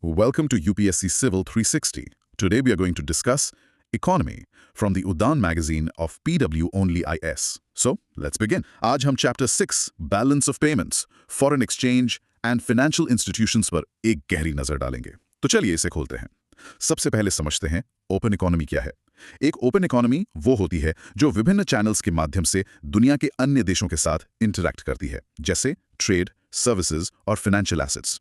Welcome to UPSC Civil 360. Today we are going to discuss economy from the Udan magazine of PW Only IS. So, let's begin. आज हम chapter 6 balance of payments, foreign exchange and financial institutions पर एक गहरी नजर डालेंगे। तो चलिए इसे खोलते हैं। सबसे पहले समझते हैं ओपन इकोनॉमी क्या है। एक ओपन इकोनॉमी वो होती है जो विभिन्न चैनल्स के माध्यम से दुनिया के अन्य देशों के साथ इंटरैक्ट करती है, जैसे ट्रेड, सर्विसेज और फाइनेंशियल एसेट्स।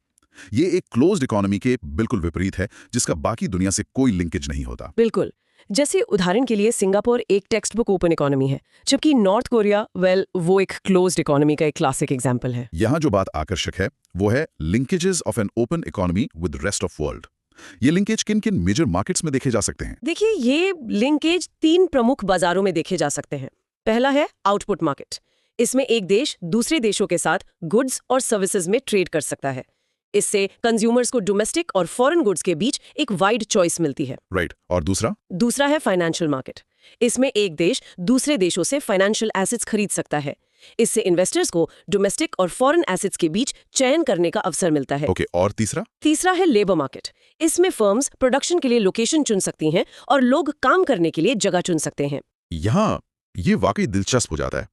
ये एक क्लोज्ड इकोनॉमी के बिल्कुल विपरीत है, जिसका बाकी दुनिया से कोई लिंकेज नहीं होता। बिल्कुल। जैसे उदाहरण के लिए सिंगापुर एक टेक्स्ट बुक ओपन इकोनॉमी है, जबकि नॉर्थ कोरिया वो एक क्लोज्ड इकोनॉमी का एक क्लासिक एग्जांपल है। यहाँ जो बात आकर्षक है वो है linkages of an open economy with rest of world. ये लिंकेज किन किन मेजर मार्केट्स में देखे जा सकते हैं? देखिए, ये लिंकेज 3 प्रमुख बाजारों में देखे जा सकते हैं। पहला है आउटपुट मार्केट। इसमें एक देश दूसरे देशों के साथ गुड्स और सर्विसेज में ट्रेड कर सकता है। इससे कंज्यूमर्स को डोमेस्टिक और फॉरेन गुड्स के बीच एक वाइड चॉइस मिलती है। राइट। और दूसरा है फाइनेंशियल मार्केट। इसमें एक देश दूसरे देशों से फाइनेंशियल एसेट्स खरीद सकता है। इससे इन्वेस्टर्स को डोमेस्टिक और फॉरेन एसेट्स के बीच चयन करने का अवसर मिलता है। ओके, और तीसरा है लेबर मार्केट। इसमें फर्म्स प्रोडक्शन के लिए लोकेशन चुन सकती हैं और लोग काम करने के लिए जगह चुन सकते हैं। यहाँ ये वाकई दिलचस्प हो जाता है।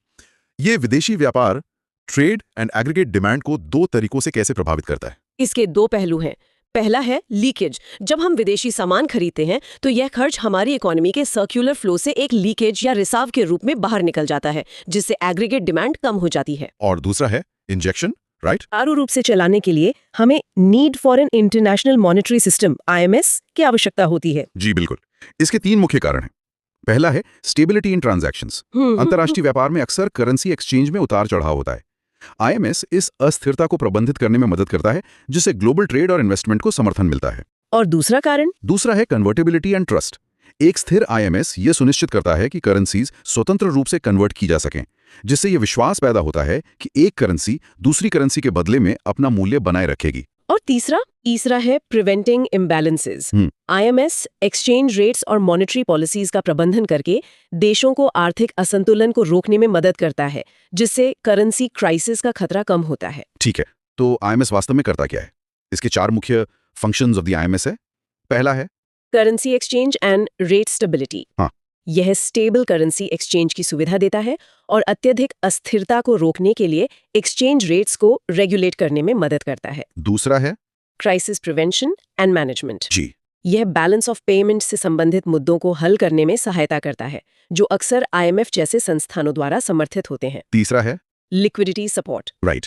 ये विदेशी व्यापार ट्रेड एंड एग्रीगेट डिमांड को 2 तरीकों से कैसे प्रभावित करता है? इसके 2 पहलू हैं। पहला है लीकेज। जब हम विदेशी सामान खरीदते हैं तो यह खर्च हमारी इकोनॉमी के सर्कुलर फ्लो से एक लीकेज या रिसाव के रूप में बाहर निकल जाता है, जिससे एग्रीगेट डिमांड कम हो जाती है। और दूसरा है इंजेक्शन, राइट? चारू रूप से चलाने के लिए हमें need for an international monetary system IMS की आवश्यकता होती है। जी बिल्कुल। इसके 3 मुख्य कारण हैं। पहला है स्टेबिलिटी इन ट्रांजैक्शंस। अंतर्राष्ट्रीय व्यापार में अक्सर करेंसी एक्सचेंज में उतार चढ़ाव होता है। IMS इस अस्थिरता को प्रबंधित करने में मदद करता है, जिससे ग्लोबल ट्रेड और इन्वेस्टमेंट को समर्थन मिलता है। और दूसरा है कन्वर्टेबिलिटी एंड ट्रस्ट। एक स्थिर IMS ये सुनिश्चित करता है कि करेंसीज स्वतंत्र रूप से कन्वर्ट की जा सकें, जिससे ये विश्वास पैदा होता है कि एक करेंसी दूसरी करेंसी के बदले में अपना मूल्य बनाए रखेगी। और तीसरा है preventing imbalances. IMS exchange rates और मॉनेटरी पॉलिसीज का प्रबंधन करके देशों को आर्थिक असंतुलन को रोकने में मदद करता है, जिससे करेंसी क्राइसिस का खतरा कम होता है। ठीक है, तो IMS वास्तव में करता क्या है? इसके 4 मुख्य फंक्शंस ऑफ द IMS है। पहला है currency exchange and rate stability. यह स्टेबल करेंसी एक्सचेंज की सुविधा देता है और अत्यधिक अस्थिरता को रोकने के लिए एक्सचेंज रेट्स को रेगुलेट करने में मदद करता है। दूसरा है क्राइसिस प्रिवेंशन एंड मैनेजमेंट। जी। यह बैलेंस ऑफ पेमेंट से संबंधित मुद्दों को हल करने में सहायता करता है, जो अक्सर IMF जैसे संस्थानों द्वारा समर्थित होते हैं। तीसरा है लिक्विडिटी सपोर्ट। राइट।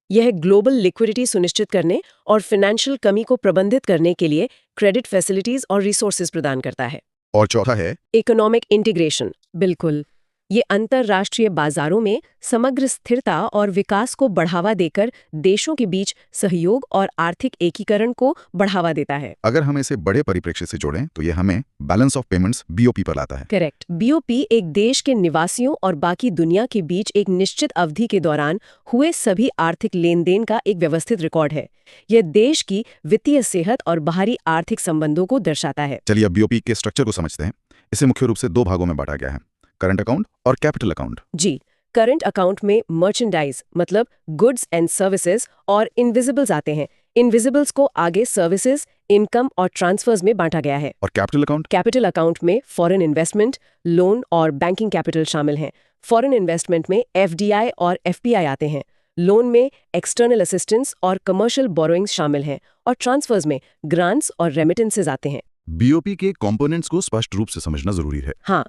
यह ग्लोबल लिक्विडिटी सुनिश्चित करने और फाइनेंशियल कमी को प्रबंधित करने के लिए क्रेडिट फैसिलिटीज और रिसोर्सेज प्रदान करता है। और चौथा है इकोनॉमिक इंटीग्रेशन। बिल्कुल, ये अंतर्राष्ट्रीय बाजारों में समग्र स्थिरता और विकास को बढ़ावा देकर देशों के बीच सहयोग और आर्थिक एकीकरण को बढ़ावा देता है। अगर हम इसे बड़े परिप्रेक्ष्य से जोड़ें तो ये हमें बैलेंस ऑफ पेमेंट्स BOP पर लाता है। करेक्ट। BOP एक देश के निवासियों और बाकी दुनिया के बीच एक निश्चित अवधि के दौरान हुए सभी आर्थिक लेन देन का एक व्यवस्थित रिकॉर्ड है। यह देश की वित्तीय सेहत और बाहरी आर्थिक संबंधों को दर्शाता है। चलिए अब BOP के स्ट्रक्चर को समझते हैं। इसे मुख्य रूप से 2 भागों में बांटा गया है, करंट अकाउंट और कैपिटल अकाउंट। जी, करंट अकाउंट में मर्चेंडाइज मतलब गुड्स एंड सर्विसेज और इनविजिबल्स आते हैं। इनविजिबल्स को आगे सर्विसेज, इनकम और ट्रांसफर्स में बांटा गया है। और कैपिटल अकाउंट में फॉरेन इन्वेस्टमेंट, लोन और बैंकिंग कैपिटल शामिल हैं। फॉरेन इन्वेस्टमेंट में FDI और FPI आते हैं। लोन में एक्सटर्नल असिस्टेंस और कमर्शियल बोरोइंग्स शामिल हैं और ट्रांसफर्स में ग्रांट्स और रेमिटेंसेज आते हैं। BOP के कंपोनेंट्स को स्पष्ट रूप से समझना जरूरी है। हाँ,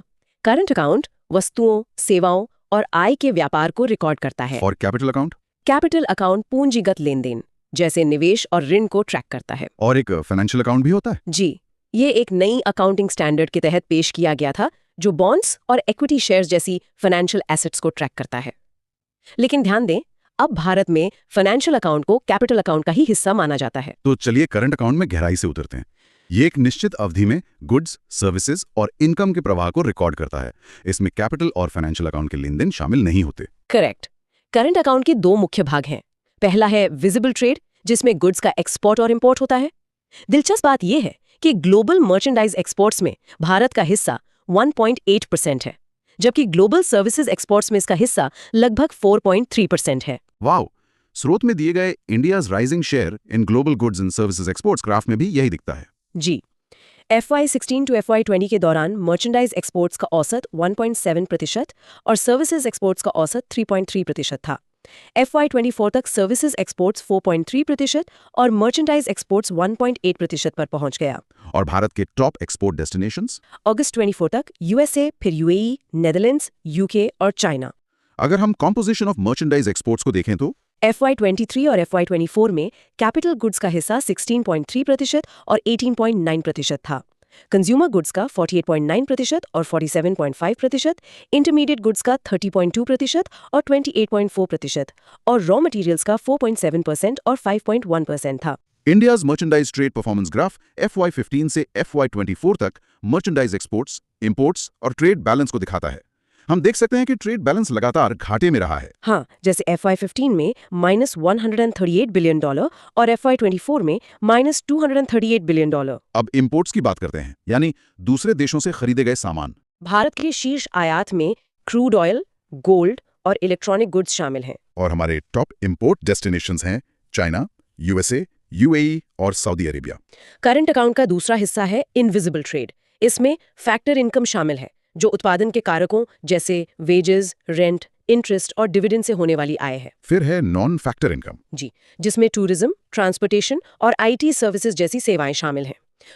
करंट अकाउंट वस्तुओं, सेवाओं और आय के व्यापार को रिकॉर्ड करता है। और कैपिटल अकाउंट पूंजीगत लेन देन जैसे निवेश और ऋण को ट्रैक करता है। और एक फाइनेंशियल अकाउंट भी होता है? जी, ये एक नई अकाउंटिंग स्टैंडर्ड के तहत पेश किया गया था, जो बॉन्ड्स और इक्विटी शेयर्स जैसी फाइनेंशियल एसेट्स को ट्रैक करता है। लेकिन ध्यान दें, अब भारत में फाइनेंशियल अकाउंट को कैपिटल अकाउंट का ही हिस्सा माना जाता है। तो चलिए करंट अकाउंट में गहराई से उतरते हैं। ये एक निश्चित अवधि में गुड्स, सर्विसेज और इनकम के प्रवाह को रिकॉर्ड करता है। इसमें कैपिटल और फाइनेंशियल अकाउंट के लेन देन शामिल नहीं होते। करेक्ट। करंट अकाउंट के 2 मुख्य भाग हैं। पहला है विजिबल ट्रेड, जिसमें गुड्स का एक्सपोर्ट और इंपोर्ट होता है। दिलचस्प बात यह है कि ग्लोबल मर्चेंडाइज एक्सपोर्ट्स में भारत का हिस्सा 1.8% है, जबकि ग्लोबल सर्विसेज एक्सपोर्ट्स में इसका हिस्सा लगभग 4.3% है। वाओ! स्रोत में दिए गए India's rising share in global goods and services exports graph में भी यही दिखता है। जी। FY16 टू FY20 के दौरान मर्चेंडाइज एक्सपोर्ट्स का औसत 1.7% और सर्विसेज एक्सपोर्ट्स का औसत 3.3% था। FY24 तक सर्विसेज एक्सपोर्ट्स 4.3% और मर्चेंडाइज एक्सपोर्ट्स 1.8% पर पहुंच गया। और भारत के टॉप एक्सपोर्ट डेस्टिनेशंस? अगस्त 24 तक USA, फिर UAE, नेदरलैंड्स, UK और चाइना। अगर हम कॉम्पोजिशन ऑफ मर्चेंडाइज एक्सपोर्ट्स को देखें तो FY23 और FY24 में कैपिटल गुड्स का हिस्सा 16.3% और 18.9% था। कंज्यूमर गुड्स का 48.9% और 47.5%, इंटरमीडिएट गुड्स का 30.2% और 28.4% और रॉ मटेरियल्स का 4.7% और 5.1% था। India's merchandise trade performance graph FY15 से FY24 तक मर्चेंडाइज एक्सपोर्ट्स, इंपोर्ट्स और ट्रेड बैलेंस को दिखाता है। हम देख सकते हैं कि ट्रेड बैलेंस लगातार घाटे में रहा है। हाँ, जैसे FY15 में -$138 बिलियन और FY24 में -$238 बिलियन। अब इंपोर्ट्स की बात करते हैं, यानी दूसरे देशों से खरीदे गए सामान। भारत के शीर्ष आयात में क्रूड ऑयल, गोल्ड और इलेक्ट्रॉनिक गुड्स शामिल हैं। और हमारे टॉप इंपोर्ट डेस्टिनेशंस हैं चाइना, USA, UAE और सऊदी अरेबिया। करंट अकाउंट का दूसरा हिस्सा है इनविजिबल ट्रेड। इसमें फैक्टर इनकम शामिल है, जो उत्पादन के कारकों जैसे वेजेस, रेंट, इंटरेस्ट और डिविडेंड से होने वाली आय है। फिर है नॉन फैक्टर इनकम, जी, जिसमें टूरिज्म, ट्रांसपोर्टेशन और IT सर्विसेज जैसी सेवाएं शामिल हैं।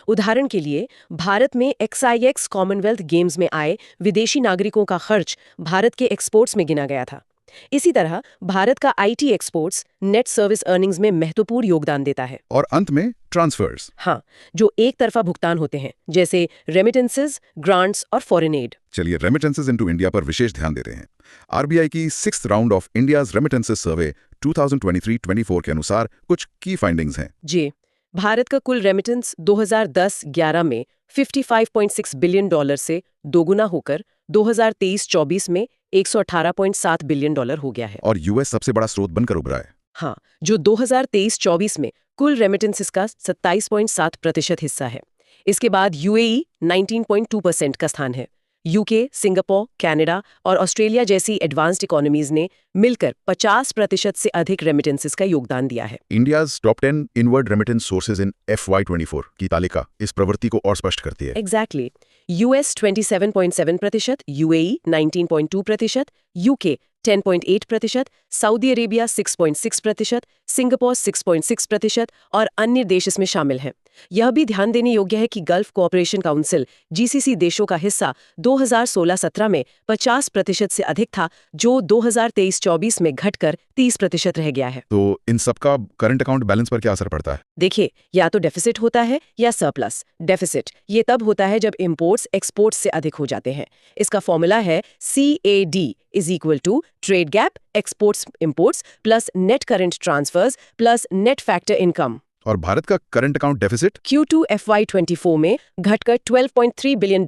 उदाहरण के लिए भारत में XIX कॉमनवेल्थ गेम्स में आए विदेशी नागरिकों का खर्च भारत के एक्सपोर्ट्स में गिना गया था। इसी तरह भारत का IT exports net service earnings में महत्वपूर्ण योगदान देता है। और अंत में ट्रांसफर्स। हाँ, जो एक तरफा भुगतान होते हैं, जैसे रेमिटेंसेस, ग्रांट्स और फॉरेन एड। चलिए रेमिटेंसेस इनटू इंडिया पर विशेष ध्यान देते हैं। RBI की 6th round of India's remittances survey 2023-24 के अनुसार कुछ की फाइंडिंग्स हैं। जी, भारत का कुल रेमिटेंस 2010-11 में $55.6 बिलियन से दोगुना होकर 2023-24 में $118.7 बिलियन हो गया है। और US सबसे बड़ा स्रोत बनकर उभरा है। हाँ, जो 2023-24 में कुल रेमिटेंसेस का 27.7% हिस्सा है। इसके बाद UAE 19.2% का स्थान है। UK, सिंगापुर, कनाडा और ऑस्ट्रेलिया जैसी एडवांस्ड इकोनॉमीज ने मिलकर 50% से अधिक रेमिटेंसेस का योगदान दिया है। India's top 10 inward remittance sources in FY24 की तालिका इस प्रवृत्ति को और स्पष्ट करती है। Exactly. US 27.7%, UAE 19.2%, UK 10.8%, Saudi Arabia 6.6%, Singapore 6.6% और अन्य देश इसमें शामिल हैं। यह भी ध्यान देने योग्य है कि गल्फ कोऑपरेशन काउंसिल GCC देशों का हिस्सा 2016-17 में 50% से अधिक था, जो 2023-24 में घटकर 30% रह गया है। तो इन सबका करंट अकाउंट बैलेंस पर क्या असर पड़ता है? देखिए, या तो डेफिसिट होता है या सरप्लस। डेफिसिट ये तब होता है जब इंपोर्ट्स एक्सपोर्ट्स से अधिक हो जाते हैं। इसका फॉर्मूला है CAD = trade gap, exports imports plus net current transfers plus net factor income. और भारत का current account deficit Q2 FY24 में घटकर $12.3 बिलियन,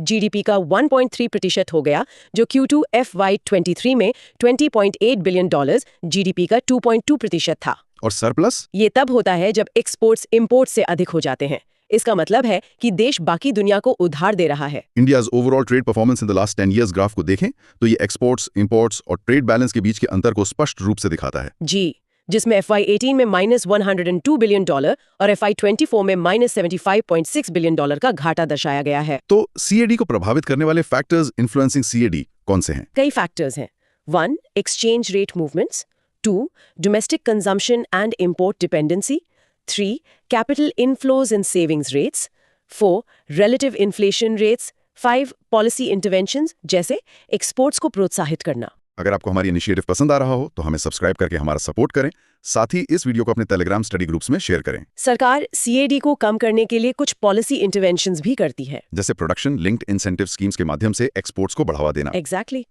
GDP का 1.3% हो गया, जो Q2 FY23 में $20.8 बिलियन, GDP का 2.2% था। और सरप्लस ये तब होता है जब एक्सपोर्ट्स इंपोर्ट्स से अधिक हो जाते हैं। इसका मतलब है कि देश बाकी दुनिया को उधार दे रहा है। India's overall trade performance in the last 10 years graph को देखें तो ये एक्सपोर्ट्स, इंपोर्ट्स और ट्रेड बैलेंस के बीच के अंतर को स्पष्ट रूप से दिखाता है। जी, जिसमें FY18 में -$102 बिलियन और FY24 में -$75.6 बिलियन का घाटा दर्शाया गया है। तो CAD को प्रभावित करने वाले फैक्टर्स इन्फ्लुएंसिंग CAD कौन से हैं? कई फैक्टर्स हैं। 1. Exchange rate movements. 2. Domestic consumption and import dependency. 3. Capital inflows and savings rates. 4. Relative inflation rates. 5. Policy interventions, जैसे एक्सपोर्ट्स को प्रोत्साहित करना। अगर आपको हमारी इनिशिएटिव पसंद आ रहा हो तो हमें सब्सक्राइब करके हमारा सपोर्ट करें। साथ ही इस वीडियो को अपने टेलीग्राम स्टडी ग्रुप्स में शेयर करें। सरकार CAD को कम करने के लिए कुछ पॉलिसी इंटरवेंशंस भी करती है, जैसे प्रोडक्शन लिंक्ड इंसेंटिव स्कीम्स के माध्यम से एक्सपोर्ट्स को बढ़ावा देना। एग्जैक्टली।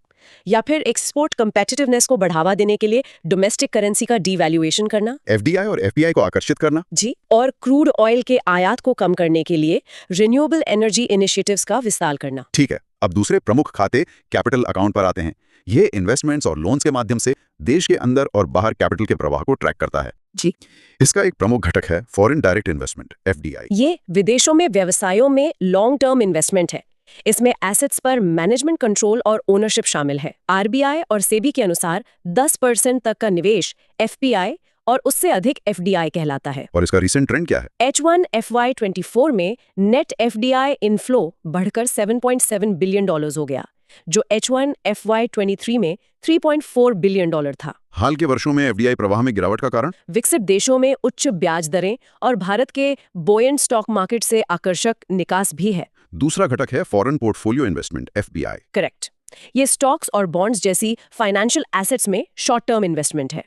या फिर एक्सपोर्ट कंपेटिटिवनेस को बढ़ावा देने के लिए डोमेस्टिक करेंसी का डीवैल्यूएशन करना, FDI और FPI को आकर्षित करना। जी, और क्रूड ऑयल के आयात को कम करने के लिए रिन्यूएबल एनर्जी इनिशिएटिव्स का विस्तार करना। ठीक है, अब दूसरे प्रमुख खाते कैपिटल अकाउंट पर आते हैं। ये इन्वेस्टमेंट्स और लोन्स के माध्यम से देश के अंदर और बाहर कैपिटल के प्रवाह को ट्रैक करता है। जी, इसका एक प्रमुख घटक है फॉरेन डायरेक्ट इन्वेस्टमेंट FDI। ये विदेशों में व्यवसायों में लॉन्ग टर्म इन्वेस्टमेंट है। इसमें एसेट्स पर मैनेजमेंट कंट्रोल और ओनरशिप शामिल है। आरबीआई और सेबी के अनुसार 10% तक का निवेश एफपीआई और उससे अधिक एफडीआई कहलाता है। और इसका रीसेंट ट्रेंड क्या है? H1 FY24 में नेट एफडीआई इनफ्लो बढ़कर $7.7 बिलियन हो गया, जो H1 FY23 में $3.4 बिलियन था। हाल के वर्षों में एफडीआई प्रवाह में गिरावट का कारण? विकसित देशों में उच्च ब्याज दरें और भारत के बोयंट स्टॉक मार्केट से आकर्षक निकास भी है। दूसरा घटक है foreign portfolio investment, FPI. Correct. ये स्टॉक्स और बॉन्ड्स जैसी फाइनेंशियल एसेट्स में शॉर्ट टर्म इन्वेस्टमेंट है।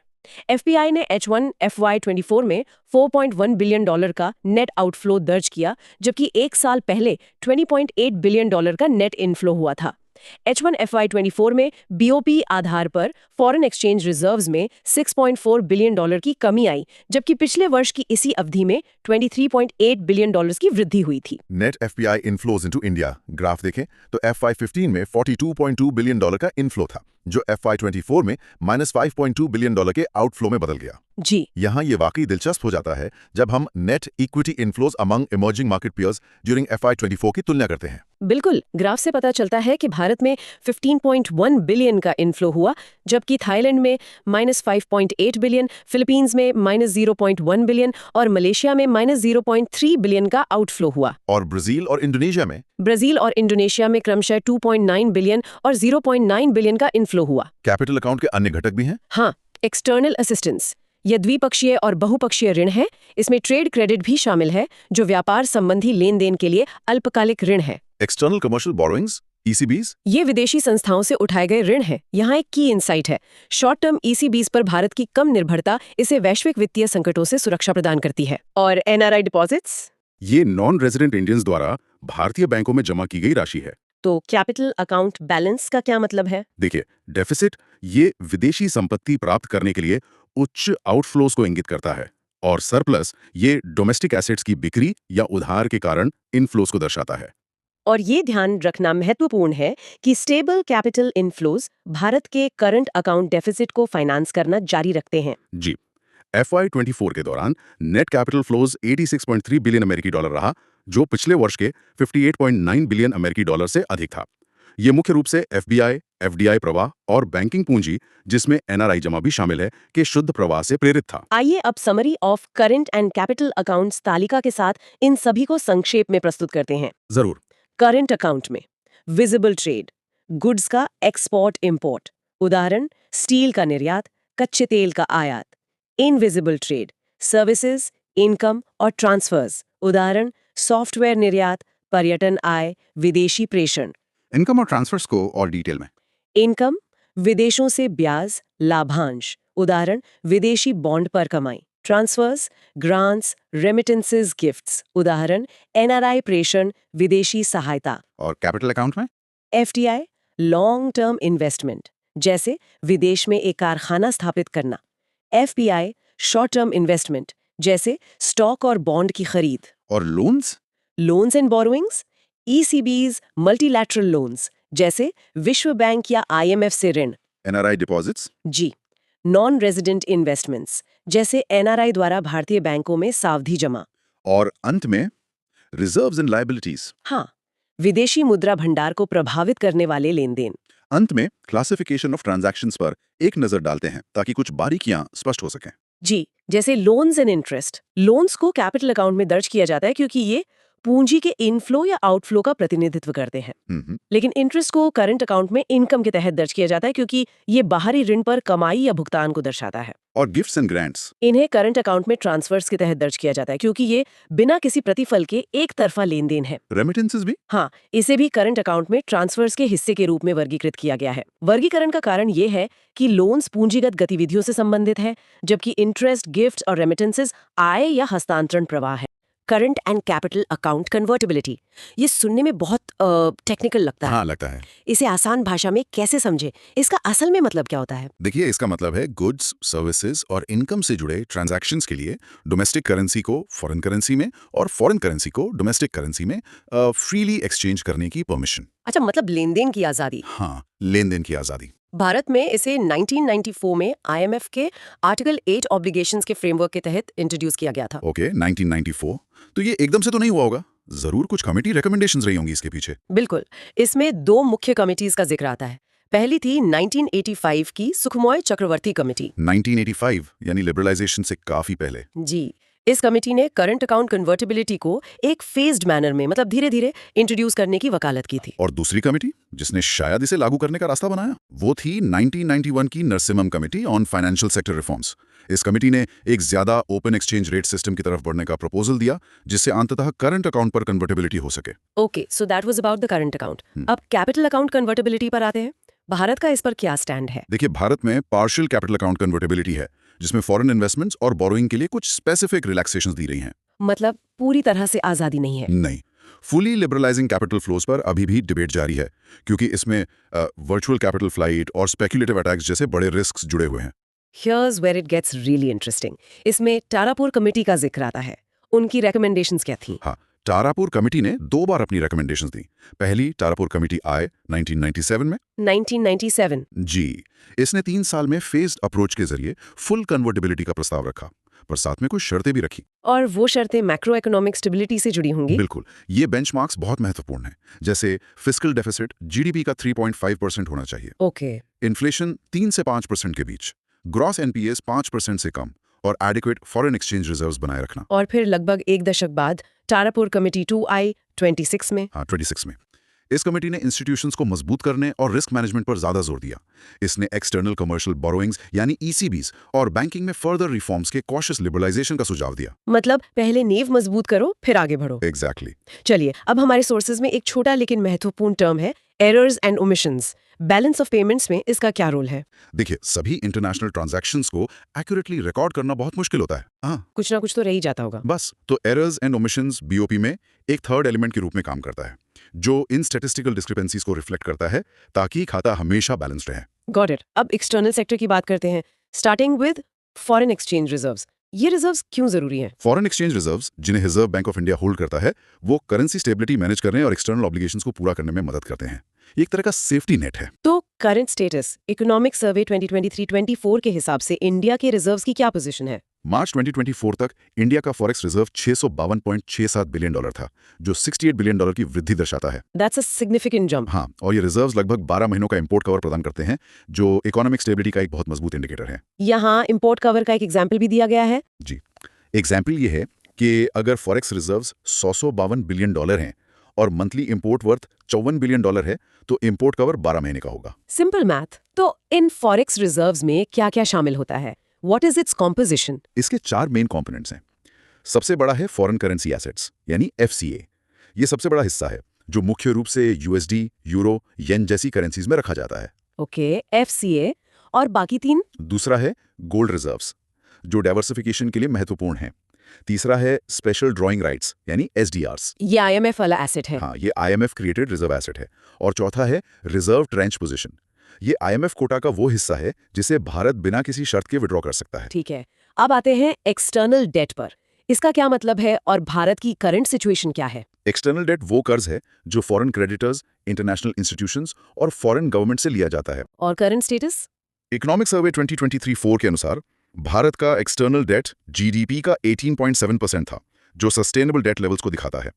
एफपीआई ने H1 FY24 में $4.1 बिलियन का नेट आउटफ्लो दर्ज किया, जबकि एक साल पहले $20.8 बिलियन का नेट इनफ्लो हुआ था। H1 FY24 में बीओपी आधार पर फॉरेन एक्सचेंज रिजर्व्स में $6.4 बिलियन की कमी आई, जबकि पिछले वर्ष की इसी अवधि में $23.8 बिलियन की वृद्धि हुई थी। Net FPI inflows into India graph देखें तो FY15 में $42.2 बिलियन का इनफ्लो था, जो FY24 में -$5.2 बिलियन के आउटफ्लो में बदल गया। जी, यहाँ ये वाकई दिलचस्प हो जाता है जब हम net equity inflows among emerging market peers during FY24 की तुलना करते हैं। बिल्कुल। ग्राफ से पता चलता है कि भारत में 15.1 बिलियन का इनफ्लो हुआ, जबकि थाईलैंड में -5.8 बिलियन, फिलीपींस में -0.1 बिलियन और मलेशिया में -0.3 बिलियन का आउटफ्लो हुआ। और ब्राजील और इंडोनेशिया में? ब्राजील और इंडोनेशिया में क्रमशः 2.9 बिलियन और 0.9 बिलियन का इनफ्लो हुआ। कैपिटल अकाउंट के अन्य घटक भी हैं? हाँ, एक्सटर्नल असिस्टेंस। यह द्विपक्षीय और बहुपक्षीय ऋण है। इसमें ट्रेड क्रेडिट भी शामिल है, जो व्यापार संबंधी लेन देन के लिए अल्पकालिक ऋण है। External commercial borrowings, ECBs? ये विदेशी संस्थाओं से उठाए गए ऋण है। यहाँ एक की इनसाइट है। शॉर्ट टर्म ECBs पर भारत की कम निर्भरता इसे वैश्विक वित्तीय संकटों से सुरक्षा प्रदान करती है। और NRI डिपॉजिट्स? ये नॉन रेजिडेंट इंडियंस द्वारा भारतीय बैंकों में जमा की गई राशि है। तो कैपिटल अकाउंट बैलेंस का क्या मतलब है? देखिए, डेफिसिट ये विदेशी संपत्ति प्राप्त करने के लिए उच्च आउटफ्लोज को इंगित करता है, और सरप्लस ये डोमेस्टिक एसेट्स की बिक्री या उधार के कारण इनफ्लोज को दर्शाता है। और ये ध्यान रखना महत्वपूर्ण है कि स्टेबल कैपिटल इनफ्लोज भारत के करंट अकाउंट डेफिसिट को फाइनेंस करना जारी रखते हैं। जी, FY24 के दौरान नेट कैपिटल फ्लोज $86.3 बिलियन रहा, जो पिछले वर्ष के $58.9 बिलियन से अधिक था। ये मुख्य रूप से FBI, FDI प्रवाह और बैंकिंग पूंजी, जिसमें NRI जमा भी शामिल है, के शुद्ध प्रवाह से प्रेरित था। आइए अब summary of current and capital accounts तालिका के साथ इन सभी को संक्षेप में प्रस्तुत करते हैं। जरूर। करंट अकाउंट में विजिबल ट्रेड, गुड्स का एक्सपोर्ट इंपोर्ट, उदाहरण स्टील का निर्यात, कच्चे तेल का आयात। इनविजिबल ट्रेड, सर्विसेज, इनकम और ट्रांसफर्स, उदाहरण सॉफ्टवेयर निर्यात, पर्यटन आय, विदेशी प्रेषण। इनकम और ट्रांसफर्स को और डिटेल में? इनकम, विदेशों से ब्याज, लाभांश, उदाहरण विदेशी बॉन्ड पर कमाई। ट्रांसफर्स, ग्रांट्स, रेमिटेंसेस, गिफ्ट्स, उदाहरण NRI प्रेषण, विदेशी सहायता। और कैपिटल अकाउंट में? FDI, लॉन्ग टर्म इन्वेस्टमेंट, जैसे विदेश में एक कारखाना स्थापित करना। FPI, शॉर्ट टर्म इन्वेस्टमेंट, जैसे स्टॉक और बॉन्ड की खरीद। और loans? Loans and borrowings, ECBs, multilateral loans, जैसे विश्व बैंक या IMF से ऋण। NRI deposits? जी, नॉन रेजिडेंट इन्वेस्टमेंट्स, जैसे NRI द्वारा भारतीय बैंकों में सावधि जमा। और अंत में रिजर्व्स एंड लायबिलिटीज? हाँ, विदेशी मुद्रा भंडार को प्रभावित करने वाले लेन देन। अंत में क्लासिफिकेशन ऑफ ट्रांजैक्शंस पर एक नजर डालते हैं ताकि कुछ बारीकियां स्पष्ट हो सकें। जी, जैसे लोन्स एंड इंटरेस्ट। लोन्स को कैपिटल अकाउंट में दर्ज किया जाता है क्योंकि ये पूंजी के इनफ्लो या आउटफ्लो का प्रतिनिधित्व करते हैं। लेकिन इंटरेस्ट को करंट अकाउंट में इनकम के तहत दर्ज किया जाता है क्योंकि ये बाहरी ऋण पर कमाई या भुगतान को दर्शाता है। और गिफ्ट्स एंड ग्रांट्स? इन्हें करंट अकाउंट में ट्रांसफर्स के तहत दर्ज किया जाता है क्योंकि ये बिना किसी प्रतिफल के एक तरफा लेन देन है। रेमिटेंसेस भी? हाँ, इसे भी करंट अकाउंट में ट्रांसफर्स के हिस्से के रूप में वर्गीकृत किया गया है। वर्गीकरण का कारण ये है कि लोन्स पूंजीगत गतिविधियों से संबंधित है, जबकि इंटरेस्ट, गिफ्ट और रेमिटेंसेस आय या हस्तांतरण प्रवाह है। Current and capital account convertibility, ये सुनने में बहुत टेक्निकल लगता है। हाँ, लगता है। इसे आसान भाषा में कैसे समझे? इसका असल में मतलब क्या होता है? देखिए, इसका मतलब है गुड्स, सर्विसेज और इनकम से जुड़े ट्रांजैक्शंस के लिए डोमेस्टिक करेंसी को फॉरेन करेंसी में और फॉरेन करेंसी को डोमेस्टिक करेंसी में फ्रीली एक्सचेंज करने की परमिशन। अच्छा, मतलब लेन देन की आजादी। हाँ, लेन देन की आजादी। भारत में इसे 1994 में IMF के आर्टिकल 8 ऑब्लिगेशंस के फ्रेमवर्क के तहत इंट्रोड्यूस किया गया था। ओके, 1994। तो ये एकदम से तो नहीं हुआ होगा, जरूर कुछ कमेटी रिकमेंडेशंस रही होंगी इसके पीछे। बिल्कुल। इसमें 2 मुख्य कमिटीज का जिक्र आता है। पहली थी 1985 की सुखमोय चक्रवर्ती कमेटी। 1985 यानी लिबरलाइजेशन से काफी पहले। जी। इस कमेटी ने करंट अकाउंट कन्वर्टिबिलिटी को एक फेज्ड मैनर में, मतलब धीरे-धीरे इंट्रोड्यूस करने की वकालत की थी। और दूसरी कमेटी जिसने शायद इसे लागू करने का रास्ता बनाया वो थी 1991 की Narasimham committee on financial sector reforms. इस कमेटी ने एक ज्यादा ओपन एक्सचेंज रेट सिस्टम की तरफ बढ़ने का प्रपोजल दिया जिससे अंततः करंट अकाउंट पर कन्वर्टिबिलिटी हो सके। Okay, so that was about the current account. अब कैपिटल अकाउंट कन्वर्टिबिलिटी पर आते हैं। भारत का इस पर क्या स्टैंड है? देखिए, भारत में पार्शियल कैपिटल अकाउंट कन्वर्टिबिलिटी है जिसमें फॉरेन इन्वेस्टमेंट्स और बोरोइंग के लिए कुछ स्पेसिफिक रिलैक्सेशंस दी रही हैं। मतलब पूरी तरह से आजादी नहीं है। नहीं, फुली लिबरलाइजिंग कैपिटल फ्लोज पर अभी भी डिबेट जारी है क्योंकि इसमें वर्चुअल कैपिटल फ्लाइट और स्पेक्युलेटिव अटैक्स जैसे बड़े रिस्क जुड़े हुए हैं। Here's where it gets really interesting. इसमें तारापुर कमेटी का जिक्र आता है। उनकी recommendations क्या थी? हाँ, तारापुर कमेटी ने 2 बार अपनी रिकमेंडेशंस दी। पहली तारापुर कमेटी आए 1997 में। 1997। जी, इसने 3 साल में फेज्ड अप्रोच के जरिए फुल कन्वर्टिबिलिटी का प्रस्ताव रखा, पर साथ में कुछ शर्तें भी रखी। और वो शर्तें मैक्रो इकोनॉमिक स्टेबिलिटी से जुड़ी होंगी? बिल्कुल, ये बेंचमार्क्स बहुत महत्वपूर्ण हैं, जैसे फिस्कल डेफिसिट जीडीपी का 3.5% होना चाहिए। ओके। इन्फ्लेशन 3 से 5% के बीच, ग्रॉस एनपीएस 5% से कम और एडिक्वेट फॉरेन एक्सचेंज रिजर्व्स बनाए रखना। और फिर लगभग 1 दशक बाद तारापुर कमेटी 2 आई 26 में। हाँ, 26 में। इस कमेटी ने इंस्टीट्यूशंस को मजबूत करने और रिस्क मैनेजमेंट पर ज्यादा जोर दिया। इसने एक्सटर्नल कमर्शियल बोरोइंग्स यानी ईसीबीज और बैंकिंग में फर्दर रिफॉर्म्स के कॉशियस लिबरलाइजेशन का सुझाव दिया। मतलब पहले नींव मजबूत करो, फिर आगे बढ़ो। एग्जैक्टली। चलिए, अब हमारे सोर्सेज में एक छोटा लेकिन महत्वपूर्ण टर्म है, errors and omissions. Balance of payments में इसका क्या रोल है? देखिए, सभी इंटरनेशनल ट्रांजैक्शंस को एक्यूरेटली रिकॉर्ड करना बहुत मुश्किल होता है। हाँ, कुछ ना कुछ तो रह ही जाता होगा। बस तो एरर्स एंड ओमिशंस बीओपी में एक थर्ड एलिमेंट के रूप में काम करता है जो इन स्टैटिस्टिकल डिस्क्रिपेंसीज को रिफ्लेक्ट करता है ताकि खाता हमेशा बैलेंस्ड रहे। Got it. अब एक्सटर्नल सेक्टर की बात करते हैं, starting with foreign exchange reserves. ये रिजर्व्स क्यों जरूरी हैं? फॉरेन एक्सचेंज रिजर्व्स, जिन्हें reserve bank of India hold करता है, वो करेंसी स्टेबिलिटी मैनेज करने और एक्सटर्नल ऑब्लिगेशंस को पूरा करने में मदद करते हैं। ये एक तरह का सेफ्टी नेट है। तो करंट स्टेटस इकोनॉमिक सर्वे 2023-24 के हिसाब से इंडिया के रिजर्व्स की क्या पोजीशन है? मार्च 2024 तक इंडिया का फॉरेक्स रिजर्व $652.67 बिलियन था, जो $68 बिलियन की वृद्धि दर्शाता है। That's a significant jump. हाँ, और ये रिजर्व्स लगभग 12 महीनों का इंपोर्ट कवर प्रदान करते हैं, जो इकोनॉमिक स्टेबिलिटी का एक बहुत मजबूत इंडिकेटर है। यहाँ इंपोर्ट कवर का एक एग्जाम्पल भी दिया गया है। जी, एग्जाम्पल ये है कि अगर फॉरेक्स रिजर्व्स $152 बिलियन हैं और मंथली इंपोर्ट वर्थ $54 बिलियन है, तो इंपोर्ट कवर 12 महीने का होगा। Simple math. तो इन फॉरेक्स रिजर्व्स में क्या-क्या शामिल होता है? What is its composition? इसके 4 मेन कंपोनेंट्स हैं। सबसे बड़ा है फॉरेन करेंसी एसेट्स यानी एफसीए। ये सबसे बड़ा हिस्सा है जो मुख्य रूप से यूएसडी, यूरो, येन जैसी करेंसीज में रखा जाता है। Okay, FCA. और बाकी 3? दूसरा है गोल्ड रिजर्व्स, जो डाइवर्सिफिकेशन के लिए महत्वपूर्ण है। तीसरा है स्पेशल ड्रॉइंग राइट्स यानी एसडीआरस। ये आईएमएफ वाला एसेट है। हाँ, ये आईएमएफ क्रिएटेड रिजर्व एसेट है। और चौथा है रिजर्व ट्रेंच पोजीशन। ये आईएमएफ कोटा का वो हिस्सा है जिसे भारत बिना किसी शर्त के विड्रॉ कर सकता है। ठीक है, अब आते हैं एक्सटर्नल डेट पर। इसका क्या मतलब है और भारत की करंट सिचुएशन क्या है? एक्सटर्नल डेट वो कर्ज है जो फॉरेन क्रेडिटर्स, इंटरनेशनल इंस्टीट्यूशंस और फॉरेन गवर्नमेंट से लिया जाता है। और करंट स्टेटस? इकोनॉमिक सर्वे 2023-4 के अनुसार भारत का एक्सटर्नल डेट जीडीपी का 18.7% था, जो सस्टेनेबल डेट लेवल्स को दिखाता है।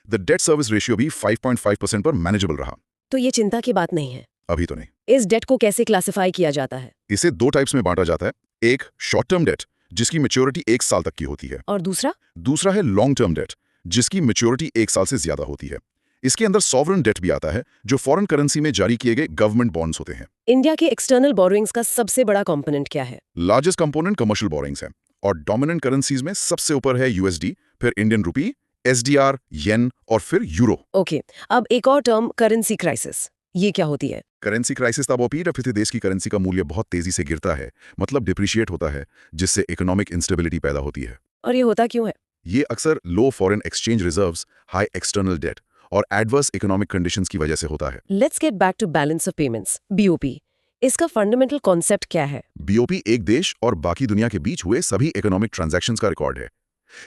द डेट सर्विस रेशियो भी 5.5% पर मैनेजेबल रहा। तो ये चिंता की बात नहीं है। अभी तो नहीं। इस डेट को कैसे क्लासिफाई किया जाता है? इसे 2 टाइप्स में बांटा जाता है। एक शॉर्ट टर्म डेट, जिसकी मैच्योरिटी 1 साल तक की होती है। और दूसरा है लॉन्ग टर्म डेट, जिसकी मैच्योरिटी 1 साल से ज्यादा होती है। इसके अंदर सॉवरेन डेट भी आता है, जो फॉरेन करेंसी में जारी किए गए गवर्नमेंट बॉन्ड्स होते हैं। इंडिया के एक्सटर्नल बोरोइंग्स का सबसे बड़ा कंपोनेंट क्या है? लार्जेस्ट कंपोनेंट कमर्शियल बोरोइंग्स है और डोमिनेंट करेंसीज में सबसे ऊपर है यूएसडी, फिर इंडियन रुपी, एसडीआर, येन और फिर यूरो। ओके, अब एक और टर्म, करेंसी क्राइसिस। ये क्या होती है? करेंसी क्राइसिस तब होती है जब किसी देश की करेंसी का मूल्य बहुत तेजी से गिरता है, मतलब डिप्रिशिएट होता है, जिससे इकोनॉमिक इंस्टेबिलिटी पैदा होती है। और ये होता क्यों है? ये अक्सर low foreign exchange reserves, high external debt और एडवर्स इकोनॉमिक कंडीशंस की वजह से होता है। Let's get back to balance of payments, BOP. इसका फंडामेंटल कॉन्सेप्ट क्या है? बीओपी एक देश और बाकी दुनिया के बीच हुए सभी इकोनॉमिक ट्रांजैक्शंस का रिकॉर्ड है।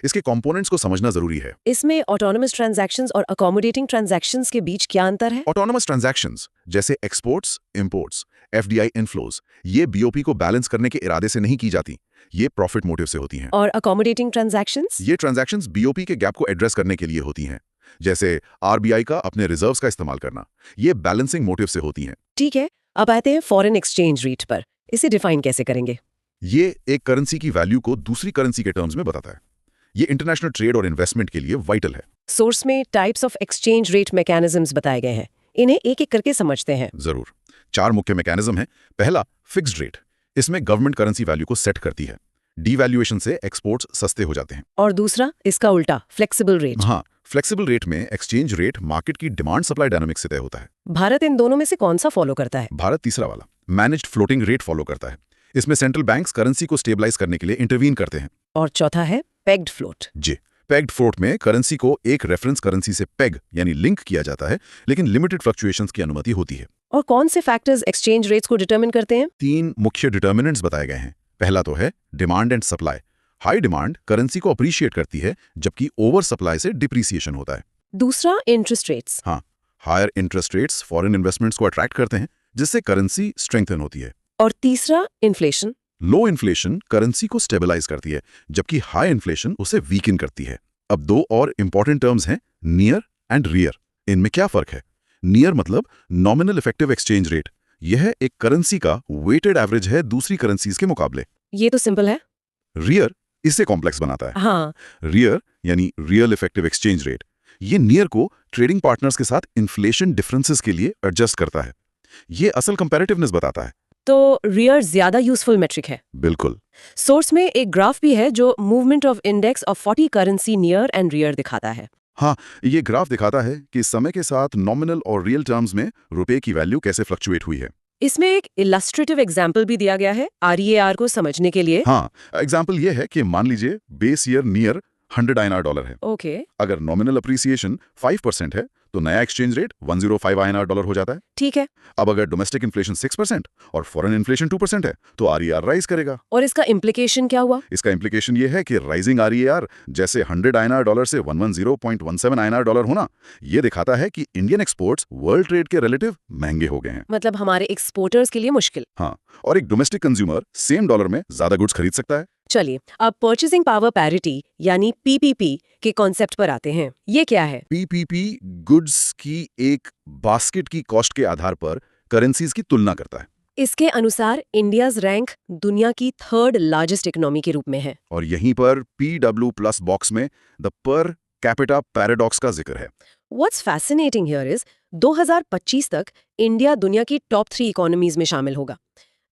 इसके कंपोनेंट्स को समझना जरूरी है। इसमें ऑटोनोमस ट्रांजैक्शंस और अकोमोडेटिंग ट्रांजैक्शंस के बीच क्या अंतर है? ऑटोनोमस ट्रांजैक्शंस जैसे एक्सपोर्ट्स, इंपोर्ट्स, एफडीआई इनफ्लोज, ये बीओपी को बैलेंस करने के इरादे से नहीं की जाती, ये प्रॉफिट मोटिव से होती हैं। और अकोमोडेटिंग ट्रांजैक्शंस? ये ट्रांजैक्शंस बीओपी के गैप को एड्रेस करने के लिए होती हैं। जैसे आरबीआई का अपने रिजर्व्स का इस्तेमाल करना, ये बैलेंसिंग मोटिव से होती हैं। ठीक है, अब आते हैं फॉरेन एक्सचेंज रेट पर। इसे डिफाइन कैसे करेंगे? ये एक करेंसी की वैल्यू को दूसरी करेंसी के टर्म्स में बताता है। ये इंटरनेशनल ट्रेड और इन्वेस्टमेंट के लिए वाइटल है। सोर्स में types of exchange rate mechanisms बताए गए हैं। इन्हें एक एक करके समझते हैं। जरूर। 4 मुख्य मैकेनिज्म हैं। पहला, फिक्स्ड रेट। इसमें गवर्नमेंट करेंसी वैल्यू को सेट करती है। डीवैल्यूएशन से एक्सपोर्ट्स सस्ते हो जाते हैं। और दूसरा, इसका उल्टा, फ्लेक्सिबल रेट। हाँ, फ्लेक्सिबल रेट में एक्सचेंज रेट मार्केट की डिमांड सप्लाई डायनामिक्स से तय होता है। भारत इन दोनों में से कौन सा फॉलो करता है? भारत तीसरा वाला, मैनेज्ड फ्लोटिंग रेट फॉलो करता है। इसमें सेंट्रल बैंक्स करेंसी को स्टेबलाइज करने के लिए इंटरवीन करते हैं। और चौथा है पेग्ड फ्लोट। जी, पेग्ड फ्लोट में करेंसी को एक रेफरेंस करेंसी से पेग यानी लिंक किया जाता है, लेकिन लिमिटेड फ्लक्चुएशंस की अनुमति होती है। और कौन से फैक्टर्स एक्सचेंज रेट्स को डिटरमिन करते हैं? 3 मुख्य डिटर्मिनेंट्स बताए गए हैं। पहला तो है demand and supply. High demand currency को अप्रिशिएट करती है, जबकि ओवर सप्लाई से डिप्रिसिएशन होता है। दूसरा, इंटरेस्ट रेट्स। हाँ, higher interest rates foreign investments को अट्रैक्ट करते हैं, जिससे करेंसी स्ट्रेंथन होती है। और तीसरा, इन्फ्लेशन। लो इन्फ्लेशन करेंसी को स्टेबलाइज करती है, जबकि हाई इन्फ्लेशन उसे वीकन करती है। अब 2 और इंपॉर्टेंट टर्म्स हैं, नियर एंड रियर। इनमें क्या फर्क है? नियर मतलब नॉमिनल इफेक्टिव एक्सचेंज रेट। यह एक करेंसी का वेटेड एवरेज है दूसरी करेंसीज के मुकाबले। ये तो सिंपल है। रियर इसे कॉम्प्लेक्स बनाता है। हाँ। रियर यानी रियल इफेक्टिव एक्सचेंज रेट, ये नियर को ट्रेडिंग पार्टनर्स के साथ इन्फ्लेशन डिफरेंसेस के लिए एडजस्ट करता है। ये असल कंपैरेटिवनेस बताता है। तो रियर ज्यादा यूजफुल मेट्रिक है। बिल्कुल। सोर्स में एक ग्राफ भी है जो movement of index of 40 currency near and rear दिखाता है। हाँ, ये ग्राफ दिखाता है कि समय के साथ नॉमिनल और रियल टर्म्स में रुपए की वैल्यू कैसे फ्लक्चुएट हुई है। इसमें एक इलस्ट्रेटिव एग्जाम्पल भी दिया गया है आरईएआर को समझने के लिए। हाँ, एग्जाम्पल ये है कि मान लीजिए base year near 100 INR dollar है। ओके। अगर नॉमिनल अप्रिसिएशन 5% है तो नया एक्सचेंज रेट 105 INR डॉलर हो जाता है। ठीक है। अब अगर डोमेस्टिक इन्फ्लेशन 6% और फॉरेन इन्फ्लेशन 2% है तो आरईआर राइज करेगा। और इसका इम्प्लीकेशन क्या हुआ? इसका इम्प्लीकेशन ये है कि राइजिंग आरईआर जैसे 100 INR डॉलर से 110.17 INR डॉलर होना, ये दिखाता है कि इंडियन एक्सपोर्ट्स वर्ल्ड ट्रेड के रिलेटिव महंगे हो गए हैं। मतलब हमारे एक्सपोर्टर्स के लिए मुश्किल। हाँ, और एक डोमेस्टिक कंज्यूमर सेम डॉलर में ज्यादा गुड्स खरीद सकता है। चलिए, अब परचेसिंग पावर पैरिटी यानी पीपीपी के कॉन्सेप्ट पर आते हैं। ये क्या है? पीपीपी गुड्स की एक बास्केट की कॉस्ट के आधार पर करेंसीज की तुलना करता है। इसके अनुसार इंडियाज रैंक दुनिया की 3rd लार्जेस्ट इकोनॉमी के रूप में है। और यहीं पर PW+ बॉक्स में द पर कैपिटा पैराडॉक्स का जिक्र है। व्हाट्स फैसिनेटिंग हियर इज 2025 तक इंडिया दुनिया की टॉप 3 इकोनॉमीज में शामिल होगा,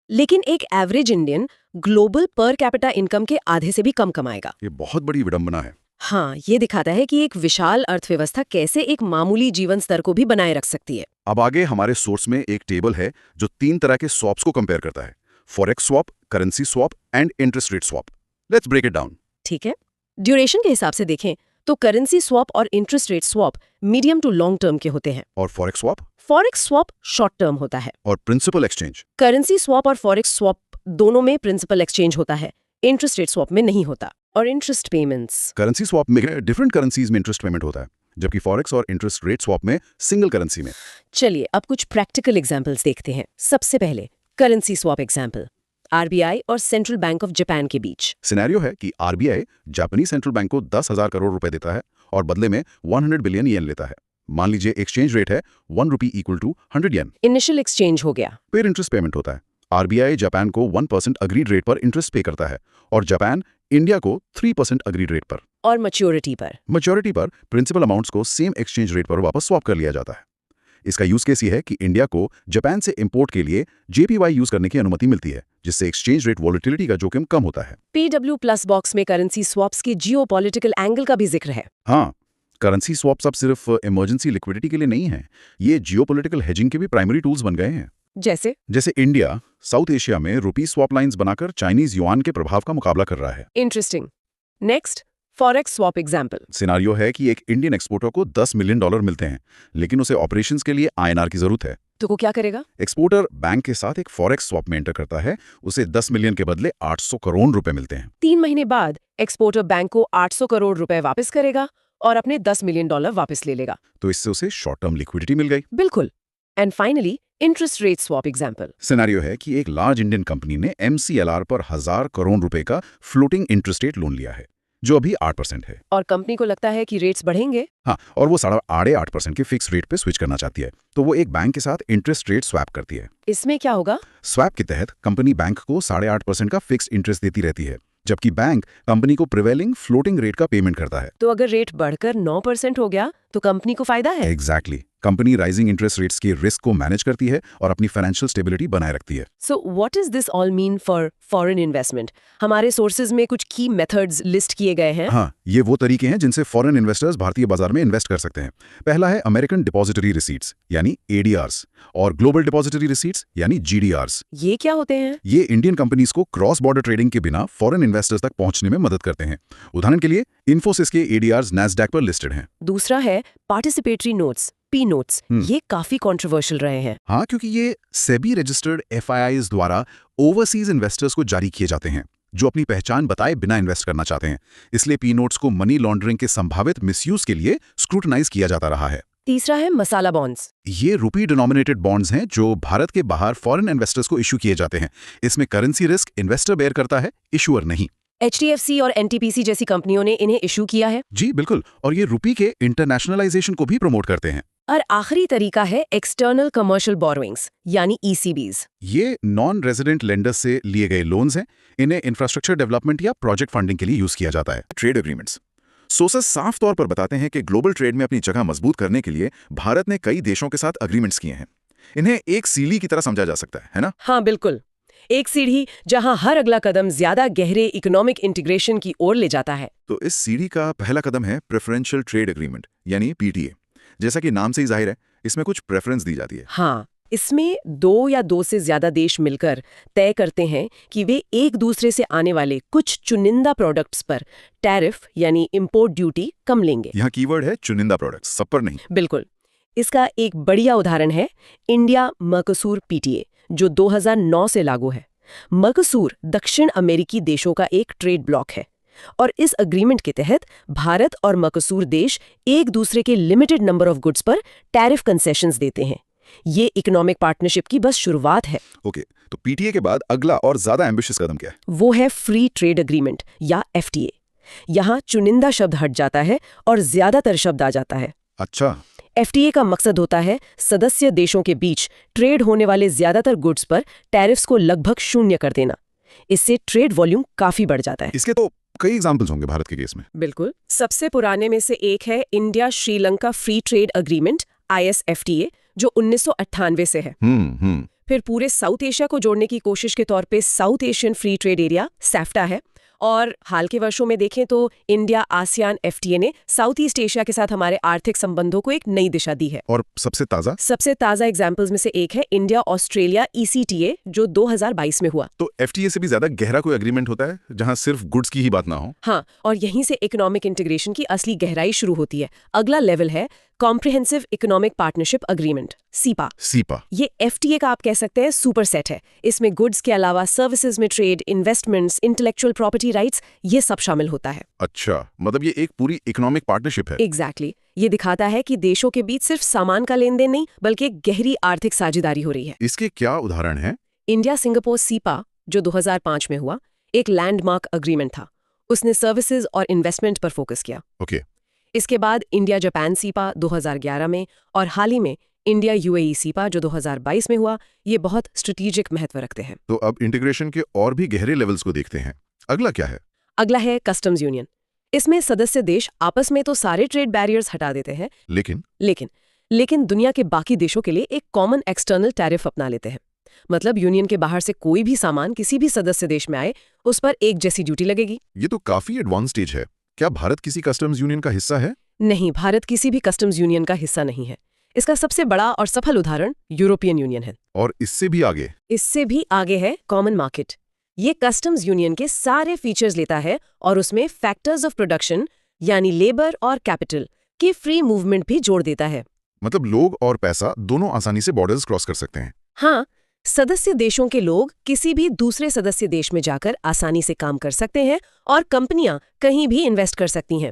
लेकिन एक average Indian global per capita income के आधे से भी कम कमाएगा। ये बहुत बड़ी विडंबना है। हाँ, ये दिखाता है कि एक विशाल अर्थव्यवस्था कैसे एक मामूली जीवन स्तर को भी बनाए रख सकती है। अब आगे हमारे सोर्स में एक टेबल है जो 3 तरह के स्वॉप्स को कंपेयर करता है, forex swap, currency swap and interest rate swap. Let's break it down. ठीक है। ड्यूरेशन के हिसाब से देखें तो करेंसी स्वॉप और interest rate swap medium to long term के होते हैं। और forex swap? Forex swap short term होता है। और प्रिंसिपल एक्सचेंज? करेंसी स्वॉप और फॉरेक्स स्वॉप दोनों में प्रिंसिपल एक्सचेंज होता है, इंटरेस्ट रेट स्वॉप में नहीं होता। और इंटरेस्ट पेमेंट्स? करेंसी स्वॉप में डिफरेंट करेंसीज में इंटरेस्ट पेमेंट होता है, जबकि फॉरेक्स और इंटरेस्ट रेट स्वॉप में सिंगल करेंसी में। चलिए अब कुछ प्रैक्टिकल एग्जांपल्स देखते हैं। सबसे पहले करेंसी स्वॉप एग्जांपल, आरबीआई और सेंट्रल बैंक ऑफ जापान के बीच। सिनेरियो है कि आरबीआई जापानी सेंट्रल बैंक को 10,000 करोड़ रुपए देता है और बदले में 100 बिलियन येन लेता है। मान लीजिए एक्सचेंज रेट है 1 rupee equal to 100 yen. Initial exchange हो गया। फिर इंटरेस्ट पेमेंट होता है। आरबीआई जापान को 1% अग्रीड रेट पर इंटरेस्ट पे करता है और जापान इंडिया को 3% अग्रीड रेट पर। और मैच्योरिटी पर? मैच्योरिटी पर प्रिंसिपल अमाउंट्स को सेम एक्सचेंज रेट पर वापस स्वैप कर लिया जाता है। इसका यूज केस ये है कि इंडिया को जापान से इंपोर्ट के लिए जेपीवाई यूज करने की अनुमति मिलती है, जिससे एक्सचेंज रेट वॉलेटिलिटी का जोखिम कम होता है। PW+ बॉक्स में करेंसी स्वॉप्स के जियोपॉलिटिकल एंगल का भी जिक्र है। हाँ, करेंसी स्वॉप्स अब सिर्फ इमरजेंसी लिक्विडिटी के लिए नहीं है, ये जियोपॉलिटिकल हेजिंग के भी प्राइमरी टूल्स बन गए हैं। जैसे इंडिया साउथ एशिया में रुपी स्वॉप लाइंस बनाकर चाइनीज युआन के प्रभाव का मुकाबला कर रहा है। Interesting. Next, forex swap example. Scenario है कि एक इंडियन एक्सपोर्टर को $10 मिलियन मिलते हैं, लेकिन उसे ऑपरेशंस के लिए INR की जरूरत है। तो वो क्या करेगा? एक्सपोर्टर बैंक के साथ एक फॉरेक्स स्वॉप में एंटर करता है, उसे 10 मिलियन के बदले 800 करोड़ रुपए मिलते हैं। 3 महीने बाद एक्सपोर्टर बैंक को 800 करोड़ रुपए वापस करेगा और अपने $10 मिलियन वापस ले लेगा। तो इससे उसे शॉर्ट टर्म लिक्विडिटी मिल गई। बिल्कुल। And finally interest rate swap example. Scenario है कि एक लार्ज इंडियन कंपनी ने MCLR पर 1000 करोड़ रुपए का फ्लोटिंग इंटरेस्ट रेट लोन लिया है। जो अभी 8% है। और कंपनी को लगता है कि रेट्स बढ़ेंगे। हाँ, और वो 8.5% के फिक्स रेट पे स्विच करना चाहती है, तो वो एक बैंक के साथ इंटरेस्ट रेट स्वैप करती है। इसमें क्या होगा? स्वैप के तहत कंपनी बैंक को 8.5% का फिक्स इंटरेस्ट देती रहती है, जबकि बैंक कंपनी को प्रिवेलिंग फ्लोटिंग रेट का पेमेंट करता है। तो अगर रेट बढ़कर 9% हो गया तो कंपनी को फायदा है। Exactly. Company rising interest rates के रिस्क को मैनेज करती है और अपनी फाइनेंशियल स्टेबिलिटी बनाए रखती है। So what is this all mean for foreign investment? हमारे सोर्सेज में कुछ की मेथड्स लिस्ट किए गए हैं। हाँ, ये वो तरीके हैं जिनसे फॉरेन इन्वेस्टर्स भारतीय बाजार में इन्वेस्ट कर सकते हैं। पहला है अमेरिकन डिपॉजिटरी रिसीट्स यानी ADRs और ग्लोबल डिपॉजिटरी रिसीट्स यानी GDRs। ये क्या होते हैं? ये इंडियन कंपनीज को क्रॉस बॉर्डर ट्रेडिंग के बिना फॉरेन इन्वेस्टर्स तक पहुंचने में मदद करते हैं। उदाहरण के लिए इन्फोसिस के ADRs नैस्डैक पर लिस्टेड हैं। दूसरा है पार्टिसिपेटरी नोट्स, P नोट्स। ये काफी कंट्रोवर्शियल रहे हैं। हाँ, क्योंकि ये सेबी रजिस्टर्ड FIIs द्वारा ओवरसीज इन्वेस्टर्स को जारी किए जाते हैं जो अपनी पहचान बताए बिना इन्वेस्ट करना चाहते हैं। इसलिए P नोट्स को मनी लॉन्ड्रिंग के संभावित मिसयूज के लिए स्क्रूटनाइज किया जाता रहा है। तीसरा है मसाला बॉन्ड्स। ये रुपी डिनोमिनेटेड बॉन्ड्स हैं जो भारत के बाहर फॉरेन इन्वेस्टर्स को इशू किए जाते हैं। इसमें करेंसी रिस्क इन्वेस्टर बेयर करता है, इशूअर नहीं। HDFC और NTPC जैसी कंपनियों ने इन्हें इशू किया है। जी बिल्कुल, और ये रुपी के इंटरनेशनलाइजेशन को भी प्रमोट करते हैं। और आखिरी तरीका है एक्सटर्नल कमर्शियल बोरोइंग्स यानी ECBs। ये नॉन रेजिडेंट लेंडर्स से लिए गए लोन्स हैं। इन्हें इंफ्रास्ट्रक्चर डेवलपमेंट या प्रोजेक्ट फंडिंग के लिए यूज किया जाता है। Trade agreements. सोर्सेस साफ तौर पर बताते हैं कि ग्लोबल ट्रेड में अपनी जगह मजबूत करने के लिए भारत ने कई देशों के साथ अग्रीमेंट्स किए हैं। इन्हें एक सीढ़ी की तरह समझा जा सकता है ना? हाँ बिल्कुल, एक सीढ़ी जहां हर अगला कदम ज्यादा गहरे इकोनॉमिक इंटीग्रेशन की ओर ले जाता है। तो इस सीढ़ी का पहला कदम है प्रेफरेंशियल ट्रेड एग्रीमेंट यानी PTA। जैसा कि नाम से ही जाहिर है, इसमें कुछ प्रेफरेंस दी जाती है। हाँ, इसमें 2 या 2 से ज्यादा देश मिलकर तय करते हैं कि वे एक दूसरे से आने वाले कुछ चुनिंदा प्रोडक्ट्स पर टैरिफ यानी इंपोर्ट ड्यूटी कम लेंगे। यहाँ कीवर्ड है चुनिंदा प्रोडक्ट्स, सब पर नहीं। बिल्कुल। इसका एक बढ़िया उदाहरण है इंडिया मर्कोसूर PTA जो 2009 से लागू है। मर्कोसूर दक्षिण अमेरिकी देशों का एक ट्रेड ब्लॉक है और इस अग्रीमेंट के तहत भारत और मर्कोसूर देश एक दूसरे के लिमिटेड नंबर ऑफ गुड्स पर टैरिफ कंसेशंस देते हैं। ये इकोनॉमिक पार्टनरशिप की बस शुरुआत है। ओके, तो PTA के बाद अगला और ज्यादा एम्बिशियस कदम क्या है? वो है फ्री ट्रेड एग्रीमेंट या FTA। यहाँ चुनिंदा शब्द हट जाता है और ज्यादातर शब्द आ जाता है। अच्छा। FTA का मकसद होता है सदस्य देशों के बीच ट्रेड होने वाले ज्यादातर गुड्स पर टैरिफ्स को लगभग शून्य कर देना। इससे ट्रेड वॉल्यूम काफी बढ़ जाता है। इसके तो कई एग्जाम्पल्स होंगे भारत के केस में। बिल्कुल। सबसे पुराने में से एक है India Sri Lanka free trade agreement ISFTA जो 1998 से है। फिर पूरे साउथ एशिया को जोड़ने की कोशिश के तौर पे south Asian free trade area SAFTA है। और हाल के वर्षों में देखें तो इंडिया ASEAN FTA ने साउथ ईस्ट एशिया के साथ हमारे आर्थिक संबंधों को एक नई दिशा दी है। और सबसे ताजा एग्जाम्पल्स में से एक है इंडिया ऑस्ट्रेलिया ECTA जो 2022 में हुआ। तो FTA से भी ज्यादा गहरा कोई एग्रीमेंट होता है जहां सिर्फ गुड्स की ही बात ना हो। हाँ, और यहीं से इकोनॉमिक इंटीग्रेशन की असली गहराई शुरू होती है। अगला लेवल है comprehensive economic partnership agreement CEPA। ये FTA का आप कह सकते हैं सुपर सेट है। इसमें गुड्स के अलावा सर्विसेज में trade, investments, intellectual property rights ये सब शामिल होता है। अच्छा, मतलब ये एक पूरी इकोनॉमिक पार्टनरशिप है। एग्जैक्टली। ये दिखाता है कि देशों के बीच सिर्फ सामान का लेन देन नहीं बल्कि एक गहरी आर्थिक साझेदारी हो रही है। इसके क्या उदाहरण हैं? इंडिया सिंगापुर CEPA जो 2005 में हुआ एक लैंडमार्क एग्रीमेंट था। उसने सर्विसेज और इन्वेस्टमेंट पर फोकस किया। ओके। इसके बाद इंडिया जापान CEPA 2011 में और हाल ही में इंडिया UAE CEPA जो 2022 में हुआ, ये बहुत स्ट्रेटेजिक महत्व रखते हैं। तो अब इंटीग्रेशन के और भी गहरे लेवल्स को देखते हैं। अगला क्या है? अगला है कस्टम्स यूनियन। इसमें सदस्य देश आपस में तो सारे ट्रेड बैरियर्स हटा देते हैं, लेकिन दुनिया के बाकी देशों के लिए एक कॉमन एक्सटर्नल टैरिफ अपना लेते हैं। मतलब यूनियन के बाहर से कोई भी सामान किसी भी सदस्य देश में आए उस पर एक जैसी ड्यूटी लगेगी। ये तो काफी एडवांस स्टेज है। क्या भारत किसी कस्टम्स यूनियन का हिस्सा है? नहीं, भारत किसी भी कस्टम्स यूनियन का हिस्सा नहीं है। इसका सबसे बड़ा और सफल उदाहरण यूरोपियन यूनियन है। और इससे भी आगे है कॉमन मार्केट। ये कस्टम्स यूनियन के सारे फीचर्स लेता है और उसमें फैक्टर्स ऑफ प्रोडक्शन यानी लेबर और कैपिटल की फ्री मूवमेंट भी जोड़ देता है। मतलब लोग और पैसा दोनों आसानी से बॉर्डर्स क्रॉस कर सकते हैं। हाँ, सदस्य देशों के लोग किसी भी दूसरे सदस्य देश में जाकर आसानी से काम कर सकते हैं और कंपनियां कहीं भी इन्वेस्ट कर सकती हैं।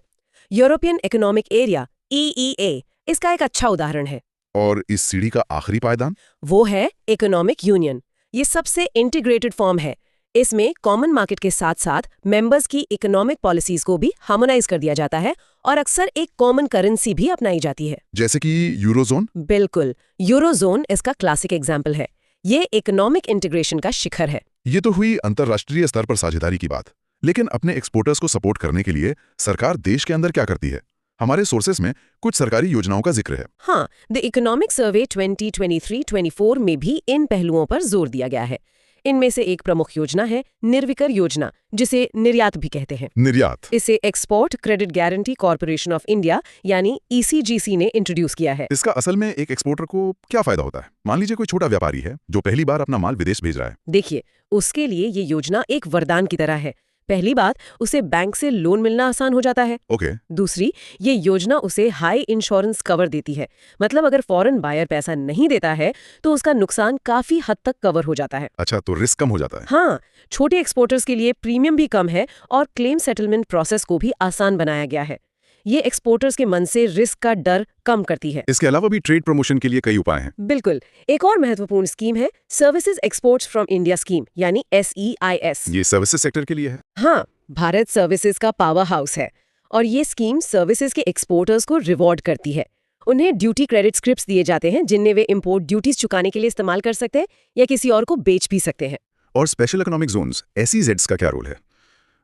यूरोपियन इकोनॉमिक एरिया EEA इसका एक अच्छा उदाहरण है। और इस सीढ़ी का आखिरी पायदान? वो है इकोनॉमिक यूनियन। ये सबसे इंटीग्रेटेड फॉर्म है। इसमें कॉमन मार्केट के साथ साथ मेंबर्स की इकोनॉमिक पॉलिसीज को भी हार्मोनाइज कर दिया जाता है और अक्सर एक कॉमन करेंसी भी अपनाई जाती है। जैसे कि यूरोजोन? बिल्कुल, यूरोजोन इसका क्लासिक एग्जाम्पल है। ये इकोनॉमिक इंटीग्रेशन का शिखर है। ये तो हुई अंतर्राष्ट्रीय स्तर पर साझेदारी की बात, लेकिन अपने एक्सपोर्टर्स को सपोर्ट करने के लिए सरकार देश के अंदर क्या करती है? हमारे सोर्सेस में कुछ सरकारी योजनाओं का जिक्र है। हाँ, द इकोनॉमिक सर्वे 2023-24 में भी इन पहलुओं पर जोर दिया गया है। इनमें से एक प्रमुख योजना है निर्विकर योजना, जिसे निर्यात भी कहते हैं। निर्यात? इसे export credit guarantee corporation of India यानी ECGC ने इंट्रोड्यूस किया है। इसका असल में एक एक्सपोर्टर को क्या फायदा होता है? मान लीजिए कोई छोटा व्यापारी है जो पहली बार अपना माल विदेश भेज रहा है। देखिए, उसके लिए ये योजना एक वरदान की तरह है। पहली बात, उसे बैंक से लोन मिलना आसान हो जाता है। ओके। दूसरी, ये योजना उसे हाई इंश्योरेंस कवर देती है। मतलब अगर फॉरेन बायर पैसा नहीं देता है तो उसका नुकसान काफी हद तक कवर हो जाता है। अच्छा, तो रिस्क कम हो जाता है। हाँ, छोटे एक्सपोर्टर्स के लिए प्रीमियम भी कम है और क्लेम सेटलमेंट प्रोसेस को भी आसान बनाया गया है। ये एक्सपोर्टर्स के मन से रिस्क का डर कम करती है। इसके अलावा भी ट्रेड प्रमोशन के लिए कई उपाय हैं। बिल्कुल। एक और महत्वपूर्ण स्कीम है services exports from India scheme यानी SEIS। ये सर्विसेज सेक्टर के लिए है? हाँ, भारत सर्विसेज का पावर हाउस है और ये स्कीम सर्विसेज के एक्सपोर्टर्स को रिवॉर्ड करती है। उन्हें ड्यूटी क्रेडिट स्क्रिप्ट्स दिए जाते हैं जिन्हें वे इंपोर्ट ड्यूटीज चुकाने के लिए इस्तेमाल कर सकते हैं या किसी और को बेच भी सकते हैं। और स्पेशल इकोनॉमिक जोन्स SEZs का क्या रोल है?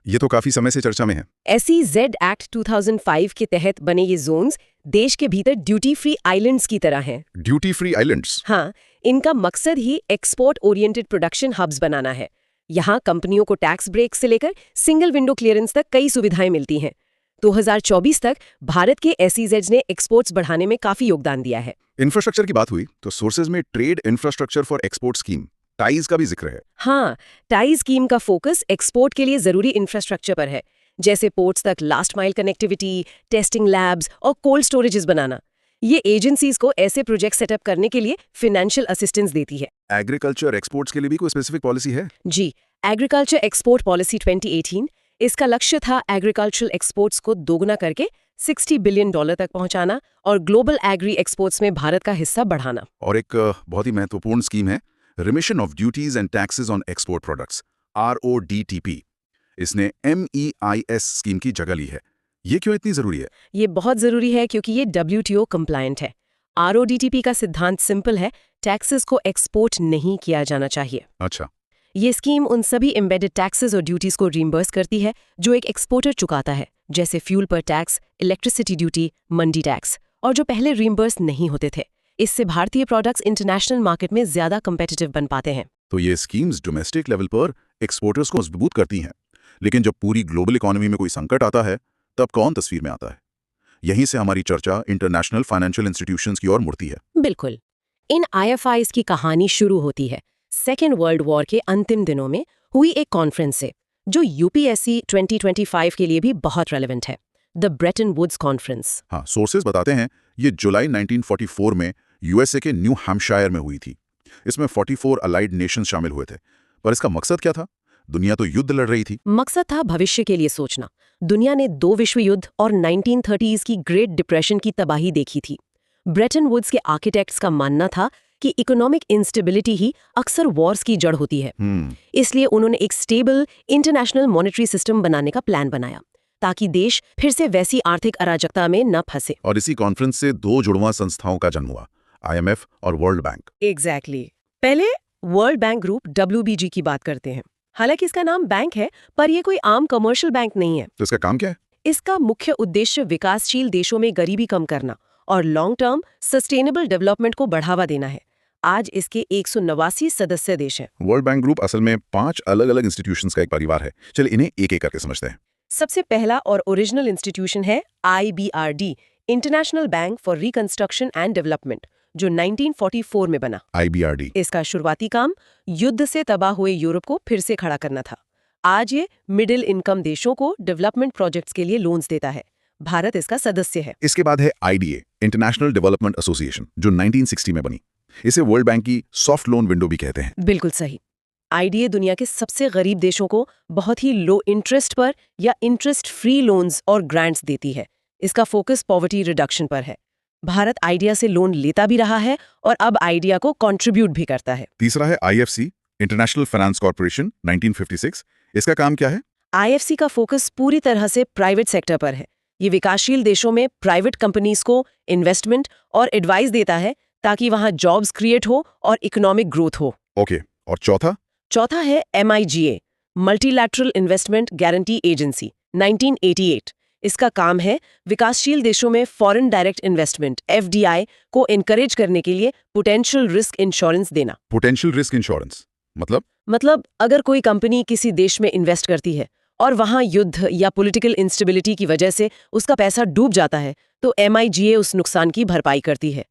ये तो काफी समय से चर्चा में है। SEZ एक्ट 2005 के तहत बने ये जोन्स देश के भीतर ड्यूटी फ्री आइलैंड्स की तरह हैं। Duty free islands? हाँ, इनका मकसद ही एक्सपोर्ट ओरिएंटेड प्रोडक्शन हब्स बनाना है। यहाँ कंपनियों को टैक्स ब्रेक से लेकर सिंगल विंडो क्लियरेंस तक कई सुविधाएं मिलती हैं। 2024 तक भारत के SEZs ने एक्सपोर्ट्स बढ़ाने में काफी योगदान दिया है। इंफ्रास्ट्रक्चर की बात हुई तो सोर्सेज में trade infrastructure for export scheme ties का भी जिक्र है। हाँ, टाई स्कीम का फोकस एक्सपोर्ट के लिए जरूरी इंफ्रास्ट्रक्चर पर है, जैसे पोर्ट्स तक last mile connectivity, testing labs और कोल्ड स्टोरेजेस बनाना। ये एजेंसीज को ऐसे प्रोजेक्ट सेटअप करने के लिए फाइनेंशियल असिस्टेंस देती है। एग्रीकल्चर एक्सपोर्ट्स के लिए भी कोई स्पेसिफिक पॉलिसी है? जी, एग्रीकल्चर एक्सपोर्ट पॉलिसी 2018। इसका लक्ष्य था एग्रीकल्चरल एक्सपोर्ट्स को दोगुना करके $60 बिलियन तक पहुंचाना और ग्लोबल एग्री एक्सपोर्ट्स में भारत का हिस्सा बढ़ाना। और एक बहुत ही महत्वपूर्ण स्कीम है remission of duties and taxes on export products, RODTP। इसने MEIS स्कीम की जगह ली है। ये क्यों इतनी जरूरी है? ये बहुत जरूरी है क्योंकि ये WTO कंप्लायंट है। RODTP का सिद्धांत सिंपल है, टैक्सेस को एक्सपोर्ट नहीं किया जाना चाहिए। अच्छा। ये स्कीम उन सभी एम्बेडेड टैक्सेस और ड्यूटीज को रिइंबर्स करती है जो एक एक्सपोर्टर चुकाता है, जैसे फ्यूल पर टैक्स, इलेक्ट्रिसिटी ड्यूटी, मंडी टैक्स, और जो पहले रिइंबर्स नहीं होते थे। इससे भारतीय प्रोडक्ट्स इंटरनेशनल मार्केट में ज्यादा कंपेटिटिव बन पाते हैं। तो ये स्कीम्स डोमेस्टिक लेवल पर एक्सपोर्टर्स को मजबूत करती हैं, लेकिन जब पूरी ग्लोबल इकोनॉमी में कोई संकट आता है तब कौन तस्वीर में आता है? यहीं से हमारी चर्चा इंटरनेशनल फाइनेंशियल इंस्टीट्यूशंस की ओर मुड़ती है। बिल्कुल। इन IFIs की कहानी शुरू होती है सेकेंड वर्ल्ड वॉर के अंतिम दिनों में हुई एक कॉन्फ्रेंस से, जो UPSC 2025 के लिए भी बहुत रेलेवेंट है, द ब्रेटन वुड्स कॉन्फ्रेंस। हाँ, सोर्सेज बताते हैं ये जुलाई 1944 में USA के न्यू हैम्पशायर में हुई थी। इसमें 44 अलाइड नेशंस शामिल हुए थे। पर इसका मकसद क्या था? दुनिया तो युद्ध लड़ रही थी। मकसद था भविष्य के लिए सोचना। दुनिया ने 2 विश्व युद्ध और 1930s की ग्रेट डिप्रेशन की तबाही देखी थी। ब्रेटन वुड्स के आर्किटेक्ट्स का मानना था कि इकोनॉमिक इंस्टेबिलिटी ही अक्सर वॉर्स की जड़ होती है। इसलिए उन्होंने एक स्टेबल इंटरनेशनल मॉनेटरी सिस्टम बनाने का प्लान बनाया ताकि देश फिर से वैसी आर्थिक अराजकता में न फंसे। और इसी कॉन्फ्रेंस से 2 जुड़वां संस्थाओं का जन्म हुआ, IMF और वर्ल्ड बैंक। एग्जैक्टली। पहले वर्ल्ड बैंक ग्रुप WBG की बात करते हैं। हालांकि इसका नाम बैंक है, पर यह कोई आम कमर्शियल बैंक नहीं है। तो इसका काम क्या है? इसका मुख्य उद्देश्य विकासशील देशों में गरीबी कम करना और लॉन्ग टर्म सस्टेनेबल डेवलपमेंट को बढ़ावा देना है। आज इसके 189 सदस्य देश हैं। वर्ल्ड बैंक ग्रुप असल में 5 अलग-अलग इंस्टीट्यूशंस का एक परिवार है। चलिए इन्हें एक-एक करके समझते हैं। सबसे पहला और ओरिजिनल इंस्टीट्यूशन है IBRD, international bank for reconstruction and development, जो 1944 में बना। IBRD। इसका शुरुआती काम युद्ध से तबाह हुए यूरोप को फिर से खड़ा करना था। आज ये मिडिल इनकम देशों को डेवलपमेंट प्रोजेक्ट्स के लिए लोन्स देता है। भारत इसका सदस्य है। इसके बाद है IDA, इंटरनेशनल डेवलपमेंट एसोसिएशन, जो 1960 में बनी। इसे वर्ल्ड बैंक की सॉफ्ट लोन विंडो भी कहते हैं। बिल्कुल सही। IDA दुनिया के सबसे गरीब देशों को बहुत ही लो इंटरेस्ट पर या इंटरेस्ट फ्री लोन्स और ग्रांट्स देती है। इसका फोकस पॉवर्टी रिडक्शन पर है। भारत आइडिया से लोन लेता भी रहा है और अब आइडिया को कंट्रीब्यूट भी करता है। तीसरा है IFC, इंटरनेशनल फाइनेंस कॉर्पोरेशन 1956, इसका काम क्या है? आईएफसी का फोकस पूरी तरह से प्राइवेट सेक्टर पर है। ये विकासशील देशों में प्राइवेट कंपनीज को इन्वेस्टमेंट और एडवाइस देता है ताकि वहां जॉब्स क्रिएट हो और इकोनॉमिक ग्रोथ हो। ओके, और चौथा? चौथा है MIGA, multilateral investment guarantee agency, 1988। इसका काम है विकासशील देशों में फॉरेन डायरेक्ट इन्वेस्टमेंट FDI को एनकरेज करने के लिए पोटेंशियल रिस्क इंश्योरेंस देना। पोटेंशियल रिस्क इंश्योरेंस मतलब अगर कोई कंपनी किसी देश में इन्वेस्ट करती है और वहां युद्ध या पॉलिटिकल इंस्टेबिलिटी की वजह से उसका पैसा डूब जाता है, तो MIGA उस नुकसान की भरपाई करती है।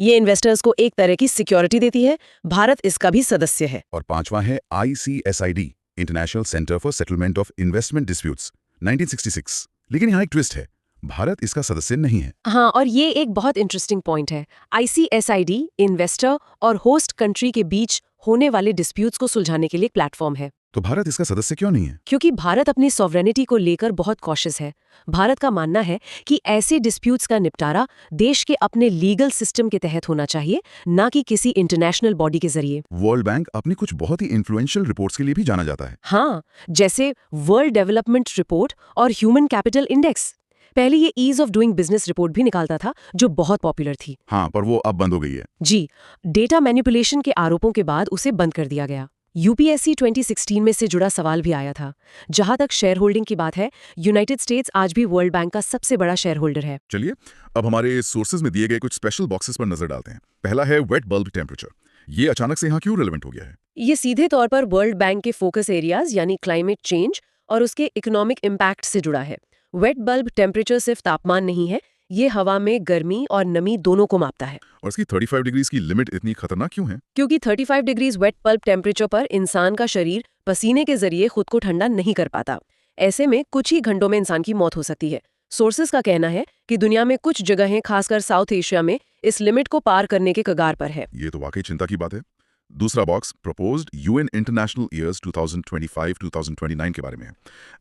ये इन्वेस्टर्स को एक तरह की सिक्योरिटी देती है। भारत इसका भी सदस्य है। और पांचवा है ICSID, international centre for settlement of investment disputes, 1966। लेकिन यहाँ एक ट्विस्ट है, भारत इसका सदस्य नहीं है। हाँ, और ये एक बहुत इंटरेस्टिंग पॉइंट है। ICSID इन्वेस्टर और होस्ट कंट्री के बीच होने वाले डिस्प्यूट्स को सुलझाने के लिए एक प्लेटफॉर्म है। तो भारत इसका सदस्य क्यों नहीं है? क्योंकि भारत अपनी सॉवरेनिटी को लेकर बहुत कॉशियस है। भारत का मानना है कि ऐसे डिस्प्यूट्स का निपटारा देश के अपने लीगल सिस्टम के तहत होना चाहिए, ना कि किसी इंटरनेशनल बॉडी के जरिए। वर्ल्ड बैंक अपनी कुछ बहुत ही इन्फ्लुएंशियल रिपोर्ट्स के लिए भी जाना जाता है। हाँ, जैसे वर्ल्ड डेवलपमेंट रिपोर्ट और ह्यूमन कैपिटल इंडेक्स। पहले ये ease of doing business report भी निकालता था, जो बहुत पॉपुलर थी। हाँ, पर वो अब बंद हो गई है। जी, डेटा मैनिपुलेशन के आरोपों के बाद उसे बंद कर दिया गया। UPSC 2016 में से जुड़ा सवाल भी आया था। जहां तक शेयर होल्डिंग की बात है, यूनाइटेड स्टेट्स आज भी वर्ल्ड बैंक का सबसे बड़ा शेयर होल्डर है। चलिए, अब हमारे सोर्सेज में दिए गए कुछ स्पेशल बॉक्सेस पर नजर डालते हैं। पहला है वेट बल्ब टेम्परेचर। ये अचानक से यहाँ क्यों रेलेवेंट हो गया है? ये सीधे तौर पर वर्ल्ड बैंक के फोकस एरियाज यानी क्लाइमेट चेंज और उसके इकोनॉमिक इम्पैक्ट से जुड़ा है। वेट बल्ब टेम्परेचर सिर्फ तापमान नहीं है, ये हवा में गर्मी और नमी दोनों को मापता है। और इसकी 35 डिग्रीज की लिमिट इतनी खतरनाक क्यों है? क्योंकि 35 डिग्रीज वेट बल्ब टेम्परेचर पर इंसान का शरीर पसीने के जरिए खुद को ठंडा नहीं कर पाता। ऐसे में कुछ ही घंटों में इंसान की मौत हो सकती है। सोर्सेज का कहना है कि दुनिया में कुछ जगहें, खासकर साउथ एशिया में, इस लिमिट को पार करने के कगार पर है। ये तो वाकई चिंता की बात है। दूसरा box proposed UN international years 2025-2029 के बारे में है।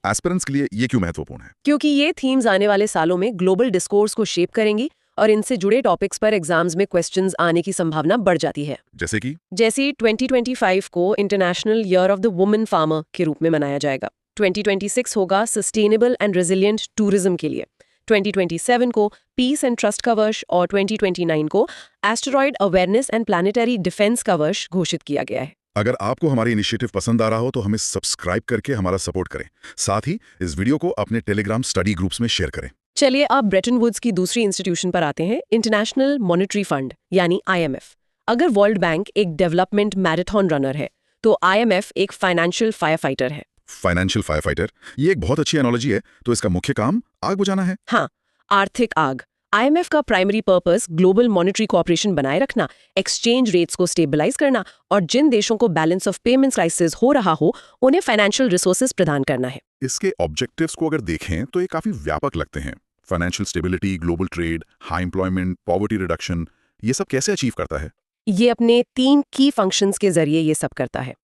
एस्पिरेंट्स के लिए ये क्यों महत्वपूर्ण है? क्योंकि ये थीम्स आने वाले सालों में ग्लोबल डिस्कोर्स को शेप करेंगी और इनसे जुड़े टॉपिक्स पर एग्जाम्स में क्वेश्चंस आने की संभावना बढ़ जाती है। जैसे 2025 को international year of the woman farmer के रूप में मनाया जाएगा। 2026 होगा सस्टेनेबल एंड रेजिलिएंट टूरिज्म के लिए। 2027 को पीस एंड ट्रस्ट का वर्ष और 2029 को asteroid awareness and planetary defence का वर्ष घोषित किया गया है। अगर आपको हमारी इनिशिएटिव पसंद आ रहा हो तो हमें सब्सक्राइब करके हमारा सपोर्ट करें। साथ ही इस वीडियो को अपने टेलीग्राम स्टडी ग्रुप्स में शेयर करें। चलिए अब ब्रेटन वुड्स की दूसरी इंस्टीट्यूशन पर आते हैं, इंटरनेशनल मॉनेटरी फंड यानी IMF। अगर वर्ल्ड बैंक एक डेवलपमेंट मैराथन रनर है, तो IMF एक फाइनेंशियल फायर फाइटर है। फाइनेंशियल फायर फाइटर, ये एक बहुत अच्छी एनालॉजी है। तो इसका मुख्य काम आग बुझाना है? हाँ, आर्थिक आग। IMF का primary purpose global monetary cooperation बनाए रखना, एक्सचेंज रेट्स को स्टेबलाइज करना और जिन देशों को बैलेंस ऑफ पेमेंट्स क्राइसिस हो रहा हो उन्हें फाइनेंशियल रिसोर्सेज प्रदान करना है। इसके ऑब्जेक्टिव्स को अगर देखें तो ये काफी व्यापक लगते हैं। Financial stability, global trade, high employment, poverty reduction, ये सब कैसे अचीव करता है? ये अपने 3 की फंक्शंस के जरिए ये सब करता है।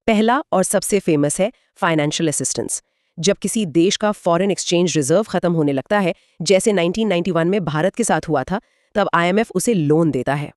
पहला और सबसे फेमस है फाइनेंशियल असिस्टेंस। जब किसी देश का फॉरेन एक्सचेंज रिजर्व खत्म होने लगता है, जैसे 1991 में भारत के साथ हुआ था, तब IMF उसे लोन देता है।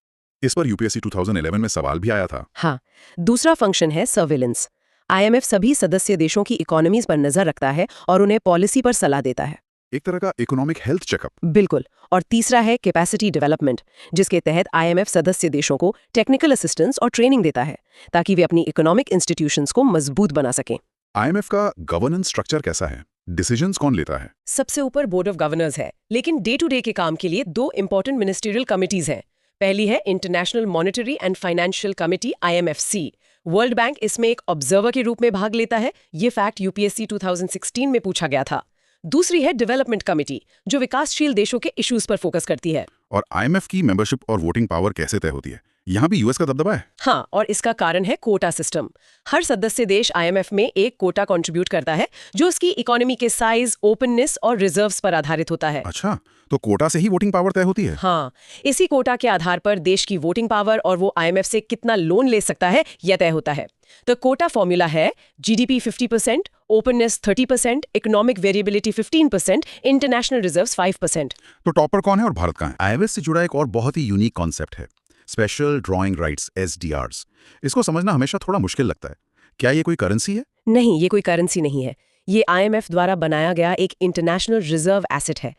इस पर UPSC 2011 में सवाल भी आया था। हाँ, दूसरा फंक्शन है सर्विलेंस। IMF सभी सदस्य देशों की इकोनॉमीज पर नजर रखता है और उन्हें पॉलिसी पर सलाह देता है। एक तरह का इकोनॉमिक हेल्थ चेकअप। बिल्कुल। और तीसरा है कैपेसिटी डेवलपमेंट, जिसके तहत IMF सदस्य देशों को टेक्निकल असिस्टेंस और ट्रेनिंग देता है ताकि वे अपनी इकोनॉमिक इंस्टीट्यूशंस को मजबूत बना सकें। IMF का गवर्नेंस स्ट्रक्चर कैसा है? डिसीजंस कौन लेता है? सबसे ऊपर बोर्ड ऑफ गवर्नर्स है, लेकिन डे टू डे के काम के लिए 2 इंपॉर्टेंट मिनिस्ट्रियल कमिटीज हैं। पहली है international monetary and financial committee IMFC। World bank इसमें एक ऑब्जर्वर के रूप में भाग लेता है। ये फैक्ट UPSC 2016 में पूछा गया था। दूसरी है डेवलपमेंट कमिटी, जो विकासशील देशों के इश्यूज पर फोकस करती है। और IMF की मेंबरशिप और वोटिंग पावर कैसे तय होती है? यहाँ भी US का दबदबा है। हाँ, और इसका कारण है कोटा सिस्टम। हर सदस्य देश IMF में एक कोटा कंट्रीब्यूट करता है, जो उसकी इकोनॉमी के साइज, ओपननेस और रिजर्व्स पर आधारित होता है। अच्छा, तो कोटा से ही वोटिंग पावर तय होती है? हाँ, इसी कोटा के आधार पर देश की वोटिंग पावर और वो IMF से कितना लोन ले सकता है यह तय होता है। तो कोटा फॉर्मूला है GDP 50%, openness 30%, economic variability 15%, international reserves 5%। तो टॉपर कौन है और भारत कहाँ है? IMF से जुड़ा एक और बहुत ही यूनिक कॉन्सेप्ट है, स्पेशल ड्राइंग राइट्स SDRs। इसको समझना हमेशा थोड़ा मुश्किल लगता है। क्या ये कोई करेंसी है? नहीं, ये कोई करेंसी नहीं है। ये IMF द्वारा बनाया गया एक इंटरनेशनल रिजर्व एसेट है।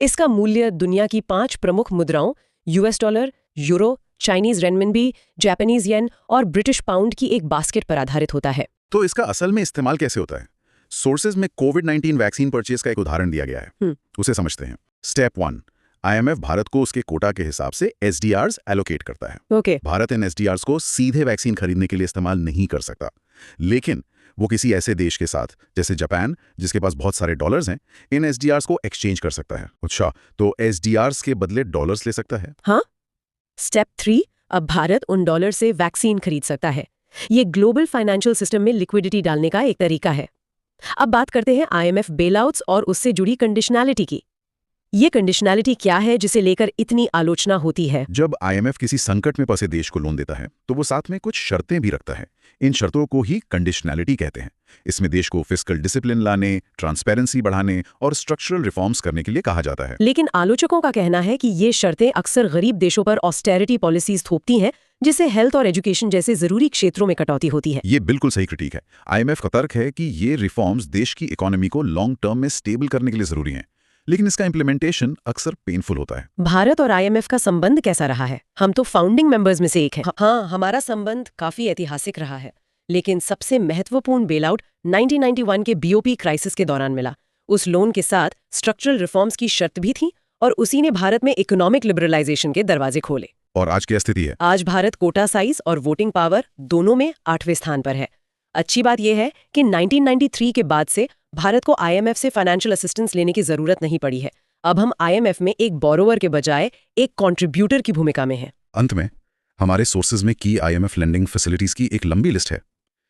इसका मूल्य दुनिया की 5 प्रमुख मुद्राओं $, euro, Chinese renminbi, Japanese yen और ब्रिटिश पाउंड की एक बास्केट पर आधारित होता है। तो इसका असल में इस्तेमाल कैसे होता है? सोर्सेज में कोविड-19 वैक्सीन परचेज का एक उदाहरण दिया गया है। उसे समझते हैं। स्टेप 1, IMF भारत को उसके कोटा के हिसाब से SDRs एलोकेट करता है। ओके। भारत इन SDRs को सीधे वैक्सीन खरीदने के लिए इस्तेमाल नहीं कर सकता, लेकिन वो किसी ऐसे देश के साथ जैसे जापान, जिसके पास बहुत सारे डॉलर्स हैं, इन SDRs को एक्सचेंज कर सकता है। अच्छा, तो SDRs के बदले डॉलर्स ले सकता है? हाँ। स्टेप 3, अब भारत उन डॉलर से वैक्सीन खरीद सकता है। ये ग्लोबल फाइनेंशियल सिस्टम में लिक्विडिटी डालने का एक तरीका है। अब बात करते हैं IMF बेलआउट्स और उससे जुड़ी कंडीशनैलिटी की। ये कंडीशनैलिटी क्या है जिसे लेकर इतनी आलोचना होती है? जब IMF किसी संकट में फंसे देश को लोन देता है, तो वो साथ में कुछ शर्तें भी रखता है। इन शर्तों को ही कंडीशनैलिटी कहते हैं। इसमें देश को फिस्कल डिसिप्लिन लाने, ट्रांसपेरेंसी बढ़ाने और स्ट्रक्चरल रिफॉर्म्स करने के लिए कहा जाता है। लेकिन आलोचकों का कहना है कि ये शर्तें अक्सर गरीब देशों पर ऑस्टेरिटी पॉलिसीज थोपती हैं, जिससे हेल्थ और एजुकेशन जैसे जरूरी क्षेत्रों में कटौती होती है। ये बिल्कुल सही क्रिटिक है। IMF का तर्क है कि ये रिफॉर्म्स देश की इकोनॉमी को लॉन्ग टर्म में स्टेबल करने के लिए जरूरी हैं, लेकिन इसका इम्प्लीमेंटेशन अक्सर पेनफुल होता है। भारत और IMF का संबंध कैसा रहा है? हम तो फाउंडिंग मेंबर्स में से एक हैं। हाँ, हमारा संबंध काफी ऐतिहासिक रहा है, लेकिन सबसे महत्वपूर्ण बेलआउट 1991 के BOP क्राइसिस के दौरान मिला। उस लोन के साथ स्ट्रक्चरल रिफॉर्म्स की शर्त भी थी और उसी ने भारत में इकोनॉमिक लिबरलाइजेशन के दरवाजे खोले। और आज क्या स्थिति है? आज भारत कोटा साइज और वोटिंग पावर दोनों में 8वें स्थान पर है। अच्छी बात यह है कि 1993 के बाद से भारत को IMF से फाइनेंशियल असिस्टेंस लेने की जरूरत नहीं पड़ी है। अब हम IMF में एक बोरोवर के बजाय एक कंट्रीब्यूटर की भूमिका में हैं। अंत में हमारे सोर्सेज में की IMF लेंडिंग फैसिलिटीज की एक लंबी लिस्ट है।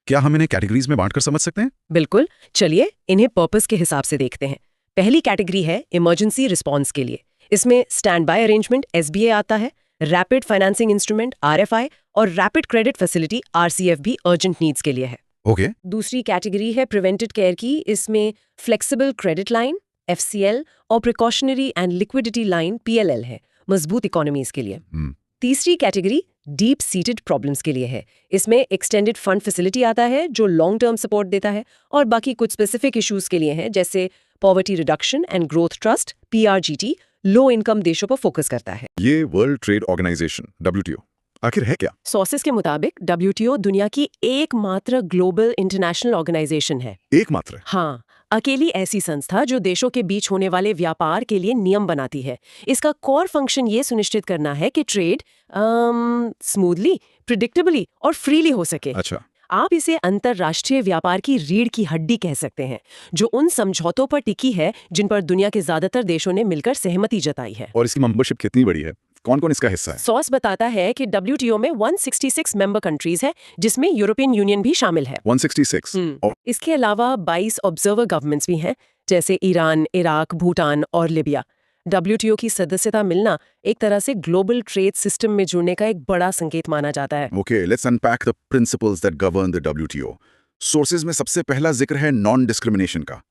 क्या हम इन्हें कैटेगरीज में बांटकर समझ सकते हैं? बिल्कुल, चलिए इन्हें पर्पस के हिसाब से देखते हैं। पहली कैटेगरी है इमरजेंसी रिस्पॉन्स के लिए। इसमें स्टैंड बाय अरेंजमेंट SBA आता है, रैपिड फाइनेंसिंग इंस्ट्रूमेंट RFI और रैपिड क्रेडिट फैसिलिटी RCF भी अर्जेंट नीड्स के लिए है। ओके। दूसरी कैटेगरी है प्रिवेंटेड केयर की। इसमें फ्लेक्सिबल क्रेडिट लाइन FCL और precautionary and liquidity line PLL है, मजबूत इकोनॉमीज के लिए। तीसरी कैटेगरी डीप सीटेड प्रॉब्लम्स के लिए है। इसमें एक्सटेंडेड फंड फैसिलिटी आता है जो लॉन्ग टर्म सपोर्ट देता है, और बाकी कुछ स्पेसिफिक इश्यूज के लिए हैं जैसे poverty reduction and growth trust PRGT low income देशों पर फोकस करता है। ये वर्ल्ड ट्रेड ऑर्गेनाइजेशन WTO आखिर है क्या? सोर्सेस के मुताबिक WTO दुनिया की एकमात्र ग्लोबल इंटरनेशनल ऑर्गेनाइजेशन है। एकमात्र? हाँ, अकेली ऐसी संस्था जो देशों के बीच होने वाले व्यापार के लिए नियम बनाती है। इसका कोर फंक्शन ये सुनिश्चित करना है कि ट्रेड स्मूथली, प्रिडिक्टेबली और फ्रीली हो सके। अच्छा। आप इसे अंतरराष्ट्रीय व्यापार की रीढ़ की हड्डी कह सकते हैं, जो उन समझौतों पर टिकी है जिन पर दुनिया के ज्यादातर देशों ने मिलकर सहमति जताई है। और इसकी मेंबरशिप कितनी बड़ी है? कौन-कौन इसका हिस्सा है? सोर्स बताता है कि WTO में 166 मेंबर कंट्रीज है, जिसमें यूरोपियन यूनियन भी शामिल है। 166? और इसके अलावा 22 ऑब्जर्वर गवर्नमेंट्स भी हैं, जैसे ईरान, इराक, भूटान और लिबिया। WTO की सदस्यता मिलना एक तरह से ग्लोबल ट्रेड सिस्टम में जुड़ने का एक बड़ा संकेत माना जाता है। Okay, let's unpack the principles that govern the WTO. Sources में सबसे पहला जिक्र है नॉन डिस्क्रिमिनेशन का।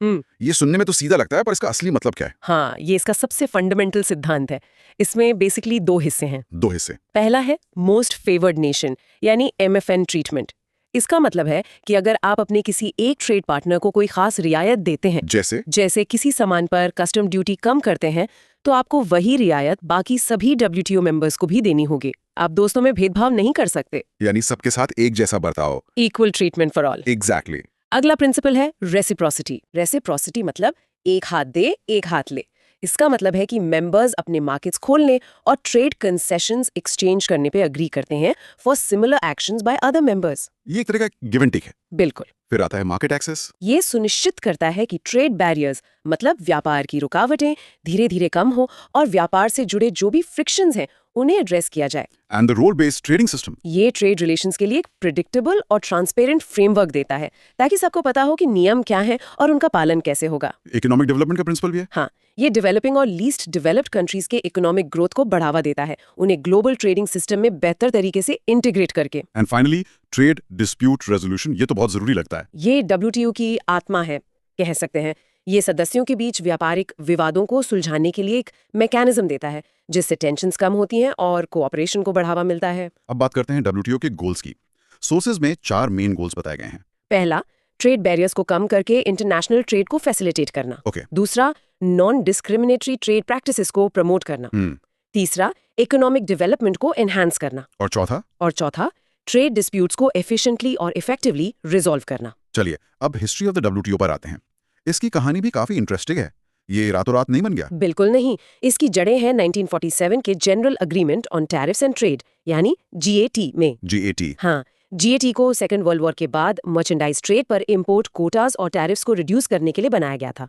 ये सुनने में तो सीधा लगता है, पर इसका असली मतलब क्या है? हाँ, ये इसका सबसे फंडामेंटल सिद्धांत है। इसमें बेसिकली 2 हिस्से हैं। 2 हिस्से। पहला है मोस्ट फेवर्ड नेशन यानी MFN ट्रीटमेंट। इसका मतलब है कि अगर आप अपने किसी एक ट्रेड पार्टनर को कोई खास रियायत देते हैं, जैसे किसी सामान पर कस्टम ड्यूटी कम करते हैं, तो आपको वही रियायत बाकी सभी WTO मेंबर्स को भी देनी होगी। आप दोस्तों में भेदभाव नहीं कर सकते। यानी सबके साथ एक जैसा बर्ताव। Equal treatment for all. Exactly. अगला प्रिंसिपल है रेसिप्रोसिटी। रेसिप्रोसिटी मतलब एक हाथ दे, एक हाथ ले। इसका मतलब है कि मेंबर्स अपने मार्केट्स खोलने और ट्रेड कंसेशंस एक्सचेंज करने पे अग्री करते हैं for similar actions by other members. ये एक तरह का गिव एंड टेक है। बिल्कुल। फिर आता है मार्केट एक्सेस। ये सुनिश्चित करता है कि ट्रेड बैरियर्स मतलब व्यापार की रुकावटें धीरे धीरे कम हो और व्यापार से जुड़े जो भी फ्रिक्शंस हैं उन्हें एड्रेस किया जाए। And the role based trading system. ये ट्रेड रिलेशंस के लिए एक प्रिडिक्टेबल और ट्रांसपेरेंट फ्रेमवर्क देता है, ताकि सबको पता हो कि नियम क्या है और उनका पालन कैसे होगा। इकोनॉमिक डेवलपमेंट का प्रिंसिपल भी है। हाँ, ये डेवलपिंग और लीस्ट डेवलप्ड कंट्रीज के इकोनॉमिक ग्रोथ को बढ़ावा देता है, उन्हें ग्लोबल ट्रेडिंग सिस्टम में बेहतर तरीके से इंटीग्रेट करके। And finally trade dispute resolution, ये तो बहुत जरूरी लगता है। ये WTO की आत्मा है, कह सकते हैं। ये सदस्यों के बीच व्यापारिक विवादों को सुलझाने के लिए एक मैकेनिज्म देता है, जिससे टेंशन्स कम होती हैं और कोऑपरेशन को बढ़ावा मिलता है। अब बात करते हैं WTO के गोल्स की। सोर्सेज में 4 मेन गोल्स बताए गए हैं। पहला, ट्रेड बैरियर्स को कम करके इंटरनेशनल ट्रेड को फैसिलिटेट करना। ओके। दूसरा, नॉन डिस्क्रिमिनेटरी ट्रेड प्रैक्टिसेस को प्रमोट करना। तीसरा, इकोनॉमिक डेवलपमेंट को एनहांस करना। और चौथा, ट्रेड डिस्प्यूट्स को एफिशिएंटली और इफेक्टिवली रिजॉल्व करना। चलिए अब हिस्ट्री ऑफ द WTO पर आते हैं। इसकी कहानी भी काफी इंटरेस्टिंग है। ये रातों रात नहीं बन गया। बिल्कुल नहीं। इसकी जड़ें हैं 1947 के general agreement on tariffs and trade यानी GAT में। GAT। हाँ, GAT को सेकेंड वर्ल्ड वॉर के बाद मर्चेंडाइज ट्रेड पर इंपोर्ट कोटास और टैरिफ्स को रिड्यूस करने के लिए बनाया गया था।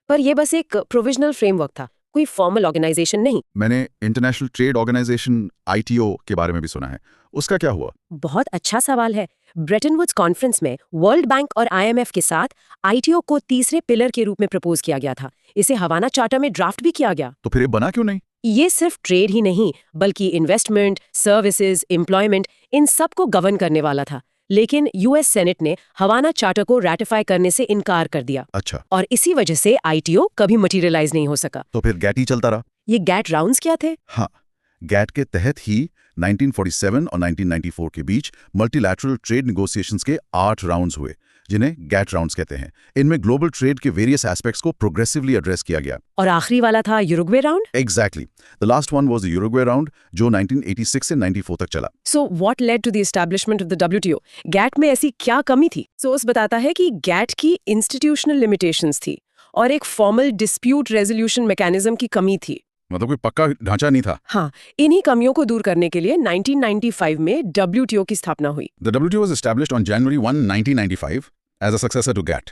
पर यह बस एक प्रोविजनल फ्रेमवर्क था, कोई फॉर्मल ऑर्गेनाइजेशन नहीं। मैंने इंटरनेशनल ट्रेड ऑर्गेनाइजेशन ITO के बारे में भी सुना है, उसका क्या हुआ? बहुत अच्छा सवाल है। ब्रेटन वुड्स कॉन्फ्रेंस में वर्ल्ड बैंक और IMF के साथ ITO को तीसरे पिलर के रूप में प्रपोज किया गया था। इसे हवाना चार्टर में ड्राफ्ट भी किया गया। तो फिर ये बना क्यों नहीं? ये सिर्फ ट्रेड ही नहीं बल्कि इन्वेस्टमेंट, सर्विसेज, एम्प्लॉयमेंट, इन सब को गवर्न करने वाला था। लेकिन US सेनेट ने हवाना चार्टर को रैटिफाई करने से इनकार कर दिया। अच्छा। और इसी वजह से ITO कभी मटेरियलाइज नहीं हो सका। तो फिर GATT ही चलता रहा। ये GATT राउंड्स क्या थे? हाँ, GATT के तहत ही 1947 और 1994 के बीच मल्टीलैटरल ट्रेड नेगोशिएशंस के 8 राउंड्स हुए, जिन्हें GATT राउंड्स कहते हैं। इनमें ग्लोबल ट्रेड के वेरियस एस्पेक्ट्स को प्रोग्रेसिवली एड्रेस किया गया। और आखिरी वाला था Uruguay round? Exactly. The last one was the Uruguay round, जो 1986 से 94 तक चला। So what led to the establishment of the WTO? GATT में ऐसी क्या कमी थी? सोर्स बताता है कि GATT की इंस्टीट्यूशनल लिमिटेशंस थी और एक फॉर्मल डिस्प्यूट रेजोल्यूशन मैकेनिज्म की कमी थी। मतलब कोई पक्का ढांचा नहीं था। हाँ, इन्हीं कमियों को दूर करने के लिए 1995 में WTO की स्थापना हुई। The WTO was established on January 1, 1995 as a successor to GATT.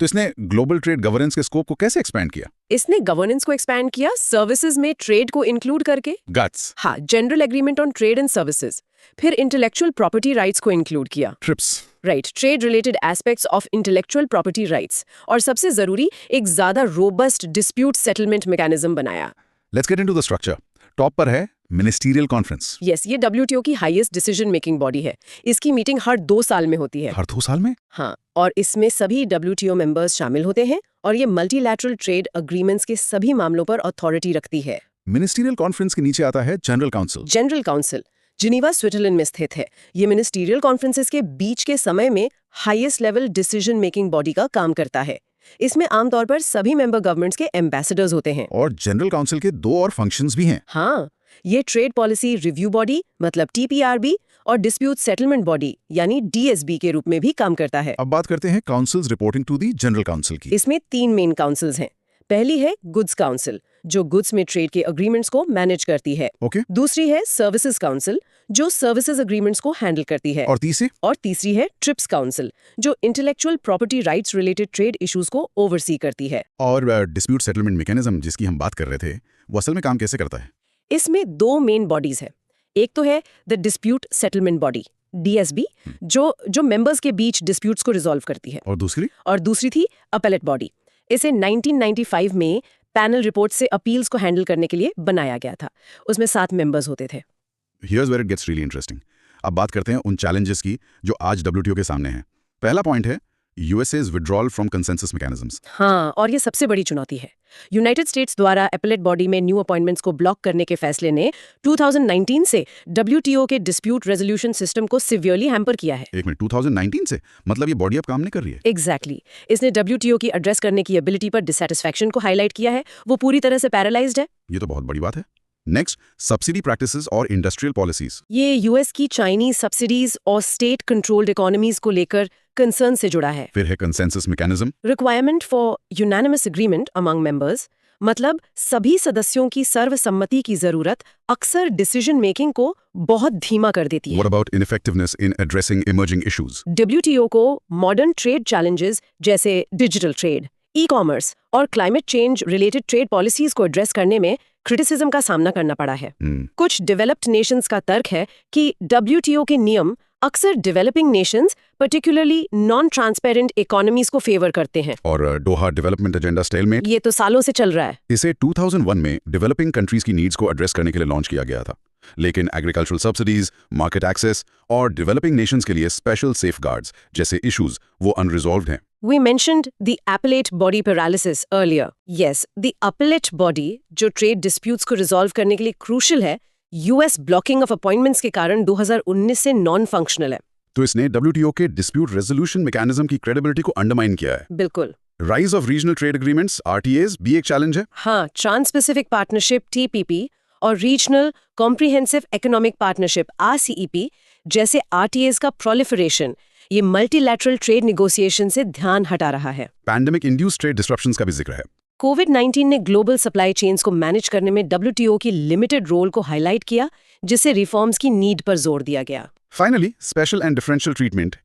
तो इसने ग्लोबल ट्रेड गवर्नेंस के स्कोप को कैसे एक्सपैंड किया? इसने गवर्नेंस को एक्सपैंड किया सर्विसेज में ट्रेड को इंक्लूड करके। GATS। हाँ, general agreement on trade and services. फिर इंटेलेक्चुअल प्रॉपर्टी राइट्स को इंक्लूड किया। TRIPS। Right, trade related aspects of intellectual property rights. और सबसे जरूरी, एक ज्यादा रोबस्ट डिस्प्यूट सेटलमेंट मैकेनिज्म बनाया। Let's get into the structure. Top पर है मिनिस्टीरियल कॉन्फ्रेंस। यस, ये WTO की हाईएस्ट डिसीजन मेकिंग बॉडी है। इसकी मीटिंग हर 2 साल में होती है। हर 2 साल में? हाँ, और इसमें सभी WTO मेंबर्स शामिल होते हैं और ये मल्टीलैटरल ट्रेड अग्रीमेंट्स के सभी मामलों पर अथॉरिटी रखती है। मिनिस्टीरियल कॉन्फ्रेंस के नीचे आता है general council. General council Geneva, Switzerland में स्थित है। ये मिनिस्टीरियल कॉन्फ्रेंसेस के बीच के समय में highest level decision making body का काम करता है। इसमें आमतौर पर सभी मेंबर गवर्नमेंट्स के एम्बेसडर्स होते हैं। और जनरल काउंसिल के 2 और फंक्शंस भी हैं। हाँ, ये ट्रेड पॉलिसी रिव्यू बॉडी मतलब TPRB और डिस्प्यूट सेटलमेंट बॉडी यानी DSB के रूप में भी काम करता है। अब बात करते हैं councils reporting to the general council की। इसमें 3 मेन काउंसिल्स हैं। पहली है गुड्स काउंसिल, जो गुड्स में ट्रेड के अग्रीमेंट्स को मैनेज करती है। ओके। दूसरी है सर्विसेज काउंसिल, जो सर्विसेज अग्रीमेंट्स को हैंडल करती है। और तीसरी है ट्रिप्स काउंसिल, जो intellectual property rights related trade issues को ओवरसी करती है। और डिस्प्यूट सेटलमेंट मैकेनिज्म जिसकी हम बात कर रहे थे, वो असल में काम कैसे करता है? इसमें 2 मेन बॉडीज है। एक तो है the dispute settlement body DSB, जो मेंबर्स के बीच डिस्प्यूट्स को रिजॉल्व करती है। और दूसरी थी अपेलेट बॉडी। इसे 1995 में पैनल रिपोर्ट से अपील्स को हैंडल करने के लिए बनाया गया था। उसमें 7 मेंबर्स होते थे। Here's where it gets really interesting. अब बात करते हैं उन चैलेंजेस की जो आज WTO के सामने हैं। पहला पॉइंट है USA's withdrawal from consensus mechanisms. हाँ, और ये सबसे बड़ी चुनौती है। यूनाइटेड स्टेट्स द्वारा एपेलेट बॉडी में न्यू अपॉइंटमेंट्स को ब्लॉक करने के फैसले ने 2019 से WTO के डिस्प्यूट रेजोल्यूशन सिस्टम को सिवियरली हैम्पर किया है। एक मिनट, 2019 से? मतलब ये बॉडी अब काम नहीं कर रही है? एग्जैक्टली। इसने WTO की एड्रेस करने की एबिलिटी पर डिसैटिस्फैक्शन को हाईलाइट किया है। वो पूरी तरह से पैरालाइज्ड है। ये तो बहुत बड़ी बात है। नेक्स्ट, सब्सिडी प्रैक्टिसेस और इंडस्ट्रियल पॉलिसीज। ये US की चाइनीज सब्सिडीज और स्टेट कंट्रोल्ड इकोनॉमीज को लेकर कंसर्न से जुड़ा है। फिर है consensus mechanism. Requirement for unanimous agreement among members, मतलब सभी सदस्यों की सर्वसम्मति की जरूरत अक्सर डिसीजन मेकिंग को बहुत धीमा कर देती है। What about ineffectiveness in addressing emerging issues? WTO को मॉडर्न ट्रेड चैलेंजेस जैसे डिजिटल ट्रेड, ई-कॉमर्स और climate change related trade policies को एड्रेस करने में क्रिटिसिज्म का सामना करना पड़ा है। कुछ डेवलप्ड नेशंस का तर्क है कि WTO के नियम अक्सर developing Nations, particularly non transparent economies को फेवर करते हैं। और डोहा डेवलपमेंट एजेंडा स्टेलमेट, ये तो सालों से चल रहा है। इसे 2001 में डेवलपिंग कंट्रीज की नीड्स को एड्रेस करने के लिए लॉन्च किया गया था। लेकिन एग्रीकल्चरल सब्सिडीज, मार्केट एक्सेस और डेवलपिंग नेशंस के लिए स्पेशल सेफगार्ड्स जैसे इश्यूज वो अनरिजॉल्व्ड हैं। We mentioned the appellate body paralysis earlier. Yes, the appellate body जो trade disputes को resolve करने के लिए crucial है, US blocking of appointments के कारण 2019 से non-functional है। तो इसने WTO के डिस्प्यूट रेजोल्यूशन मैकेनिज्म की क्रेडिबिलिटी को अंडरमाइन किया है। बिल्कुल। Rise of regional trade agreements RTAs भी एक चैलेंज है। हाँ, ट्रांस-पैसिफिक पार्टनरशिप TPP और regional comprehensive economic partnership RCEP जैसे RTAs का प्रोलिफरेशन ये मल्टीलैटरल ट्रेड नेगोशिएशन से ध्यान हटा रहा है। पैंडेमिक इंड्यूस्ड ट्रेड डिस्ट्रप्शंस का भी जिक्र है। कोविड-19 ने ग्लोबल सप्लाई चेन्स को मैनेज करने में WTO की लिमिटेड रोल को हाईलाइट किया, जिससे रिफॉर्म्स की नीड पर जोर दिया गया। Finally, special and differential treatment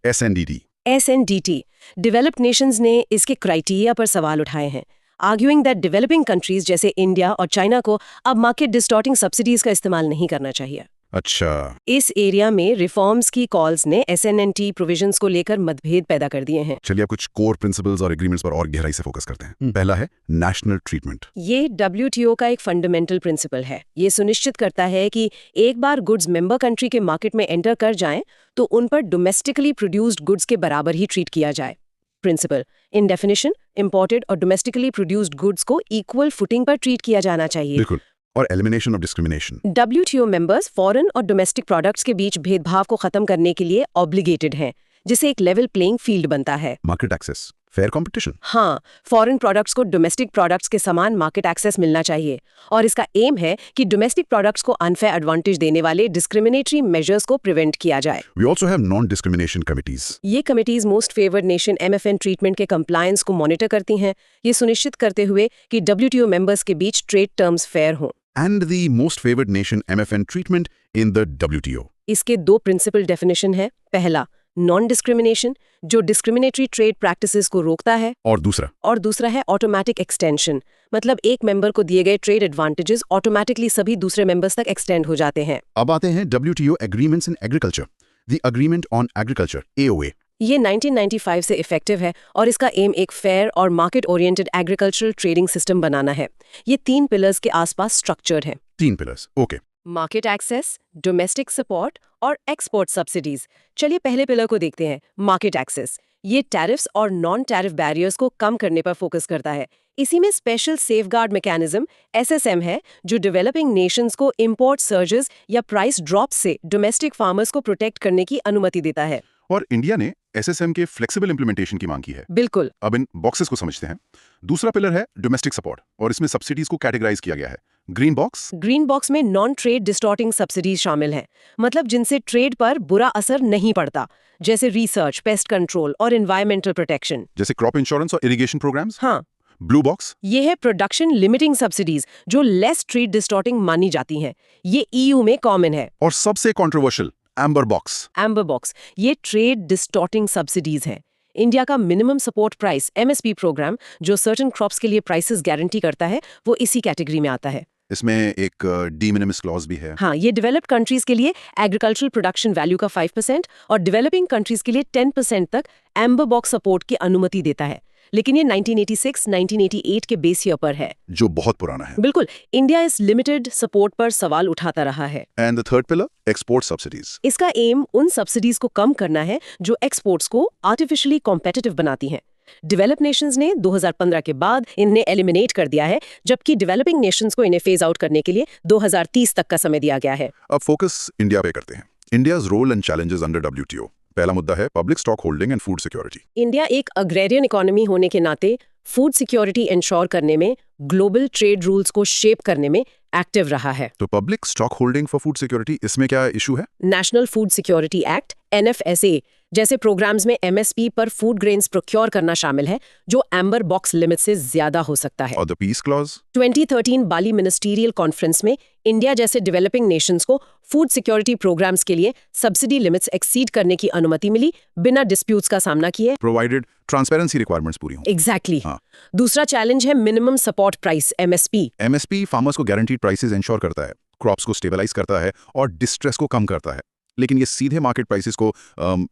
SNDT developed Nations ने इसके क्राइटेरिया पर सवाल उठाए हैं, आर्ग्यूइंग दैट डेवलपिंग कंट्रीज जैसे इंडिया और चाइना को अब मार्केट डिस्टॉर्टिंग सब्सिडीज का इस्तेमाल नहीं करना चाहिए। अच्छा, इस एरिया में रिफॉर्म्स की कॉल्स ने SNNT प्रोविजंस को लेकर मतभेद पैदा कर दिए हैं। चलिए अब कुछ कोर प्रिंसिपल्स और एग्रीमेंट्स पर और गहराई से फोकस करते हैं। पहला है नेशनल ट्रीटमेंट। ये WTO का एक फंडामेंटल प्रिंसिपल है। ये सुनिश्चित करता है कि एक बार गुड्स मेंबर कंट्री के मार्केट में एंटर कर जाएं तो उन पर डोमेस्टिकली प्रोड्यूस्ड गुड्स के बराबर ही ट्रीट किया जाए। प्रिंसिपल इन डेफिनेशन इंपोर्टेड और डोमेस्टिकली प्रोड्यूस्ड गुड्स को इक्वल फुटिंग पर ट्रीट किया जाना चाहिए। बिल्कुल। और elimination of discrimination. WTO members foreign और डोमेस्टिक प्रोडक्ट्स के बीच भेदभाव को खत्म करने के लिए ऑब्लिगेटेड हैं, जिससे एक लेवल प्लेइंग फील्ड बनता है। Market access, fair competition. हाँ, फॉरेन प्रोडक्ट्स को डोमेस्टिक प्रोडक्ट्स के समान मार्केट एक्सेस मिलना चाहिए और इसका एम है कि डोमेस्टिक प्रोडक्ट्स को अनफेयर एडवांटेज देने वाले डिस्क्रिमिनेटरी मेजर्स को प्रिवेंट किया जाए। We also have non-discrimination committees. ये committees most favoured nation MFN treatment के कंप्लायंस को मॉनिटर करती हैं, ये सुनिश्चित करते हुए कि WTO मेंबर्स के बीच ट्रेड टर्म्स फेयर हों। And the most favored nation MFN treatment in the WTO. इसके दो प्रिंसिपल डेफिनेशन है। पहला, नॉन डिस्क्रिमिनेशन जो डिस्क्रिमिनेटरी ट्रेड प्रैक्टिसेस को रोकता है, और दूसरा है ऑटोमेटिक एक्सटेंशन, मतलब एक मेंबर को दिए गए ट्रेड एडवांटेजेस ऑटोमेटिकली सभी दूसरे मेंबर्स तक एक्सटेंड हो जाते हैं। अब आते हैं WTO agreements in agriculture, the agreement on agriculture AOA। ये 1995 से इफेक्टिव है और इसका एम एक फेयर और market oriented agricultural trading system बनाना है। ये 3 पिलर्स के आसपास स्ट्रक्चर्ड है। 3 pillars, okay. Market access, domestic support और एक्सपोर्ट सब्सिडीज। चलिए पहले पिलर को देखते हैं, मार्केट एक्सेस। ये टैरिफ्स और नॉन टैरिफ बैरियर्स को कम करने पर फोकस करता है। इसी में स्पेशल सेफगार्ड मैकेनिज्म SSM है, जो डेवलपिंग नेशंस को इंपोर्ट सर्जेस या प्राइस ड्रॉप से डोमेस्टिक फार्मर्स को प्रोटेक्ट करने की अनुमति देता है। और इंडिया ने SSM के फ्लेक्सिबल इंप्लीमेंटेशन की मांग की है। बिल्कुल। अब इन बॉक्सेस को समझते हैं। दूसरा पिलर है डोमेस्टिक सपोर्ट और इसमें सब्सिडीज को कैटेगराइज किया गया है। ग्रीन बॉक्स में नॉन ट्रेड डिस्टॉर्टिंग सब्सिडीज शामिल हैं, मतलब जिनसे ट्रेड पर बुरा असर नहीं पड़ता, जैसे रिसर्च, पेस्ट कंट्रोल और एनवायरमेंटल प्रोटेक्शन, जैसे क्रॉप इंश्योरेंस और इरिगेशन प्रोग्राम्स। हाँ। ब्लू बॉक्स ये है प्रोडक्शन लिमिटिंग सब्सिडीज जो लेस ट्रेड डिस्टॉर्टिंग मानी जाती हैं। ये EU में कॉमन है। और सबसे कंट्रोवर्शियल एम्बर बॉक्स ये ट्रेड डिस्टॉर्टिंग सब्सिडीज हैं। इंडिया का minimum support price MSP program जो सर्टेन क्रॉप्स के लिए प्राइसेस गारंटी करता है, वो इसी कैटेगरी में आता है। इसमें एक डी मिनिमस क्लॉज भी है। हाँ, ये डेवलप्ड कंट्रीज के लिए एग्रीकल्चरल प्रोडक्शन वैल्यू का 5% और डेवलपिंग कंट्रीज के लिए 10% तक एम्बर बॉक्स सपोर्ट की अनुमति देता है। लेकिन ये 1986-1988 के बेस ईयर पर है, जो बहुत पुराना है। बिल्कुल। इंडिया इस लिमिटेड सपोर्ट पर सवाल उठाता रहा है। And the third pillar, export subsidies. इसका एम उन सब्सिडीज को कम करना है जो एक्सपोर्ट्स को आर्टिफिशियली कॉम्पिटिटिव बनाती हैं। डेवलप्ड नेशंस ने 2015 के बाद इन्हें एलिमिनेट कर दिया है, जबकि डेवलपिंग नेशंस को इन्हें फेज आउट करने के लिए 2030 तक का समय दिया गया है। अब फोकस इंडिया पे करते हैं। India's role and challenges under WTO। पहला मुद्दा है public stock holding and food security. India एक अग्रेरियन इकोनॉमी होने के नाते फूड सिक्योरिटी इंश्योर करने में, ग्लोबल ट्रेड रूल्स को शेप करने में एक्टिव रहा है। तो public stock holding for food security, इसमें क्या इशू है? National food security act NFSA जैसे प्रोग्राम्स में MSP पर फूड ग्रेन्स प्रोक्योर करना शामिल है, जो एम्बर बॉक्स लिमिट से ज्यादा हो सकता है। और the peace clause? 2013 Bali ministerial conference में इंडिया जैसे डेवलपिंग नेशंस को फूड सिक्योरिटी प्रोग्राम्स के लिए सब्सिडी लिमिट्स एक्सीड करने की अनुमति मिली, बिना डिस्प्यूट्स का सामना किए, प्रोवाइडेड ट्रांसपेरेंसी रिक्वायरमेंट्स पूरी हों। एग्जैक्टली। हाँ। दूसरा चैलेंज है minimum support price MSP farmers को गारंटीड प्राइसेस इंश्योर करता है, क्रॉप्स को स्टेबलाइज करता है और डिस्ट्रेस को कम करता है, लेकिन ये सीधे मार्केट प्राइसेस को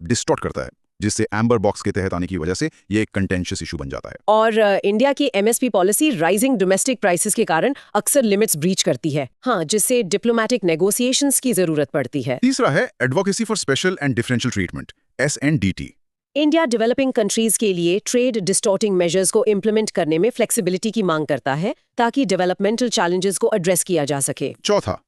डिस्टॉर्ट करता है। जिससे एम्बर बॉक्स के तहत आने की वजह से ये एक कंटेंशियस इशू बन जाता है। और इंडिया की MSP policy rising domestic prices के कारण अक्सर लिमिट्स ब्रीच करती है, हाँ, जिससे डिप्लोमेटिक नेगोशिएशंस की जरूरत पड़ती है। तीसरा है advocacy for special and differential treatment, SNDT। India developing countries के लिए ट्रेड डिस्टॉर्टिंग मेजर्स को इम्प्लीमेंट करने में फ्लेक्सिबिलिटी की मांग करता है ताकि डेवलपमेंटल चैलेंजेस को एड्रेस किया जा सके। चौथा,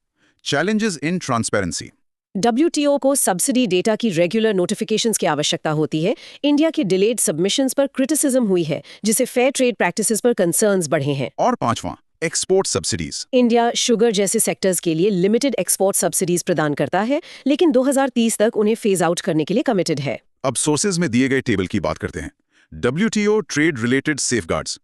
चैलेंजेस इन ट्रांसपेरेंसी। WTO को सब्सिडी डेटा की रेगुलर नोटिफिकेशंस की आवश्यकता होती है। इंडिया के डिलेड सबमिशंस पर क्रिटिसिज्म हुई है, जिससे फेयर ट्रेड प्रैक्टिसेस पर कंसर्न्स बढ़े हैं। और पांचवां, एक्सपोर्ट सब्सिडीज। इंडिया शुगर जैसे सेक्टर्स के लिए लिमिटेड एक्सपोर्ट सब्सिडीज प्रदान करता है, लेकिन 2030 तक उन्हें फेज आउट करने के लिए कमिटेड है। अब सोर्सेज में दिए गए टेबल की बात करते हैं। WTO trade related safeguards.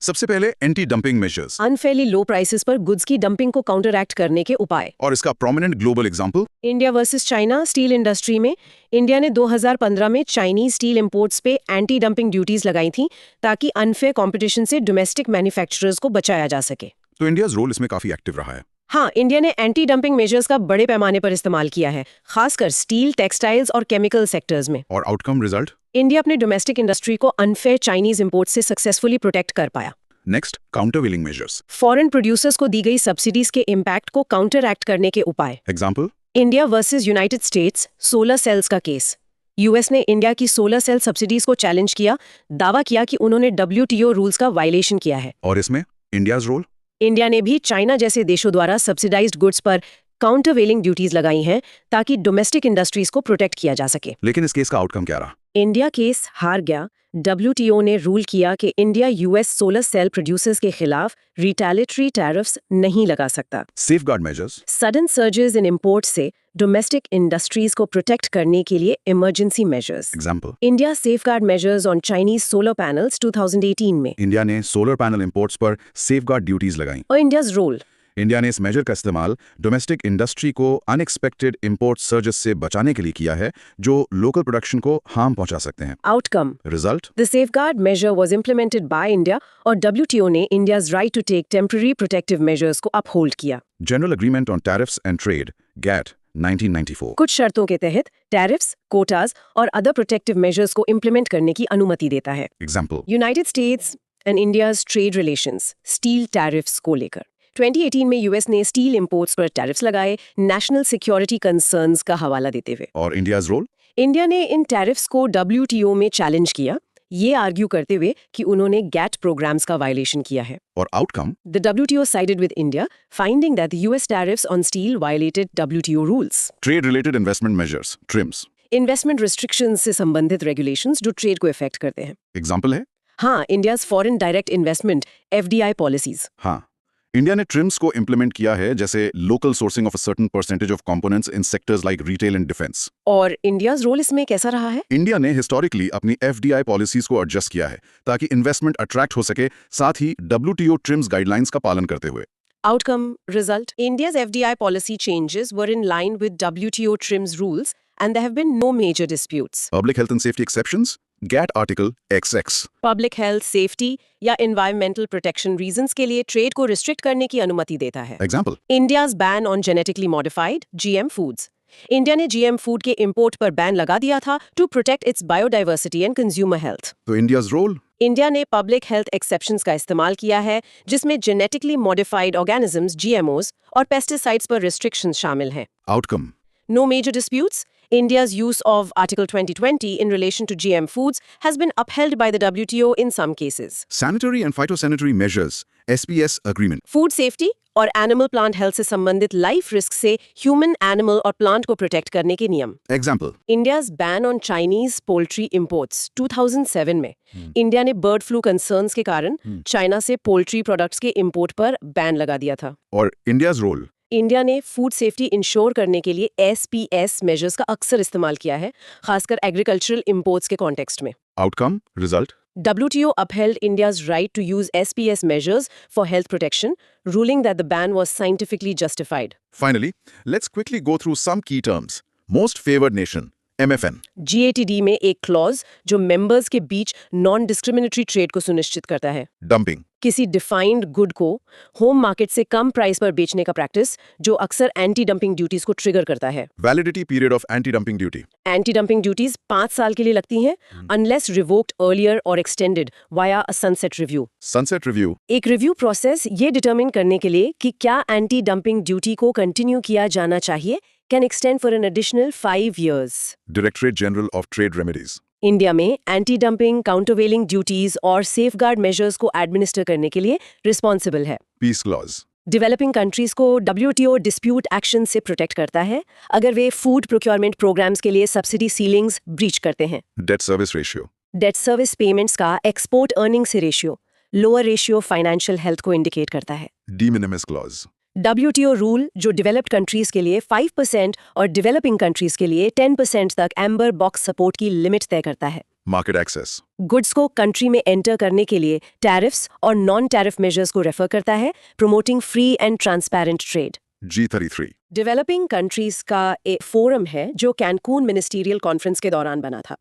सबसे पहले anti dumping measures unfairly low prices पर गुड्स की डंपिंग को काउंटरएक्ट करने के उपाय। और इसका prominent global example India versus China steel industry में इंडिया ने 2015 में चाइनीज स्टील इंपोर्ट्स पे एंटी डंपिंग ड्यूटीज लगाई थी ताकि अनफेयर कंपटीशन से डोमेस्टिक मैन्युफैक्चरर्स को बचाया जा सके। तो इंडियाज रोल इसमें काफी एक्टिव रहा है। हाँ, इंडिया ने एंटी डंपिंग मेजर्स का बड़े पैमाने पर इस्तेमाल किया है, खासकर स्टील, टेक्सटाइल्स और केमिकल सेक्टर्स में। और आउटकम रिजल्ट? इंडिया अपने डोमेस्टिक इंडस्ट्री को अनफेयर चाइनीज इंपोर्ट से सक्सेसफुली प्रोटेक्ट कर पाया। Next, countervailing measures. Foreign producers को दी गई सब्सिडीज के इम्पैक्ट को काउंटर एक्ट करने के उपाय। Example? India versus United states solar cells का केस। यूएस ने इंडिया की सोलर सेल सब्सिडीज को चैलेंज किया, दावा किया कि उन्होंने WTO रूल्स का वायलेशन किया है। और इसमें इंडियाज रोल? इंडिया ने भी चाइना जैसे देशों द्वारा सब्सिडाइज्ड गुड्स पर काउंटरवेलिंग ड्यूटीज लगाई हैं ताकि डोमेस्टिक इंडस्ट्रीज को प्रोटेक्ट किया जा सके। लेकिन इस केस का आउटकम क्या रहा? इंडिया केस हार गया। WTO ने रूल किया कि India US solar cell producers के खिलाफ रिटेलिटरी टैरिफ्स नहीं लगा सकता। Safeguard measures. Sudden surges in import से डोमेस्टिक इंडस्ट्रीज को प्रोटेक्ट करने के लिए emergency measures. Example? India safeguard measures on Chinese solar panels 2018 में। इंडिया ने सोलर पैनल इंपोर्ट्स पर सेफगार्ड ड्यूटीज लगाई। और इंडियाज रोल? इंडिया ने इस मेजर का इस्तेमाल डोमेस्टिक इंडस्ट्री को अनएक्सपेक्टेड इंपोर्ट सर्जेस से बचाने के लिए किया है, जो लोकल प्रोडक्शन को हार्म पहुंचा सकते हैं। Outcome? Result? The safeguard measure was implemented by India और WTO ने India's right to take temporary protective measures को uphold किया। General agreement on tariffs and trade, GATT, 1994। कुछ शर्तों के तहत टैरिफ्स, कोटास और अदर प्रोटेक्टिव मेजर्स को इम्प्लीमेंट करने की अनुमति देता है। Example? United states and India's trade relations steel tariffs को लेकर 2018 में यूएस ने स्टील इंपोर्ट्स पर टैरिफ्स लगाए, नेशनल सिक्योरिटी कंसर्न्स का हवाला देते हुए। और इंडियाज रोल? इंडिया ने इन टैरिफ्स को WTO में चैलेंज किया, ये आर्ग्यू करते हुए कि उन्होंने GATT प्रोग्राम्स का वायलेशन किया है। और outcome? The WTO sided with India, finding that the US tariffs on steel violated WTO rules. Trade related investment measures, TRIMS. Investment restrictions से संबंधित रेगुलेशंस जो ट्रेड को इफेक्ट करते हैं। एग्जाम्पल है? हाँ, India's foreign direct investment FDI policies. हाँ, India ने ट्रिम्स को इंप्लीमेंट किया है, जैसे local sourcing of a certain percentage of components in sectors like retail and defence. और इंडियाज रोल इसमें कैसा रहा है? इंडिया ने हिस्टोरिकली अपनी FDI पॉलिसीज को एडजस्ट किया है ताकि इन्वेस्टमेंट अट्रैक्ट हो सके, साथ ही WTO ट्रिम्स गाइडलाइंस का पालन करते हुए। Outcome, result, India's FDI policy changes were in line with WTO TRIMS rules and there have been no major disputes. Public health and safety exceptions, GATT Article XX। Public health, safety या environmental protection reasons के लिए trade को restrict करने की अनुमति देता है। Example? India's ban on genetically modified GM foods. India ने GM फूड के इंपोर्ट पर बैन लगा दिया था to protect its biodiversity and consumer health. तो इंडियाज रोल? इंडिया ने पब्लिक हेल्थ एक्सेप्शंस का इस्तेमाल किया है, जिसमें जेनेटिकली मॉडिफाइड ऑर्गेनिजम्स GMOs और पेस्टिसाइड्स पर रिस्ट्रिक्शंस शामिल हैं। Outcome? No major disputes. India's use of Article 2020 in relation to GM foods has been upheld by the WTO in some cases. Sanitary and phytosanitary measures, SPS agreement। Food safety और animal plant health से संबंधित life risk से human, animal और plant को protect करने के नियम। Example? India's ban on Chinese poultry imports 2007 में इंडिया ने बर्ड फ्लू कंसर्न्स के कारण चाइना से पोल्ट्री प्रोडक्ट्स के इंपोर्ट पर बैन लगा दिया था। और इंडियाज रोल? इंडिया ने फूड सेफ्टी इंश्योर करने के लिए SPS मेजर्स का अक्सर इस्तेमाल किया है, खासकर एग्रीकल्चरल इंपोर्ट्स के कॉन्टेक्स्ट में। Outcome? Result? WTO upheld India's right to use SPS measures for health protection, ruling that the ban was scientifically justified. Finally, let's quickly go through some key terms. Most favored nation, MFN। GATT में एक clause जो members के बीच non discriminatory trade को सुनिश्चित करता है। Dumping. किसी defined good को होम मार्केट से कम प्राइस पर बेचने का प्रैक्टिस जो अक्सर एंटी डंपिंग ड्यूटीज को ट्रिगर करता है। Validity period of anti dumping duty. Anti dumping duties 5 साल के लिए लगती हैं अनलेस रिवोक्ड अर्लियर और एक्सटेंडेड वाया अ सनसेट रिव्यू। Sunset review. एक रिव्यू प्रोसेस ये डिटरमिन करने के लिए कि क्या एंटी डंपिंग ड्यूटी को कंटिन्यू किया जाना चाहिए can extend for an additional 5 years। Directorate general of trade remedies. India में एंटी डंपिंग, काउंटरवेलिंग ड्यूटीज और सेफगार्ड मेजर्स को एडमिनिस्टर करने के लिए रिस्पॉन्सिबल है। Peace clause. डेवलपिंग कंट्रीज को WTO डिस्प्यूट एक्शन से प्रोटेक्ट करता है अगर वे फूड प्रोक्योरमेंट प्रोग्राम्स के लिए सब्सिडी सीलिंग्स ब्रीच करते हैं। Debt service ratio. Debt service payments का एक्सपोर्ट अर्निंग से ratio lower ratio financial health को इंडिकेट करता है। De minimis clause. WTO rule जो डेवलप्ड कंट्रीज के लिए 5% और डेवलपिंग कंट्रीज के लिए 10% तक एम्बर बॉक्स सपोर्ट की लिमिट तय करता है। Market access. गुड्स को कंट्री में एंटर करने के लिए टैरिफ्स और नॉन टैरिफ मेजर्स को रेफर करता है, promoting free and transparent trade. G33। Developing countries का एक फोरम है जो कैनकून मिनिस्टीरियल कॉन्फ्रेंस के दौरान बना था।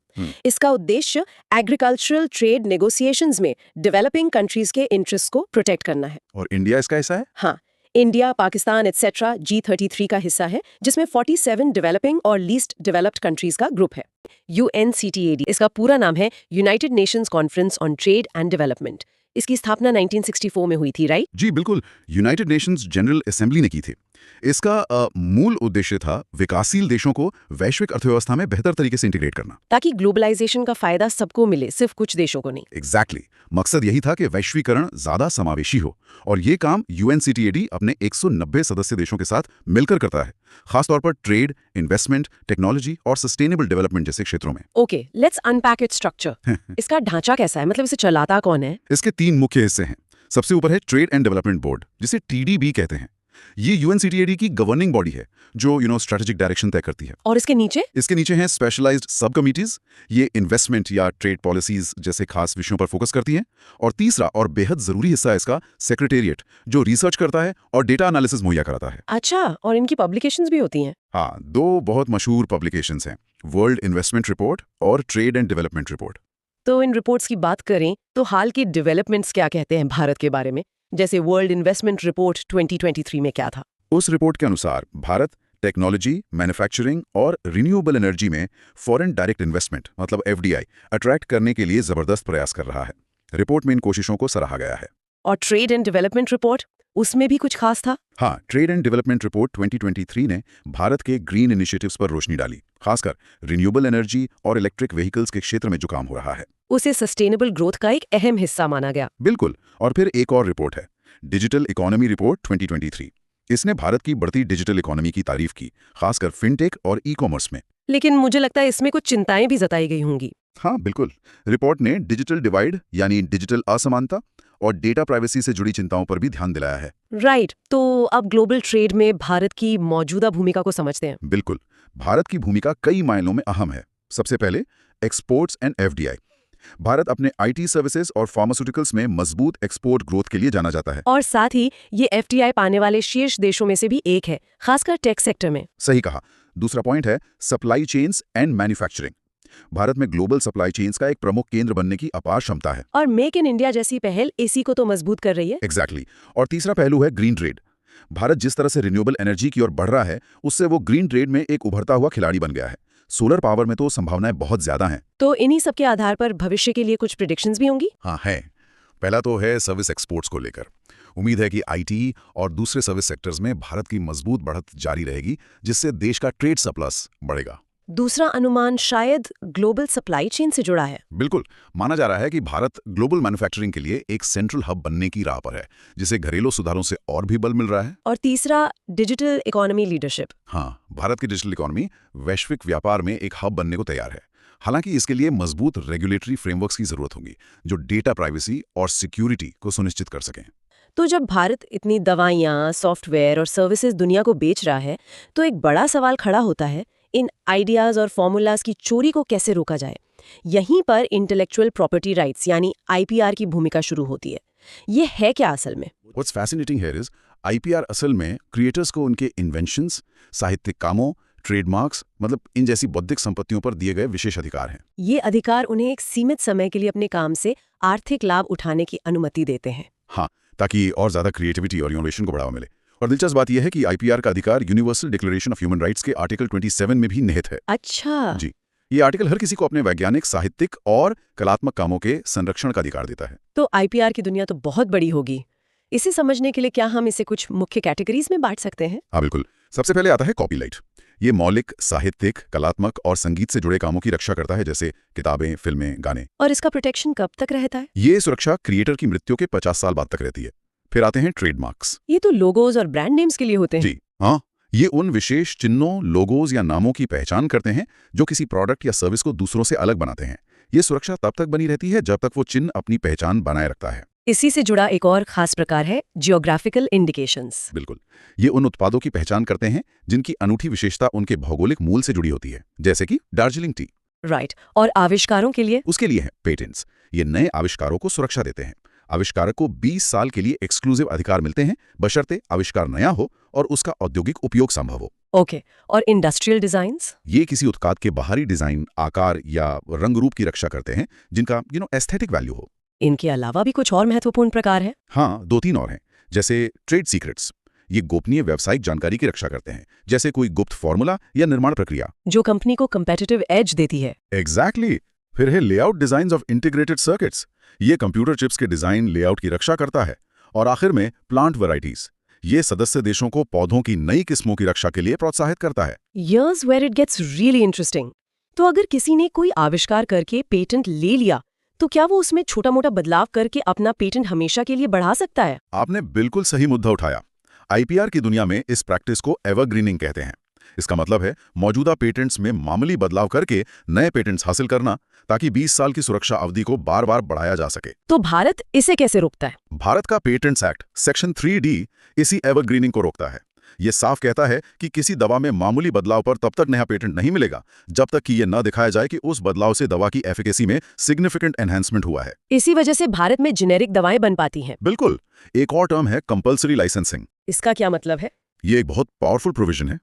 इसका उद्देश्य एग्रीकल्चरल ट्रेड नेगोशिएशंस में डेवलपिंग कंट्रीज के इंटरेस्ट को प्रोटेक्ट करना है। और इंडिया इसका हिस्सा है? हाँ, इंडिया, पाकिस्तान एटसेट्रा G33 का हिस्सा है जिसमें 47 डेवलपिंग और लीस्ट डेवलप्ड कंट्रीज का ग्रुप है। UNCTAD इसका पूरा नाम है United Nations conference on trade and development. इसकी स्थापना 1964 में हुई थी, राइट? जी बिल्कुल, यूनाइटेड नेशंस जनरल असेंबली ने की थी। इसका मूल उद्देश्य था विकासशील देशों को वैश्विक अर्थव्यवस्था में बेहतर तरीके से इंटीग्रेट करना, ताकि ग्लोबलाइजेशन का फायदा सबको मिले, सिर्फ कुछ देशों को नहीं। एग्जैक्टली मकसद यही था कि वैश्वीकरण ज्यादा समावेशी हो, और ये काम UNCTAD अपने 190 सदस्य देशों के साथ मिलकर करता है, खासतौर पर ट्रेड, इन्वेस्टमेंट, टेक्नोलॉजी और सस्टेनेबल डेवलपमेंट जैसे क्षेत्रों में। Okay, let's unpack its structure. इसका ढांचा कैसा है, मतलब इसे चलाता कौन है? इसके 3 मुख्य हिस्से हैं। सबसे ऊपर है ट्रेड एंड डेवलपमेंट बोर्ड, जिसे TDB कहते हैं। ये UNCTAD की गवर्निंग बॉडी है जो स्ट्रेटेजिक डायरेक्शन तय करती है। और इसके नीचे? इसके नीचे हैं स्पेशलाइज्ड सब कमिटीज, ये इन्वेस्टमेंट या ट्रेड पॉलिसीज जैसे खास विषयों पर फोकस करती हैं। और तीसरा और बेहद जरूरी हिस्सा है इसका सेक्रेटेरिएट, जो रिसर्च करता है और डेटा एनालिसिस मुहैया कराता है। अच्छा, और इनकी पब्लिकेशंस भी होती हैं? हाँ, 2 बहुत मशहूर पब्लिकेशंस हैं, वर्ल्ड इन्वेस्टमेंट रिपोर्ट और ट्रेड एंड डेवलपमेंट रिपोर्ट। तो इन रिपोर्ट्स की बात करें तो हाल की डेवलपमेंट्स क्या कहते हैं भारत के बारे में? जैसे वर्ल्ड इन्वेस्टमेंट रिपोर्ट 2023 में क्या था? उस रिपोर्ट के अनुसार भारत टेक्नोलॉजी, मैन्युफैक्चरिंग और रिन्यूएबल एनर्जी में फॉरेन डायरेक्ट इन्वेस्टमेंट मतलब FDI अट्रैक्ट करने के लिए जबरदस्त प्रयास कर रहा है। रिपोर्ट में इन कोशिशों को सराहा गया है। और ट्रेड एंड डेवलपमेंट रिपोर्ट, उसमें भी कुछ खास था? हाँ, ट्रेड एंड डेवलपमेंट रिपोर्ट 2023 ने भारत के ग्रीन इनिशिएटिव्स पर रोशनी डाली, खासकर रिन्यूएबल एनर्जी और इलेक्ट्रिक व्हीकल्स के क्षेत्र में जो काम हो रहा है उसे सस्टेनेबल ग्रोथ का एक अहम हिस्सा माना गया। बिल्कुल। और फिर एक और रिपोर्ट है, डिजिटल इकोनॉमी रिपोर्ट 2023। इसने भारत की बढ़ती डिजिटल इकोनॉमी की तारीफ की, खासकर फिनटेक और ई-कॉमर्स में। लेकिन मुझे लगता है इसमें कुछ चिंताएं भी जताई गई होंगी। हाँ बिल्कुल, रिपोर्ट ने डिजिटल डिवाइड यानी डिजिटल असमानता और डेटा प्राइवेसी से जुड़ी चिंताओं पर भी ध्यान दिलाया है। राइट, तो अब ग्लोबल ट्रेड में भारत की मौजूदा भूमिका को समझते हैं। बिल्कुल, भारत की भूमिका कई मायनों में अहम है। सबसे पहले एक्सपोर्ट्स एंड FDI। भारत अपने IT सर्विसेज और फार्मास्यूटिकल्स में मजबूत एक्सपोर्ट ग्रोथ के लिए जाना जाता है। और साथ ही ये FDI पाने वाले शीर्ष देशों में से भी एक है, खासकर टेक सेक्टर में। सही कहा। दूसरा पॉइंट है supply chains and manufacturing. Bharat में ग्लोबल सप्लाई चेन्स का एक प्रमुख केंद्र बनने की अपार क्षमता है। और मेक इन इंडिया जैसी पहल इसी को तो मजबूत कर रही है। एग्जैक्टली। और तीसरा पहलू है ग्रीन ट्रेड। भारत जिस तरह से रिन्यूएबल एनर्जी की ओर बढ़ रहा है, उससे वो ग्रीन ट्रेड में एक उभरता हुआ खिलाड़ी बन गया है। सोलर पावर में तो संभावनाएं बहुत ज्यादा हैं। तो इन्हीं सब के आधार पर भविष्य के लिए कुछ प्रेडिक्शंस भी होंगी? हाँ है। पहला तो है सर्विस एक्सपोर्ट्स को लेकर। उम्मीद है कि IT और दूसरे सर्विस सेक्टर्स में भारत की मजबूत बढ़त जारी रहेगी, जिससे देश का ट्रेड सरप्लस बढ़ेगा। दूसरा अनुमान शायद ग्लोबल सप्लाई चेन से जुड़ा है। बिल्कुल, माना जा रहा है कि भारत ग्लोबल मैन्युफैक्चरिंग के लिए एक सेंट्रल हब बनने की राह पर है, जिसे घरेलू सुधारों से और भी बल मिल रहा है। और तीसरा डिजिटल इकोनॉमी लीडरशिप। हाँ, भारत की डिजिटल इकोनॉमी वैश्विक व्यापार में एक हब बनने को तैयार है। हालांकि इसके लिए मजबूत रेगुलेटरी फ्रेमवर्क्स की जरूरत होगी, जो डेटा प्राइवेसी और सिक्योरिटी को सुनिश्चित कर सकें। तो जब भारत इतनी दवाइयाँ, सॉफ्टवेयर और सर्विसेज दुनिया को बेच रहा है, तो एक बड़ा सवाल खड़ा होता है, इन आइडियाज और फॉर्मूलाज की चोरी को कैसे रोका जाए? यहीं पर इंटेलेक्चुअल प्रॉपर्टी राइट्स यानी IPR की भूमिका शुरू होती है। ये है क्या असल में? What's fascinating here is IPR असल में क्रिएटर्स को उनके इन्वेंशंस, साहित्यिक कामों, ट्रेडमार्क्स मतलब इन जैसी बौद्धिक संपत्तियों पर दिए गए विशेष अधिकार हैं। ये अधिकार उन्हें एक सीमित समय के लिए अपने काम से आर्थिक लाभ उठाने की अनुमति देते हैं। हाँ, ताकि और ज्यादा क्रिएटिविटी और इनोवेशन को बढ़ावा मिले। और दिलचस्प बात यह है कि आईपीआर का अधिकार universal declaration of human rights के आर्टिकल 27 में भी निहित है। अच्छा। जी, ये आर्टिकल हर किसी को अपने वैज्ञानिक, साहित्यिक और कलात्मक कामों के संरक्षण का अधिकार देता है। तो आईपीआर की दुनिया तो बहुत बड़ी होगी। इसे समझने के लिए क्या हम इसे कुछ मुख्य कैटेगरीज में बांट सकते हैं? हाँ बिल्कुल। सबसे पहले आता है कॉपीराइट। ये मौलिक, साहित्यिक, कलात्मक और संगीत से जुड़े कामों की रक्षा करता है, जैसे किताबें, फिल्में, गाने। और इसका प्रोटेक्शन कब तक रहता है? ये सुरक्षा क्रिएटर की मृत्यु के 50 साल बाद तक रहती है। फिर आते हैं ट्रेडमार्क्स। ये तो लोगोज और ब्रांड नेम्स के लिए होते हैं। जी हाँ, ये उन विशेष चिन्हों, लोगोज या नामों की पहचान करते हैं जो किसी प्रोडक्ट या सर्विस को दूसरों से अलग बनाते हैं। ये सुरक्षा तब तक बनी रहती है जब तक वो चिन्ह अपनी पहचान बनाए रखता है। इसी से जुड़ा एक और खास प्रकार है जियोग्राफिकल इंडिकेशंस। बिल्कुल, ये उन उत्पादों की पहचान करते हैं जिनकी अनूठी विशेषता उनके भौगोलिक मूल से जुड़ी होती है, जैसे कि दार्जिलिंग टी। राइट। और आविष्कारों के लिए? उसके लिए है पेटेंट्स। ये नए आविष्कारों को सुरक्षा देते हैं। आविष्कारक को 20 साल के लिए एक्सक्लूसिव अधिकार मिलते हैं, बशर्ते आविष्कार नया हो और उसका औद्योगिक उपयोग संभव हो। ओके। और इंडस्ट्रियल डिजाइन्स? ये किसी उत्पाद के बाहरी डिजाइन, आकार या रंग रूप की रक्षा करते हैं जिनका एस्थेटिक वैल्यू हो। इनके अलावा भी कुछ और महत्वपूर्ण प्रकार है? हाँ, 2-3 और हैं, जैसे ट्रेड सीक्रेट्स। ये गोपनीय व्यावसायिक जानकारी की रक्षा करते हैं, जैसे कोई गुप्त फॉर्मूला या निर्माण प्रक्रिया, जो कंपनी को कंपेटिटिव एज देती है। एग्जैक्टली। फिर है layout design of integrated circuits. ये कंप्यूटर चिप्स के डिजाइन, लेआउट की रक्षा करता है। और आखिर में प्लांट वैरायटीज। ये सदस्य देशों को पौधों की नई किस्मों की रक्षा के लिए प्रोत्साहित करता है। Here's where it gets really interesting। तो अगर किसी ने कोई आविष्कार करके पेटेंट ले लिया, तो क्या वो उसमें छोटा-मोटा बदलाव करके अपना पेटेंट हमेशा के लिए बढ़ा सकता है? आपने बिल्कुल सही मुद्दा उठाया। आईपीआर की दुनिया में इस प्रैक्टिस को एवरग्रीनिंग कहते हैं। इसका मतलब है मौजूदा पेटेंट्स में मामूली बदलाव करके नए पेटेंट्स हासिल करना, ताकि 20 साल की सुरक्षा अवधि को बार-बार बढ़ाया जा सके। तो भारत इसे कैसे रोकता है? भारत का पेटेंट्स एक्ट सेक्शन 3D इसी एवरग्रीनिंग को रोकता है। ये साफ कहता है कि किसी दवा में मामूली बदलाव पर तब तक नया पेटेंट नहीं मिलेगा जब तक कि ये न दिखाया जाए कि उस बदलाव से दवा की एफिकेसी में सिग्निफिकेंट एनहांसमेंट हुआ है। इसी वजह से भारत में जेनेरिक दवाएं बन पाती हैं। बिल्कुल। एक और टर्म है कंपल्सरी लाइसेंसिंग। इसका क्या मतलब है? ये एक बहुत पावरफुल प्रोविजन है।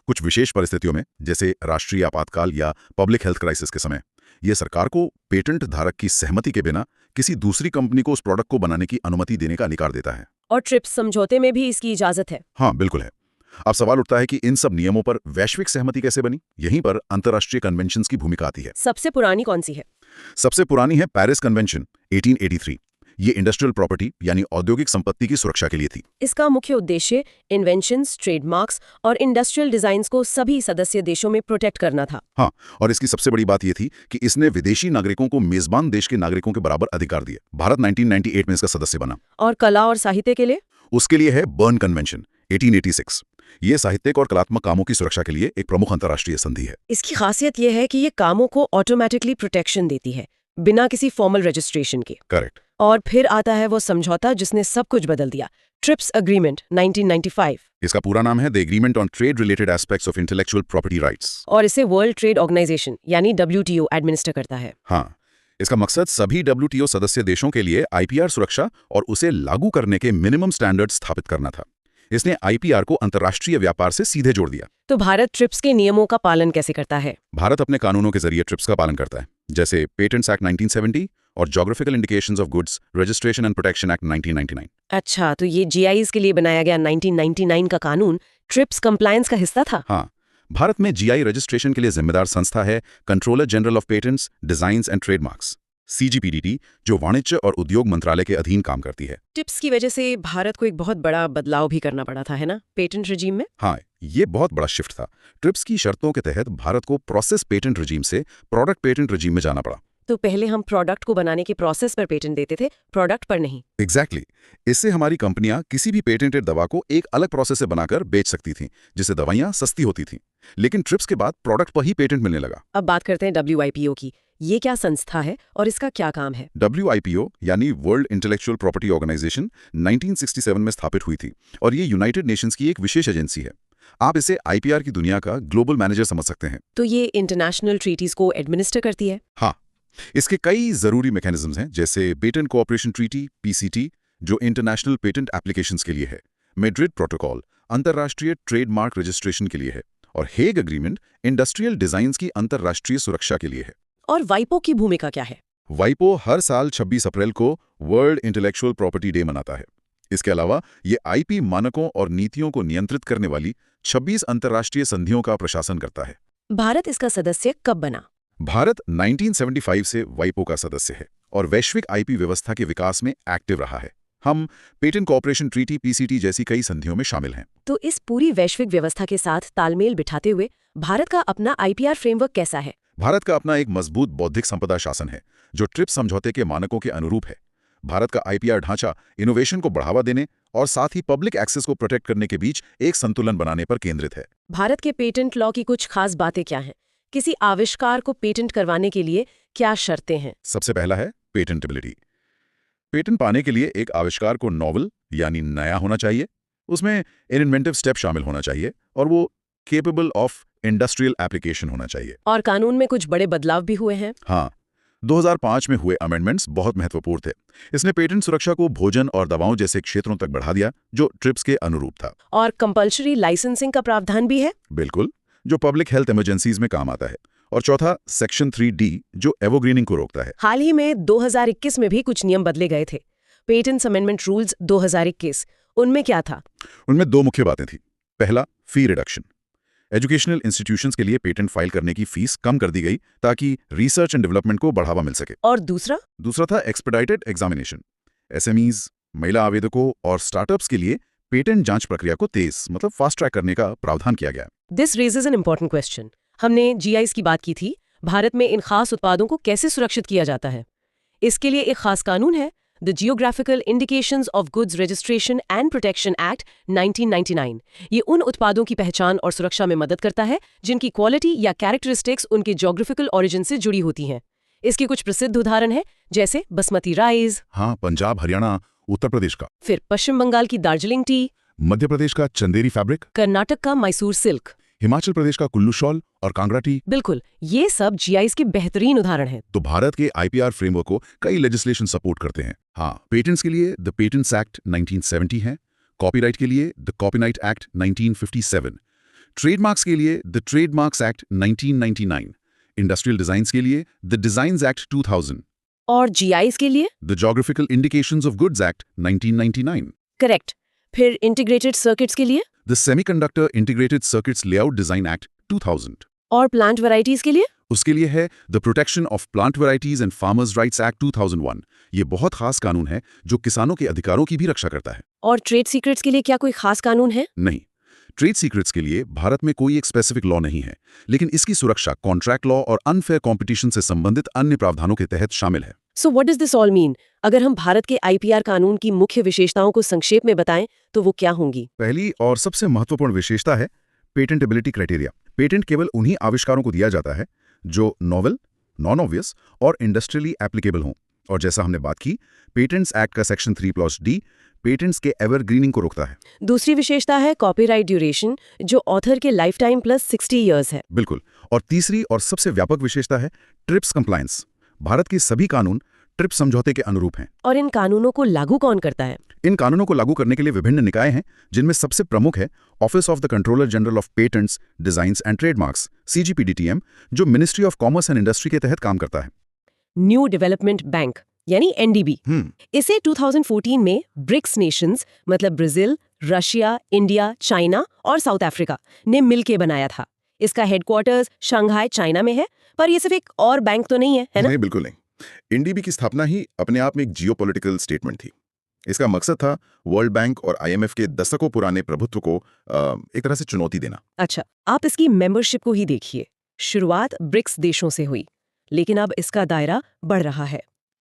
कुछ विशेष परिस्थितियों में, जैसे राष्ट्रीय आपातकाल या पब्लिक हेल्थ क्राइसिस के समय, ये सरकार को पेटेंट धारक की सहमति के बिना किसी दूसरी कंपनी को उस प्रोडक्ट को बनाने की अनुमति देने का अधिकार देता है। और ट्रिप्स समझौते में भी इसकी इजाजत है? हाँ बिल्कुल है। अब सवाल उठता है कि इन सब नियमों पर वैश्विक सहमति कैसे बनी? यहीं पर अंतर्राष्ट्रीय कन्वेंशंस की भूमिका आती है। सबसे पुरानी कौन सी है? सबसे पुरानी है पेरिस कन्वेंशन 1883। ये इंडस्ट्रियल प्रॉपर्टी यानी औद्योगिक संपत्ति की सुरक्षा के लिए थी। इसका मुख्य उद्देश्य इन्वेंशंस, ट्रेडमार्क्स और इंडस्ट्रियल डिजाइन्स को सभी सदस्य देशों में प्रोटेक्ट करना था। हाँ, और इसकी सबसे बड़ी बात यह थी कि इसने विदेशी नागरिकों को मेजबान देश के नागरिकों के बराबर अधिकार दिए। भारत 1998 में इसका सदस्य बना। और कला और साहित्य के लिए? उसके लिए है बर्न कन्वेंशन 1886। ये साहित्यिक और कलात्मक कामों की सुरक्षा के लिए एक प्रमुख अंतर्राष्ट्रीय संधि है। इसकी खासियत यह है कि ये कामों को ऑटोमेटिकली प्रोटेक्शन देती है, बिना किसी फॉर्मल रजिस्ट्रेशन के। करेक्ट। और फिर आता है वो समझौता जिसने सब कुछ बदल दिया, ट्रिप्स एग्रीमेंट 1995। इसका पूरा नाम है the agreement on trade related aspects of intellectual property rights. और इसे वर्ल्ड ट्रेड ऑर्गेनाइजेशन यानी WTO एडमिनिस्टर करता है। हाँ, इसका मकसद सभी WTO सदस्य देशों के लिए आईपीआर सुरक्षा और उसे लागू करने के मिनिमम स्टैंडर्ड स्थापित करना था। इसने आईपीआर को अंतर्राष्ट्रीय व्यापार से सीधे जोड़ दिया। तो भारत ट्रिप्स के नियमों का पालन कैसे करता है? भारत अपने कानूनों के जरिए ट्रिप्स का पालन करता है, जैसे पेटेंट्स एक्ट 1970 और geographical indications of goods registration and protection act 1999। अच्छा, तो ये GIs के लिए बनाया गया 1999 का कानून ट्रिप्स कंप्लायंस का हिस्सा था? हाँ, भारत में GI रजिस्ट्रेशन के लिए जिम्मेदार संस्था है controller general of patents, designs and trademarks CGPDT, जो वाणिज्य और उद्योग मंत्रालय के अधीन काम करती है। टिप्स की वजह से भारत को एक बहुत बड़ा बदलाव भी करना पड़ा था, है ना, पेटेंट रिजीम में? हाँ, ये बहुत बड़ा शिफ्ट था। ट्रिप्स की शर्तों के तहत भारत को प्रोसेस पेटेंट रिजीम से प्रोडक्ट पेटेंट रिजीम में जाना पड़ा। तो पहले हम प्रोडक्ट को बनाने के प्रोसेस पर पेटेंट देते थे, प्रोडक्ट पर नहीं। एग्जैक्टली। इससे हमारी कंपनियां किसी भी पेटेंटेड दवा को एक अलग प्रोसेस से बनाकर बेच सकती थीं, जिससे दवाइयां सस्ती होती थीं। लेकिन ट्रिप्स के बाद प्रोडक्ट पर ही पेटेंट मिलने लगा। अब बात करते हैं WIPO की। ये क्या संस्था है और इसका क्या काम है? WIPO यानी वर्ल्ड इंटेलेक्चुअल प्रॉपर्टी ऑर्गेनाइजेशन 1967 में स्थापित हुई थी और ये यूनाइटेड नेशंस की एक विशेष एजेंसी है। आप इसे आईपीआर की दुनिया का ग्लोबल मैनेजर समझ सकते हैं। तो ये इंटरनेशनल ट्रीटीज को एडमिनिस्टर करती है? हाँ, इसके कई जरूरी मैकेनिज्म्स हैं, जैसे पेटेंट कोऑपरेशन ट्रीटी PCT, जो इंटरनेशनल पेटेंट एप्लीकेशंस के लिए है, मैड्रिड प्रोटोकॉल अंतर्राष्ट्रीय ट्रेडमार्क रजिस्ट्रेशन के लिए है, और हेग एग्रीमेंट इंडस्ट्रियल डिजाइन्स की अंतर्राष्ट्रीय सुरक्षा के लिए है। और वाइपो की भूमिका क्या है? वाइपो हर साल 26 अप्रैल को वर्ल्ड इंटेलेक्चुअल प्रॉपर्टी डे मनाता है। इसके अलावा ये आईपी मानकों और नीतियों को नियंत्रित करने वाली 26 अंतर्राष्ट्रीय संधियों का प्रशासन करता है। भारत इसका सदस्य कब बना? भारत 1975 से वाइपो का सदस्य है और वैश्विक आईपी व्यवस्था के विकास में एक्टिव रहा है। हम पेटेंट कोऑपरेशन ट्रीटी पीसीटी जैसी कई संधियों में शामिल हैं। तो इस पूरी वैश्विक व्यवस्था के साथ तालमेल बिठाते हुए भारत का अपना आईपीआर फ्रेमवर्क कैसा है? भारत का अपना एक मजबूत बौद्धिक संपदा शासन है जो ट्रिप्स समझौते के मानकों के अनुरूप है। भारत का आईपीआर ढांचा इनोवेशन को बढ़ावा देने और साथ ही पब्लिक एक्सेस को प्रोटेक्ट करने के बीच एक संतुलन बनाने पर केंद्रित है। भारत के पेटेंट लॉ की कुछ खास बातें क्या हैं? किसी आविष्कार को पेटेंट करवाने के लिए क्या शर्तें हैं? सबसे पहला है पेटेंटेबिलिटी। पेटेंट पाने के लिए एक आविष्कार को नॉवल यानी नया होना चाहिए, उसमें इन्वेंटिव स्टेप शामिल होना चाहिए और वो केपेबल ऑफ इंडस्ट्रियल एप्लीकेशन होना चाहिए। और कानून में कुछ बड़े बदलाव भी हुए हैं। हाँ, 2005 में हुए अमेंडमेंट्स बहुत महत्वपूर्ण थे। इसने पेटेंट सुरक्षा को भोजन और दवाओं जैसे क्षेत्रों तक बढ़ा दिया जो ट्रिप्स के अनुरूप था। और कंपल्सरी लाइसेंसिंग का प्रावधान भी है। बिल्कुल, जो पब्लिक हेल्थ इमरजेंसीज में काम आता है। और चौथा सेक्शन 3D जो एवरग्रीनिंग को रोकता है। हाल ही में 2021 में भी कुछ नियम बदले गए थे। पेटेंट्स अमेंडमेंट रूल्स 2021, उनमें क्या था? उनमें दो मुख्य बातें थी। पहला, फी रिडक्शन। एजुकेशनल इंस्टीट्यूशंस के लिए पेटेंट फाइल करने की फीस कम कर दी गई ताकि रिसर्च एंड डेवलपमेंट को बढ़ावा मिल सके। और दूसरा था एक्सपेडाइटेड एग्जामिनेशन। एसएमईज, महिला आवेदकों और स्टार्टअप्स के लिए पेटेंट जांच प्रक्रिया को तेज फास्ट ट्रैक करने का प्रावधान किया गया। This raises an important question. हमने जीआईस की बात की थी। भारत में इन खास उत्पादों को कैसे सुरक्षित किया जाता है? इसके लिए एक खास कानून है, the geographical indications of goods registration and protection act 1999। ये उन उत्पादों की पहचान और सुरक्षा में मदद करता है जिनकी क्वालिटी या कैरेक्टरिस्टिक्स उनके ज्योग्राफिकल ओरिजिन से जुड़ी होती हैं। इसके कुछ प्रसिद्ध उदाहरण हैं, जैसे बासमती राइस। हाँ, पंजाब, हरियाणा, उत्तर प्रदेश का। फिर पश्चिम बंगाल की दार्जिलिंग टी, मध्य प्रदेश का चंदेरी फैब्रिक, कर्नाटक का मैसूर सिल्क, हिमाचल प्रदेश का कुल्लू शॉल और कांगड़ा टी। बिल्कुल, ये सब जीआईएस के बेहतरीन उदाहरण हैं। तो भारत के आईपीआर फ्रेमवर्क को कई लेजिस्लेशन सपोर्ट करते हैं। हाँ, पेटेंट्स के लिए द पेटेंट्स एक्ट 1970 है, कॉपीराइट के लिए द कॉपीराइट एक्ट 1957, ट्रेडमार्क्स के लिए the trademarks act 1999, industrial designs के लिए द डिजाइन्स एक्ट 2000 और जीआईएस के लिए the geographical indications of goods act 1999। Correct. फिर इंटीग्रेटेड सर्किट्स के लिए the semiconductor integrated circuits layout design act 2000। और प्लांट वैरायटीज के लिए उसके लिए है the protection of plant varieties and farmers rights act 2001। ये बहुत खास कानून है जो किसानों के अधिकारों की भी रक्षा करता है। और ट्रेड सीक्रेट्स के लिए क्या कोई खास कानून है? नहीं, ट्रेड सीक्रेट्स के लिए भारत में कोई एक स्पेसिफिक लॉ नहीं है, लेकिन इसकी सुरक्षा कॉन्ट्रैक्ट लॉ और अनफेयर कंपटीशन से संबंधित अन्य प्रावधानों के तहत शामिल है। So what does this all mean? अगर हम भारत के आईपीआर कानून की मुख्य विशेषताओं को संक्षेप में बताएं तो वो क्या होंगी? पहली और सबसे महत्वपूर्ण विशेषता है पेटेंटेबिलिटी क्राइटेरिया। पेटेंट केवल उन्हीं आविष्कारों को दिया जाता है जो नॉवेल, नॉन ऑब्वियस और इंडस्ट्रियली एप्लीकेबल हों। और जैसा हमने बात की, पेटेंट्स एक्ट का सेक्शन 3+D पेटेंट्स के एवरग्रीनिंग को रोकता है। दूसरी विशेषता है कॉपीराइट ड्यूरेशन, जो ऑथर के लाइफ टाइम प्लस 60 ईयर्स है। बिल्कुल। और तीसरी और सबसे व्यापक विशेषता है ट्रिप्स कंप्लायंस। भारत के सभी कानून ट्रिप्स समझौते के अनुरूप हैं। और इन कानूनों को लागू कौन करता है? इन कानूनों को लागू करने के लिए विभिन्न निकाय हैं, जिनमें सबसे प्रमुख है office of the controller general of patents, designs and trademarks CGPDTM, जो ministry of commerce and industry के तहत काम करता है। न्यू डेवलपमेंट बैंक यानी NDB, इसे 2014 में ब्रिक्स नेशंस मतलब ब्राजील, रशिया, इंडिया, चाइना और साउथ अफ्रीका ने मिलकर बनाया था। इसका हेडक्वार्टर्स शंघाई, चाइना में है। पर ये सिर्फ एक और बैंक तो नहीं है ना? नहीं, बिल्कुल नहीं। NDB की स्थापना ही अपने आप में एक जियोपॉलिटिकल स्टेटमेंट थी। इसका मकसद था वर्ल्ड बैंक और IMF के दशकों पुराने प्रभुत्व को एक तरह से चुनौती देना। अच्छा, आप इसकी मेंबरशिप को ही देखिए। शुरुआत ब्रिक्स देशों से हुई, लेकिन अब इसका दायरा बढ़ रहा है।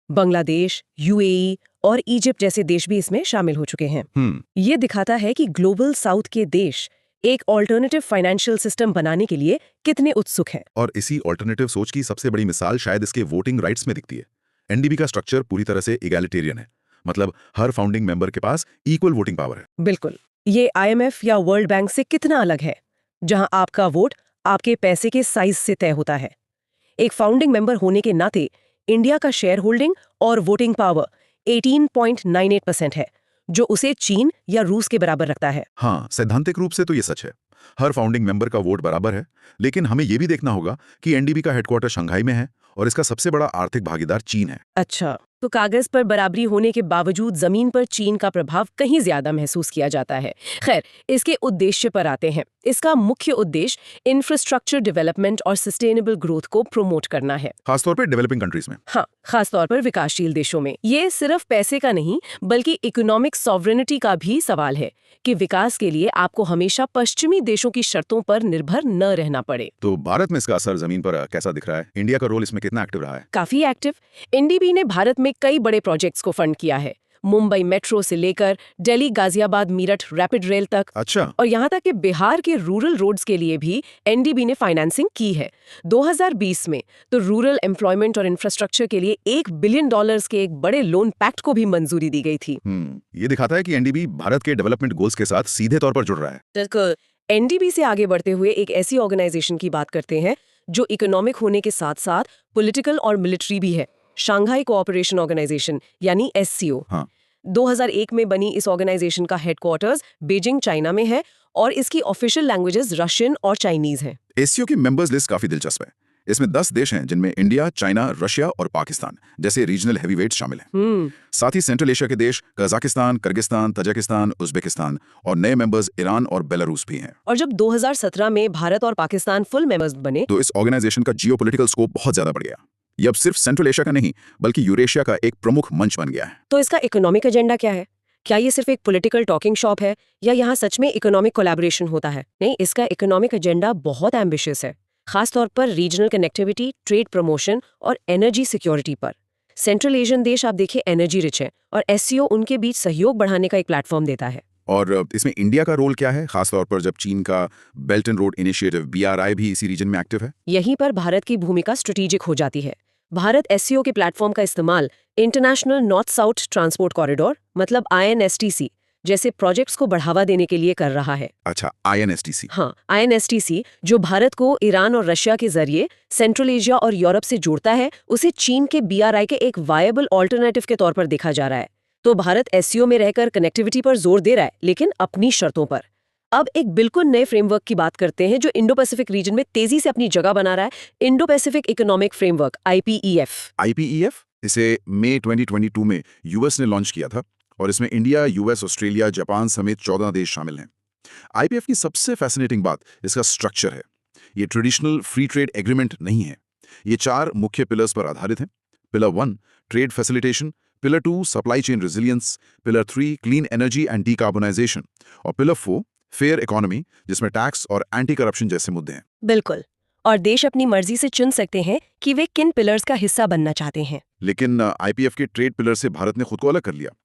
बांग्लादेश, UAE और इजिप्ट जैसे देश भी इसमें शामिल हो चुके हैं। ये दिखाता है कि ग्लोबल साउथ के देश एक ऑल्टरनेटिव फाइनेंशियल सिस्टम बनाने के लिए कितने उत्सुक हैं। और इसी ऑल्टरनेटिव सोच की सबसे बड़ी मिसाल शायद इसके वोटिंग राइट्स में दिखती है। NDB का स्ट्रक्चर पूरी तरह से इगैलिटेरियन है, मतलब हर फाउंडिंग मेंबर के पास इक्वल वोटिंग पावर है। बिल्कुल। ये IMF या वर्ल्ड बैंक से कितना अलग है, जहां आपका वोट आपके पैसे के साइज से तय होता है। एक फाउंडिंग मेंबर होने के नाते इंडिया का शेयर होल्डिंग और वोटिंग पावर 18.98% है, जो उसे चीन या रूस के बराबर रखता है। हाँ, सैद्धांतिक रूप से तो ये सच है। हर फाउंडिंग मेंबर का वोट बराबर है, लेकिन हमें ये भी देखना होगा कि एनडीबी का हेडक्वार्टर शंघाई में है और इसका सबसे बड़ा आर्थिक भागीदार चीन है। अच्छा, तो कागज पर बराबरी होने के बावजूद जमीन पर चीन का प्रभाव कहीं ज्यादा महसूस किया जाता है। खैर, इसके उद्देश्य पर आते हैं। इसका मुख्य उद्देश्य इंफ्रास्ट्रक्चर डेवलपमेंट और सस्टेनेबल ग्रोथ को प्रमोट करना है, खासतौर पर डेवलपिंग कंट्रीज में। हाँ, खासतौर पर विकासशील देशों में। ये सिर्फ पैसे का नहीं बल्कि इकोनॉमिक सॉवरेनिटी का भी सवाल है कि विकास के लिए आपको हमेशा पश्चिमी देशों की शर्तों पर निर्भर न रहना पड़े। तो भारत में इसका असर जमीन पर कैसा दिख रहा है? इंडिया का रोल इसमें कितना एक्टिव रहा है? काफी एक्टिव। एनडीबी ने भारत में कई बड़े प्रोजेक्ट्स को फंड किया है, मुंबई मेट्रो से लेकर दिल्ली गाजियाबाद मीरठ रैपिड रेल तक। अच्छा। और यहाँ तक कि बिहार के रूरल रोड्स के लिए भी एनडीबी ने फाइनेंसिंग की है। 2020 में तो रूरल एम्प्लॉयमेंट और इंफ्रास्ट्रक्चर के लिए $1 बिलियन के एक बड़े लोन पैक्ट को भी मंजूरी दी गई थी। ये दिखाता है कि एनडीबी भारत के डेवलपमेंट गोल्स के साथ सीधे तौर पर जुड़ रहा है। बिल्कुल। एनडीबी से आगे बढ़ते हुए एक ऐसी ऑर्गेनाइजेशन की बात करते हैं जो इकोनॉमिक होने के साथ साथ पॉलिटिकल और मिलिट्री भी है, शंघाई कोऑपरेशन ऑर्गेनाइजेशन यानी एससीओ। हाँ। 2001 में बनी इस ऑर्गेनाइजेशन का हेडक्वार्टर्स बीजिंग, चाइना में है और इसकी ऑफिशियल लैंग्वेजेस रशियन और चाइनीज हैं। एससीओ की मेंबर्स लिस्ट काफी दिलचस्प है। इसमें 10 देश हैं जिनमें इंडिया, चाइना, रशिया और पाकिस्तान जैसे रीजनल हैवीवेट्स शामिल हैं। साथ ही सेंट्रल एशिया के देश कजाकिस्तान, किर्गिस्तान, तजाकिस्तान, उज्बेकिस्तान और नए मेंबर्स ईरान और बेलारूस भी हैं। और जब 2017 में भारत और पाकिस्तान फुल मेंबर्स बने तो इस ऑर्गेनाइजेशन का जियोपॉलिटिकल स्कोप बहुत ज्यादा बढ़ गया। ये अब सिर्फ सेंट्रल एशिया का नहीं बल्कि यूरेशिया का एक प्रमुख मंच बन गया है। तो इसका इकोनॉमिक एजेंडा क्या है? क्या ये सिर्फ एक पॉलिटिकल टॉकिंग शॉप है या यहाँ सच में इकोनॉमिक कोलैबोरेशन होता है? नहीं, इसका इकोनॉमिक एजेंडा बहुत एम्बिशियस है, खासतौर पर रीजनल कनेक्टिविटी, ट्रेड प्रमोशन और एनर्जी सिक्योरिटी पर। सेंट्रल एशियन देश आप देखिए एनर्जी रिच है और एससीओ उनके बीच सहयोग बढ़ाने का एक प्लेटफॉर्म देता है। और इसमें इंडिया का रोल क्या है, खासतौर पर जब चीन का belt and road initiative BRI भी इसी रीजन में एक्टिव है? यहीं पर भारत की भूमिका स्ट्रेटेजिक हो जाती है। भारत एससीओ के प्लेटफॉर्म का इस्तेमाल international north south transport corridor मतलब INSTC जैसे प्रोजेक्ट्स को बढ़ावा देने के लिए कर रहा है। अच्छा, INSTC। हाँ, INSTC जो भारत को ईरान और रशिया के जरिए सेंट्रल एशिया और यूरोप से जोड़ता है, उसे चीन के BRI के एक वायबल ऑल्टरनेटिव के तौर पर देखा जा रहा है। तो भारत एससीओ में रहकर कनेक्टिविटी पर जोर दे रहा है, लेकिन अपनी शर्तों पर। अब एक बिल्कुल नए फ्रेमवर्क की बात करते हैं जो इंडो पैसिफिक रीजन में तेजी से अपनी जगह बना रहा है। Indo Pacific economic framework IPEF। इसे मई 2022 में यूएस ने लॉन्च किया था और इसमें इंडिया, यूएस, ऑस्ट्रेलिया, जापान समेत 14 देश शामिल हैं। IPF की सबसे फैसिनेटिंग बात इसका स्ट्रक्चर है। ये ट्रेडिशनल फ्री ट्रेड एग्रीमेंट नहीं है। ये 4 मुख्य पिलर्स पर आधारित है। Pillar 1 trade facilitation, pillar 2 supply chain resilience, pillar 3 clean energy and decarbonisation और पिलर 4 फेयर इकोनॉमी जिसमें टैक्स और एंटी करप्शन जैसे मुद्दे हैं। बिल्कुल। और देश अपनी मर्जी से चुन सकते हैं कि वे किन पिलर्स का हिस्सा बनना चाहते हैं। लेकिन IPF के ट्रेड पिलर से भारत ने खुद को अलग कर लिया।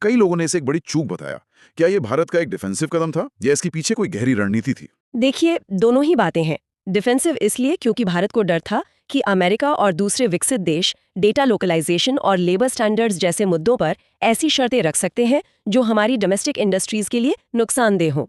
कई लोगों ने इसे एक बड़ी चूक बताया। क्या ये भारत का एक डिफेंसिव कदम था या इसके पीछे कोई गहरी रणनीति थी? देखिए, दोनों ही बातें हैं। डिफेंसिव इसलिए क्योंकि भारत को डर था कि अमेरिका और दूसरे विकसित देश डेटा लोकलाइजेशन और लेबर स्टैंडर्ड्स जैसे मुद्दों पर ऐसी शर्तें रख सकते हैं जो हमारी डोमेस्टिक इंडस्ट्रीज के लिए नुकसानदेह हों।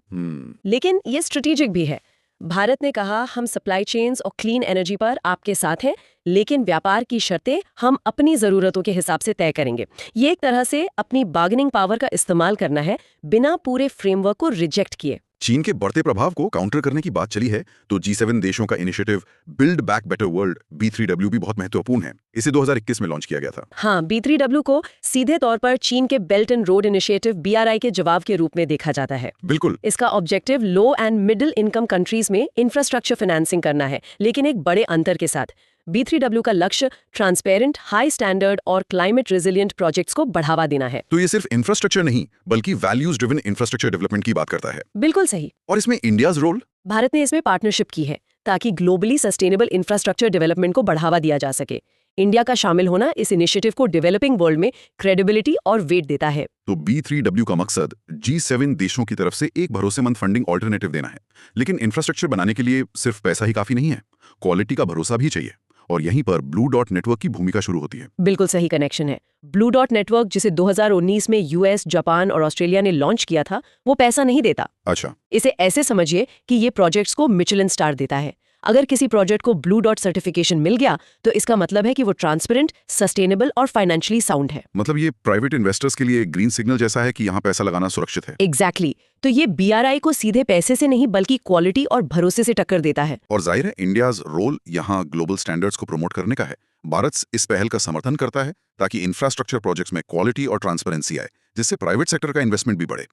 लेकिन ये स्ट्रेटेजिक भी है। भारत ने कहा, हम सप्लाई चेन्स और क्लीन एनर्जी पर आपके साथ हैं, लेकिन व्यापार की शर्तें हम अपनी ज़रूरतों के हिसाब से तय करेंगे। ये एक तरह से अपनी बार्गेनिंग पावर का इस्तेमाल करना है, बिना पूरे फ्रेमवर्क को रिजेक्ट किए। चीन के बढ़ते प्रभाव को काउंटर करने की बात चली है तो G7 देशों का initiative build back better world B3W भी बहुत महत्वपूर्ण है। इसे 2021 में लॉन्च किया गया था। हाँ, B3W को सीधे तौर पर चीन के belt and road initiative BRI के जवाब के रूप में देखा जाता है। बिल्कुल। इसका objective low and middle income countries में इंफ्रास्ट्रक्चर फाइनेंसिंग करना है, लेकिन एक बड़े अंतर के साथ। B3W का लक्ष्य ट्रांसपेरेंट, हाई स्टैंडर्ड और क्लाइमेट रेजिलिएंट प्रोजेक्ट्स को बढ़ावा देना है। तो ये सिर्फ इंफ्रास्ट्रक्चर नहीं बल्कि वैल्यूज ड्रिवन इंफ्रास्ट्रक्चर डेवलपमेंट की बात करता है। बिल्कुल सही। और इसमें इंडियाज रोल? भारत ने इसमें पार्टनरशिप की है ताकि ग्लोबली सस्टेनेबल इंफ्रास्ट्रक्चर डेवलपमेंट को बढ़ावा दिया जा सके। इंडिया का शामिल होना इस इनिशिएटिव को डेवलपिंग वर्ल्ड में क्रेडिबिलिटी और वेट देता है। तो B3W का मकसद G7 देशों की तरफ से एक भरोसेमंद फंडिंग ऑल्टरनेटिव देना है। लेकिन इंफ्रास्ट्रक्चर बनाने के लिए सिर्फ पैसा ही काफी नहीं है, क्वालिटी का भरोसा भी चाहिए। और यहीं पर ब्लू डॉट नेटवर्क की भूमिका शुरू होती है। बिल्कुल सही कनेक्शन है। ब्लू डॉट नेटवर्क जिसे 2019 में US, जापान और ऑस्ट्रेलिया ने लॉन्च किया था, वो पैसा नहीं देता। अच्छा। इसे ऐसे समझिए कि ये प्रोजेक्ट्स को मिचेलिन स्टार देता है। अगर किसी प्रोजेक्ट को ब्लू डॉट सर्टिफिकेशन मिल गया तो इसका मतलब है कि वो ट्रांसपेरेंट, सस्टेनेबल और फाइनेंशियली साउंड है। मतलब ये प्राइवेट इन्वेस्टर्स के लिए ग्रीन सिग्नल जैसा है कि यहाँ पैसा लगाना सुरक्षित है। एग्जैक्टली तो ये BRI को सीधे पैसे से नहीं बल्कि क्वालिटी और भरोसे से टक्कर देता है। और जाहिर है इंडियाज रोल यहाँ ग्लोबल स्टैंडर्ड्स को प्रमोट करने का है। भारत इस पहल का समर्थन करता है ताकि इंफ्रास्ट्रक्चर प्रोजेक्ट्स में क्वालिटी और ट्रांसपेरेंसी आए, जिससे प्राइवेट सेक्टर का इन्वेस्टमेंट भी बढ़े।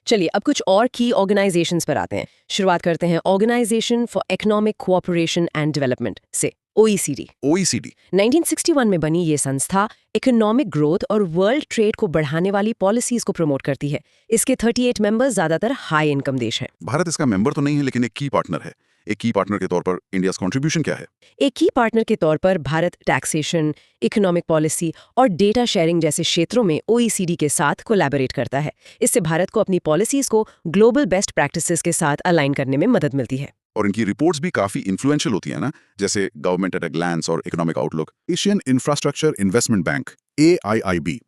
चलिए अब कुछ और की ऑर्गेनाइजेशंस पर आते हैं। शुरुआत करते हैं organisation for economic cooperation and development से, OECD। OECD 1961 में बनी ये संस्था इकोनॉमिक ग्रोथ और वर्ल्ड ट्रेड को बढ़ाने वाली पॉलिसीज को प्रमोट करती है। इसके 38 मेंबर्स ज्यादातर हाई इनकम देश हैं। भारत इसका मेंबर तो नहीं है, लेकिन एक की पार्टनर है। एक की पार्टनर के तौर पर इंडिया का कंट्रीब्यूशन क्या है? एक की पार्टनर के तौर पर भारत टैक्सेशन, इकोनॉमिक पॉलिसी और डेटा शेयरिंग जैसे क्षेत्रों में OECD के साथ कोलैबोरेट करता है। इससे भारत को अपनी पॉलिसीज को ग्लोबल बेस्ट प्रैक्टिसेस के साथ अलाइन करने में मदद मिलती है। और इनकी रिपोर्ट्स भी काफी इन्फ्लुएंशियल होती है ना, जैसे गवर्नमेंट एट अ ग्लैंस और economic outlook. Asian infrastructure investment bank AIIB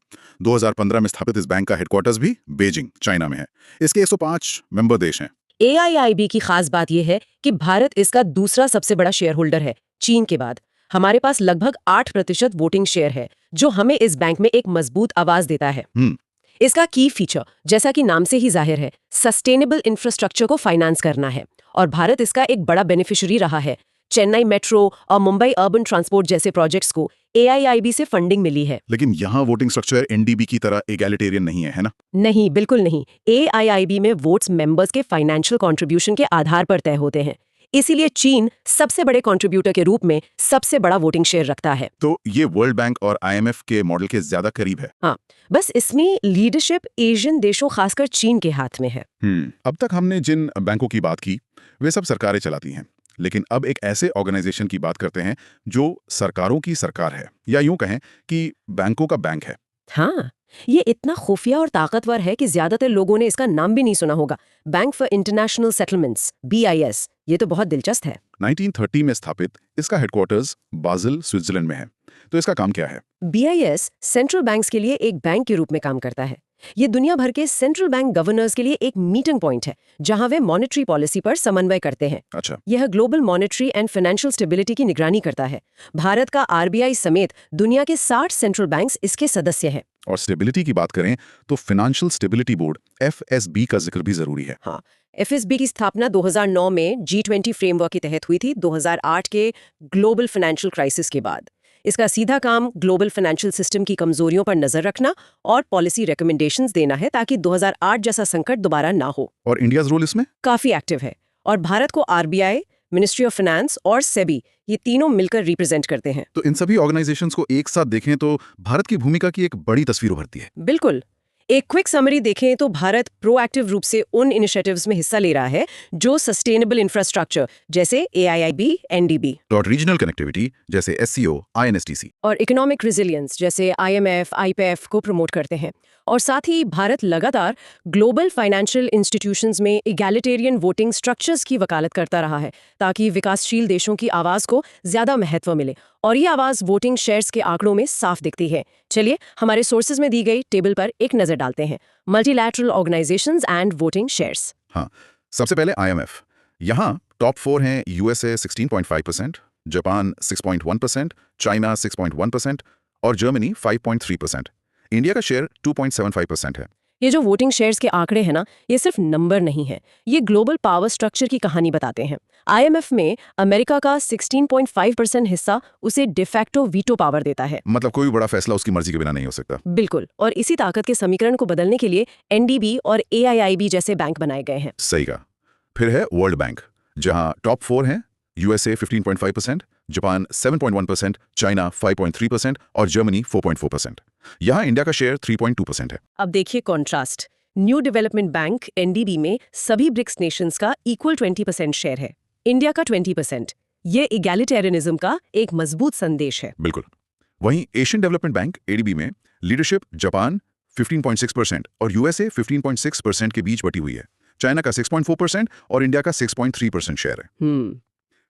2015 में स्थापित इस बैंक का हेडक्वार्टर्स भी बीजिंग, चाइना में है। इसके 105 मेंबर देश हैं। AIIB की खास बात यह है कि भारत इसका दूसरा सबसे बड़ा शेयर होल्डर है, चीन के बाद। हमारे पास लगभग 8% वोटिंग शेयर है, जो हमें इस बैंक में एक मजबूत आवाज देता है। इसका की फीचर, जैसा कि नाम से ही जाहिर है, सस्टेनेबल इंफ्रास्ट्रक्चर को फाइनेंस करना है और भारत इसका एक बड़ा बेनिफिशियरी रहा है। चेन्नई मेट्रो और मुंबई अर्बन ट्रांसपोर्ट जैसे प्रोजेक्ट्स को AIIB से फंडिंग मिली है। लेकिन यहाँ वोटिंग स्ट्रक्चर NDB की तरह एगैलिटेरियन नहीं है ना? नहीं, बिल्कुल नहीं। AIIB में वोट्स मेंबर्स के फाइनेंशियल कंट्रीब्यूशन के आधार पर तय होते हैं। इसीलिए चीन सबसे बड़े कंट्रीब्यूटर के रूप में सबसे बड़ा वोटिंग शेयर रखता है। तो ये वर्ल्ड बैंक और IMF के मॉडल के ज्यादा करीब है। हाँ, बस इसमें लीडरशिप एशियन देशों खासकर चीन के हाथ में है। अब तक हमने जिन बैंकों की बात की वे सब सरकारें चलाती हैं, लेकिन अब एक ऐसे ऑर्गेनाइजेशन की बात करते हैं जो सरकारों की सरकार है, या यूं कहें कि बैंकों का बैंक है। हाँ, ये इतना खुफिया और ताकतवर है कि ज्यादातर लोगों ने इसका नाम भी नहीं सुना होगा। Bank for international settlements, BIS। ये तो बहुत दिलचस्प है। 1930 में स्थापित इसका हेडक्वार्टर्स बाजिल, स्विट्जरलैंड में है। तो इसका काम क्या है? BIS सेंट्रल बैंक्स के लिए एक बैंक के रूप में काम करता है। ये दुनिया भर के सेंट्रल बैंक गवर्नर्स के लिए एक मीटिंग पॉइंट है, जहां वे मॉनेटरी पॉलिसी पर समन्वय करते हैं। अच्छा। यह global monetary and financial stability की निगरानी करता है। भारत का RBI समेत दुनिया के 60 सेंट्रल बैंक्स इसके सदस्य हैं। और स्टेबिलिटी की बात करें तो फाइनेंशियल स्टेबिलिटी बोर्ड FSB का जिक्र भी जरूरी है। हाँ, FSB की स्थापना 2009 में G20 फ्रेमवर्क के तहत हुई थी, 2008 के ग्लोबल फाइनेंशियल क्राइसिस के बाद। इसका सीधा काम ग्लोबल फाइनेंशियल सिस्टम की कमजोरियों पर नजर रखना और पॉलिसी रिकमेंडेशंस देना है, ताकि 2008 जैसा संकट दोबारा ना हो। और इंडियाज रोल इसमें काफी एक्टिव है और भारत को RBI, मिनिस्ट्री ऑफ फाइनेंस और SEBI ये तीनों मिलकर रिप्रेजेंट करते हैं। तो इन सभी ऑर्गेनाइजेशंस को एक साथ देखें तो भारत की भूमिका की एक बड़ी तस्वीर उभरती है। बिल्कुल। एक क्विक समरी देखें तो भारत प्रोएक्टिव रूप से उन इनिशिएटिव्स में हिस्सा ले रहा है जो सस्टेनेबल इंफ्रास्ट्रक्चर जैसे AIIB, NDB, रीजनल कनेक्टिविटी जैसे SCO, INSTC और इकोनॉमिक रेजिलियंस जैसे IMF, IPF को प्रमोट करते हैं। और साथ ही भारत लगातार ग्लोबल फाइनेंशियल इंस्टीट्यूशंस में इगैलिटेरियन वोटिंग स्ट्रक्चर्स की वकालत करता रहा है, ताकि विकासशील देशों की आवाज को ज्यादा महत्व मिले। और ये आवाज वोटिंग शेयर्स के आंकड़ों में साफ दिखती है। चलिए हमारे सोर्सेज में दी गई टेबल पर एक नजर डालते हैं। Multilateral organisations and voting shares. हाँ, सबसे पहले IMF। यहाँ टॉप 4 हैं USA 16.5%, जापान 6.1%, चाइना 6.1% और जर्मनी 5.3%। इंडिया का शेयर 2.75% है। ये जो वोटिंग शेयर्स के आंकड़े हैं ना, ये सिर्फ नंबर नहीं है, ये ग्लोबल पावर स्ट्रक्चर की कहानी बताते हैं। IMF में अमेरिका का 16.5% हिस्सा उसे डिफैक्टो वीटो पावर देता है। मतलब कोई बड़ा फैसला उसकी मर्जी के बिना नहीं हो सकता। बिल्कुल। और इसी ताकत के समीकरण को बदलने के लिए NDB और AIIB जैसे बैंक बनाए गए हैं। सही कहा। फिर है वर्ल्ड बैंक, जहाँ टॉप 4 हैं USA 15.5%, जापान 7.1%, चाइना 5.3% और जर्मनी 4.4%। यहाँ इंडिया का शेयर 3.2% है। अब देखिए contrast. New development bank NDB में सभी ब्रिक्स नेशंस का इक्वल 20% शेयर है, इंडिया का 20%। ये इगैलिटेरियनिज्म का एक मजबूत संदेश है। बिल्कुल। वहीं एशियन डेवलपमेंट बैंक ADB में लीडरशिप जापान 15.6% और USA 15.6% के बीच बटी हुई है। चाइना का 6.4% और इंडिया का 6.3% शेयर है।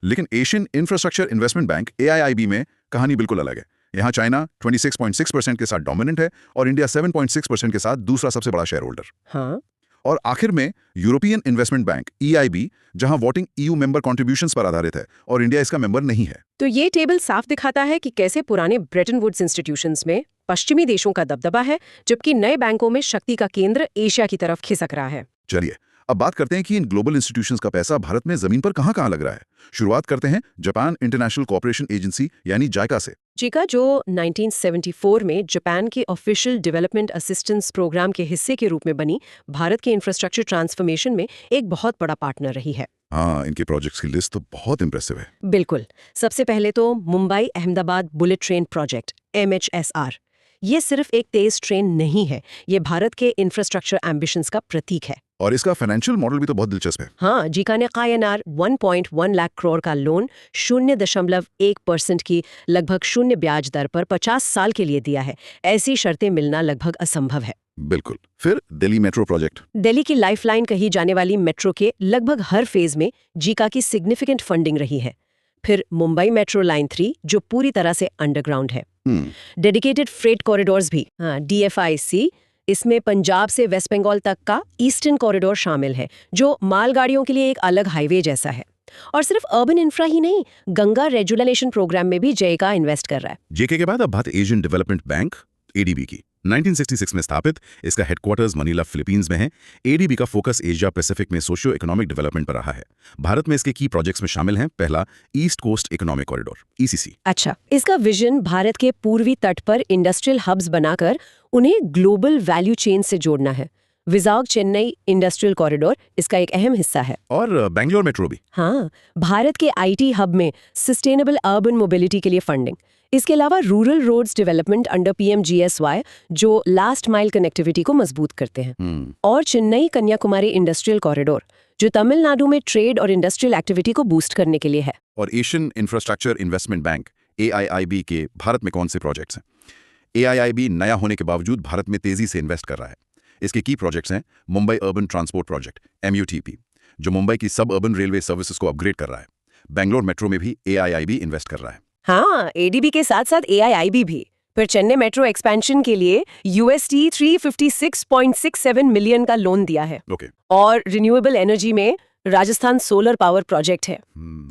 लेकिन Asian infrastructure investment bank AIIB में कहानी बिल्कुल अलग है। यहाँ चाइना 26.6% के साथ डोमिनेंट है और इंडिया 7.6% के साथ दूसरा सबसे बड़ा शेयर होल्डर। हाँ। और आखिर में यूरोपियन इन्वेस्टमेंट बैंक EIB, जहां वोटिंग EU मेंबर कॉन्ट्रीब्यूशंस पर आधारित है और इंडिया इसका मेंबर नहीं है। तो ये टेबल साफ दिखाता है कि कैसे पुराने ब्रेटन वुड्स इंस्टीट्यूशंस में पश्चिमी देशों का दबदबा है, जबकि नए बैंकों में शक्ति का केंद्र एशिया की तरफ खिसक रहा है। चलिए अब बात करते हैं कि इन ग्लोबल इंस्टीट्यूशंस का पैसा भारत में जमीन पर कहां-कहां लग रहा है। शुरुआत करते हैं जापान इंटरनेशनल कोऑपरेशन एजेंसी यानी जाइका से। जिका जो 1974 में जापान के ऑफिशियल डेवलपमेंट असिस्टेंस प्रोग्राम के हिस्से के रूप में बनी, भारत के इंफ्रास्ट्रक्चर ट्रांसफॉर्मेशन में एक बहुत बड़ा पार्टनर रही है। हाँ, इनके प्रोजेक्ट्स की लिस्ट तो बहुत इंप्रेसिव है। बिल्कुल। सबसे पहले तो Mumbai Ahmedabad bullet train project MHSR। ये सिर्फ एक तेज ट्रेन नहीं है, ये भारत के इंफ्रास्ट्रक्चर एम्बिशंस का प्रतीक है। और इसका फाइनेंशियल मॉडल भी तो बहुत दिलचस्प है। हाँ, जीका ने INR 1.1 लाख करोड़ का लोन 0.1% की लगभग शून्य ब्याज दर पर 50 साल के लिए दिया है। ऐसी शर्तें मिलना लगभग असंभव है। बिल्कुल। फिर दिल्ली मेट्रो प्रोजेक्ट। दिल्ली की लाइफलाइन कही जाने वाली मेट्रो के लगभग हर फेज में जीका की सिग्निफिकेंट फंडिंग रही है। फिर मुंबई मेट्रो लाइन 3 जो पूरी तरह से अंडरग्राउंड है। डेडिकेटेड फ्रेट कॉरिडोर्स भी, DFIC, इसमें पंजाब से वेस्ट बंगाल तक का ईस्टर्न कॉरिडोर शामिल है, जो मालगाड़ियों के लिए एक अलग हाईवे जैसा है। और सिर्फ अर्बन इंफ्रा ही नहीं, गंगा रेजुलेशन प्रोग्राम में भी जेका इन्वेस्ट कर रहा है। जेके के बाद अब बात एशियन डेवलपमेंट बैंक ADB की। 1966 में स्थापित, इसका हेडक्वार्टर्स मनीला फिलीपींस में है। ADB का फोकस एशिया पैसिफिक में सोशियो इकोनॉमिक डेवलपमेंट पर रहा है। भारत में इसके की प्रोजेक्ट्स में शामिल हैं, पहला east coast economic corridor ECC। अच्छा, इसका विजन भारत के पूर्वी तट पर इंडस्ट्रियल हब्स बनाकर उन्हें ग्लोबल वैल्यू चेन से जोड़ना है। विजाग चेन्नई इंडस्ट्रियल कॉरिडोर इसका एक अहम हिस्सा है। और बेंगलोर मेट्रो भी। हाँ, भारत के IT हब में सस्टेनेबल अर्बन मोबिलिटी के लिए फंडिंग। इसके अलावा rural roads development under PMGSY जो लास्ट माइल कनेक्टिविटी को मजबूत करते हैं। और चेन्नई कन्याकुमारी इंडस्ट्रियल कॉरिडोर जो तमिलनाडु में ट्रेड और इंडस्ट्रियल एक्टिविटी को बूस्ट करने के लिए है। और Asian infrastructure investment bank AIIB के भारत में कौन से प्रोजेक्ट्स हैं? AIIB नया होने के बावजूद भारत में तेजी से इन्वेस्ट कर रहा है। इसके की प्रोजेक्ट्स हैं Mumbai urban transport project MUTP, जो मुंबई की सब अर्बन रेलवे सर्विसेज को अपग्रेड कर रहा है। बेंगलोर मेट्रो में भी AIIB इन्वेस्ट कर रहा है। हाँ, ADB के साथ साथ AIIB भी। फिर चेन्नई मेट्रो एक्सपेंशन के लिए USD 356.67 मिलियन का लोन दिया है। और रिन्यूएबल एनर्जी में राजस्थान सोलर पावर प्रोजेक्ट है।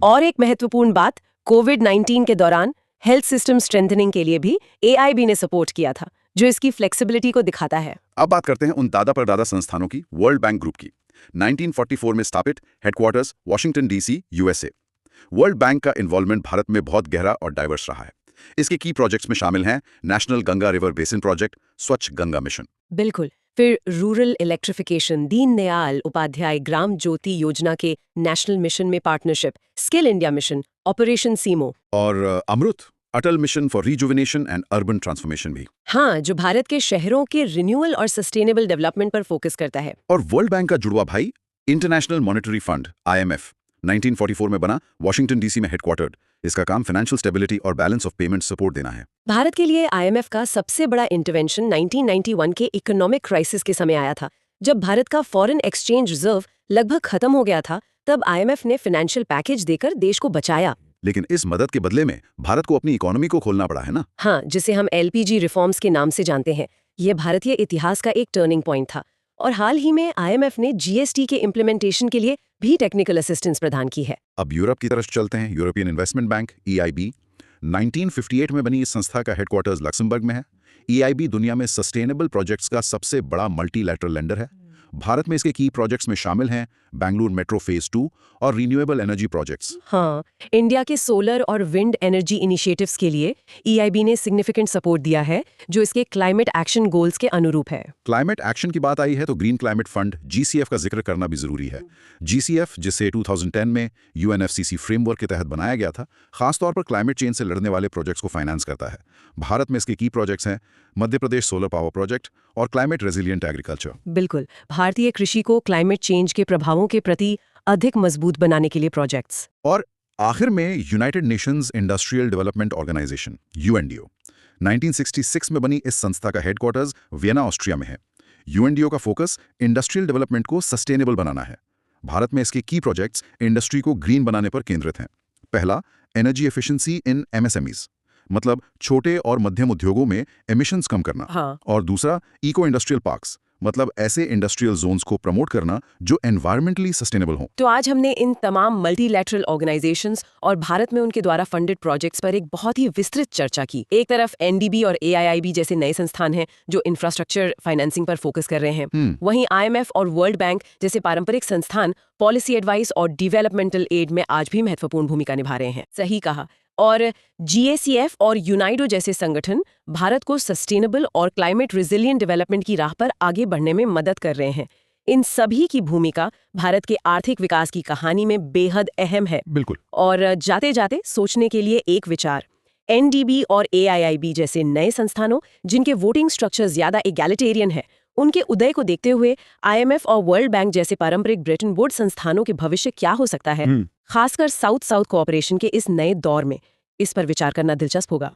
और एक महत्वपूर्ण बात, कोविड-19 के दौरान हेल्थ सिस्टम स्ट्रेंथनिंग के लिए भी AIB ने सपोर्ट किया था, जो इसकी फ्लेक्सिबिलिटी को दिखाता है। अब बात करते हैं उन दादा परदादा संस्थानों की, वर्ल्ड बैंक ग्रुप की। 1944 में स्थापित, headquarters Washington DC USA। World bank का इन्वॉल्वमेंट भारत में बहुत गहरा और डाइवर्स रहा है। इसके की प्रोजेक्ट्स में शामिल हैं national Ganga river basin project, Swachh Ganga mission. बिल्कुल। फिर रूरल इलेक्ट्रिफिकेशन, दीनदयाल उपाध्याय ग्राम ज्योति योजना के नेशनल मिशन में partnership, skill India mission, operation सीमो। और Amrut, Atal mission for rejuvenation and urban transformation भी। हाँ, जो भारत के शहरों के रिन्यूअल और सस्टेनेबल डेवलपमेंट पर फोकस करता है। और वर्ल्ड बैंक का जुड़वा भाई इंटरनेशनल मॉनेटरी फंड IMF 1944 में बना, वॉशिंगटन DC में हेडक्वार्टर्ड। इसका काम फाइनेंशियल स्टेबिलिटी और बैलेंस ऑफ पेमेंट सपोर्ट देना है। भारत के लिए IMF का सबसे बड़ा इंटरवेंशन 1991 के इकोनॉमिक क्राइसिस के समय आया था। जब भारत का फॉरेन एक्सचेंज रिजर्व लगभग खत्म हो गया था, तब IMF ने फाइनेंशियल पैकेज देकर देश को बचाया। लेकिन इस मदद के बदले में भारत को अपनी इकोनॉमी को खोलना पड़ा है ना। हाँ, जिसे हम LPG रिफॉर्म्स के नाम से जानते हैं। यह भारतीय इतिहास का एक टर्निंग पॉइंट था। और हाल ही में IMF ने GST के इम्प्लीमेंटेशन के लिए भी टेक्निकल असिस्टेंस प्रदान की है। अब यूरोप की तरफ चलते हैं। यूरोपियन इन्वेस्टमेंट बैंक EIB 1958 में बनी इस संस्था का हेडक्वार्टर्स लक्समबर्ग में है। EIB दुनिया में सस्टेनेबल प्रोजेक्ट्स का सबसे बड़ा मल्टीलैटरल लेंडर है। भारत में इसके की प्रोजेक्ट्स में शामिल हैं बेंगलुरु मेट्रो फेज 2 और रिन्यूएबल एनर्जी प्रोजेक्ट्स। हाँ, इंडिया के सोलर और विंड एनर्जी इनिशिएटिव्स के लिए EIB ने सिग्निफिकेंट सपोर्ट दिया है, जो इसके क्लाइमेट एक्शन गोल्स के अनुरूप है। क्लाइमेट एक्शन की बात आई है तो ग्रीन क्लाइमेट फंड GCF का जिक्र करना भी जरूरी है। GCF, जिसे 2010 में UNFCCC फ्रेमवर्क के तहत बनाया गया था, खासतौर पर क्लाइमेट चेंज से लड़ने वाले प्रोजेक्ट्स को फाइनेंस करता है। भारत में इसके की प्रोजेक्ट्स हैं Madhya Pradesh solar power project और क्लाइमेट रेजिलिएंट एग्रीकल्चर। बिल्कुल, भारतीय कृषि को क्लाइमेट चेंज के प्रभावों के प्रति अधिक मजबूत बनाने के लिए प्रोजेक्ट्स। और आखिर में United Nations industrial development organisation UNDO 1966 में बनी इस संस्था का हेडक्वार्टर्स वियना ऑस्ट्रिया में है। UNDO का फोकस इंडस्ट्रियल डेवलपमेंट को सस्टेनेबल बनाना है। भारत में इसके की प्रोजेक्ट्स इंडस्ट्री को ग्रीन बनाने पर केंद्रित हैं। पहला, एनर्जी एफिशिएंसी इन MSMEs, मतलब छोटे और मध्यम उद्योगों में एमिशंस कम करना। हाँ। और दूसरा, इको इंडस्ट्रियल पार्क्स, मतलब ऐसे इंडस्ट्रियल जोन्स को प्रमोट करना जो एनवायरमेंटली सस्टेनेबल हों। तो आज हमने इन तमाम मल्टीलैटरल ऑर्गेनाइजेशंस और भारत में उनके द्वारा फंडेड प्रोजेक्ट्स पर एक बहुत ही विस्तृत चर्चा की। एक तरफ एनडीबी और एआईआईबी जैसे नए संस्थान हैं जो इंफ्रास्ट्रक्चर फाइनेंसिंग पर फोकस कर रहे हैं। वहीं आईएमएफ और वर्ल्ड बैंक जैसे पारंपरिक संस्थान पॉलिसी एडवाइस और डेवलपमेंटल एड में आज भी महत्वपूर्ण भूमिका निभा रहे हैं। सही कहा। और जीएसीएफ और यूनाइडो जैसे संगठन भारत को सस्टेनेबल और क्लाइमेट रिजिलियंट डेवलपमेंट की राह पर आगे बढ़ने में मदद कर रहे हैं। इन सभी की भूमिका भारत के आर्थिक विकास की कहानी में बेहद अहम है। बिल्कुल। और जाते जाते सोचने के लिए एक विचार, एनडीबी और एआईआईबी जैसे नए संस्थानों जिनके वोटिंग स्ट्रक्चर ज्यादा इगैलिटेरियन है, उनके उदय को देखते हुए आईएमएफ और वर्ल्ड बैंक जैसे पारंपरिक ब्रेटन वुड्स संस्थानों के भविष्य क्या हो सकता है, खासकर साउथ साउथ कोऑपरेशन के इस नए दौर में, इस पर विचार करना दिलचस्प होगा।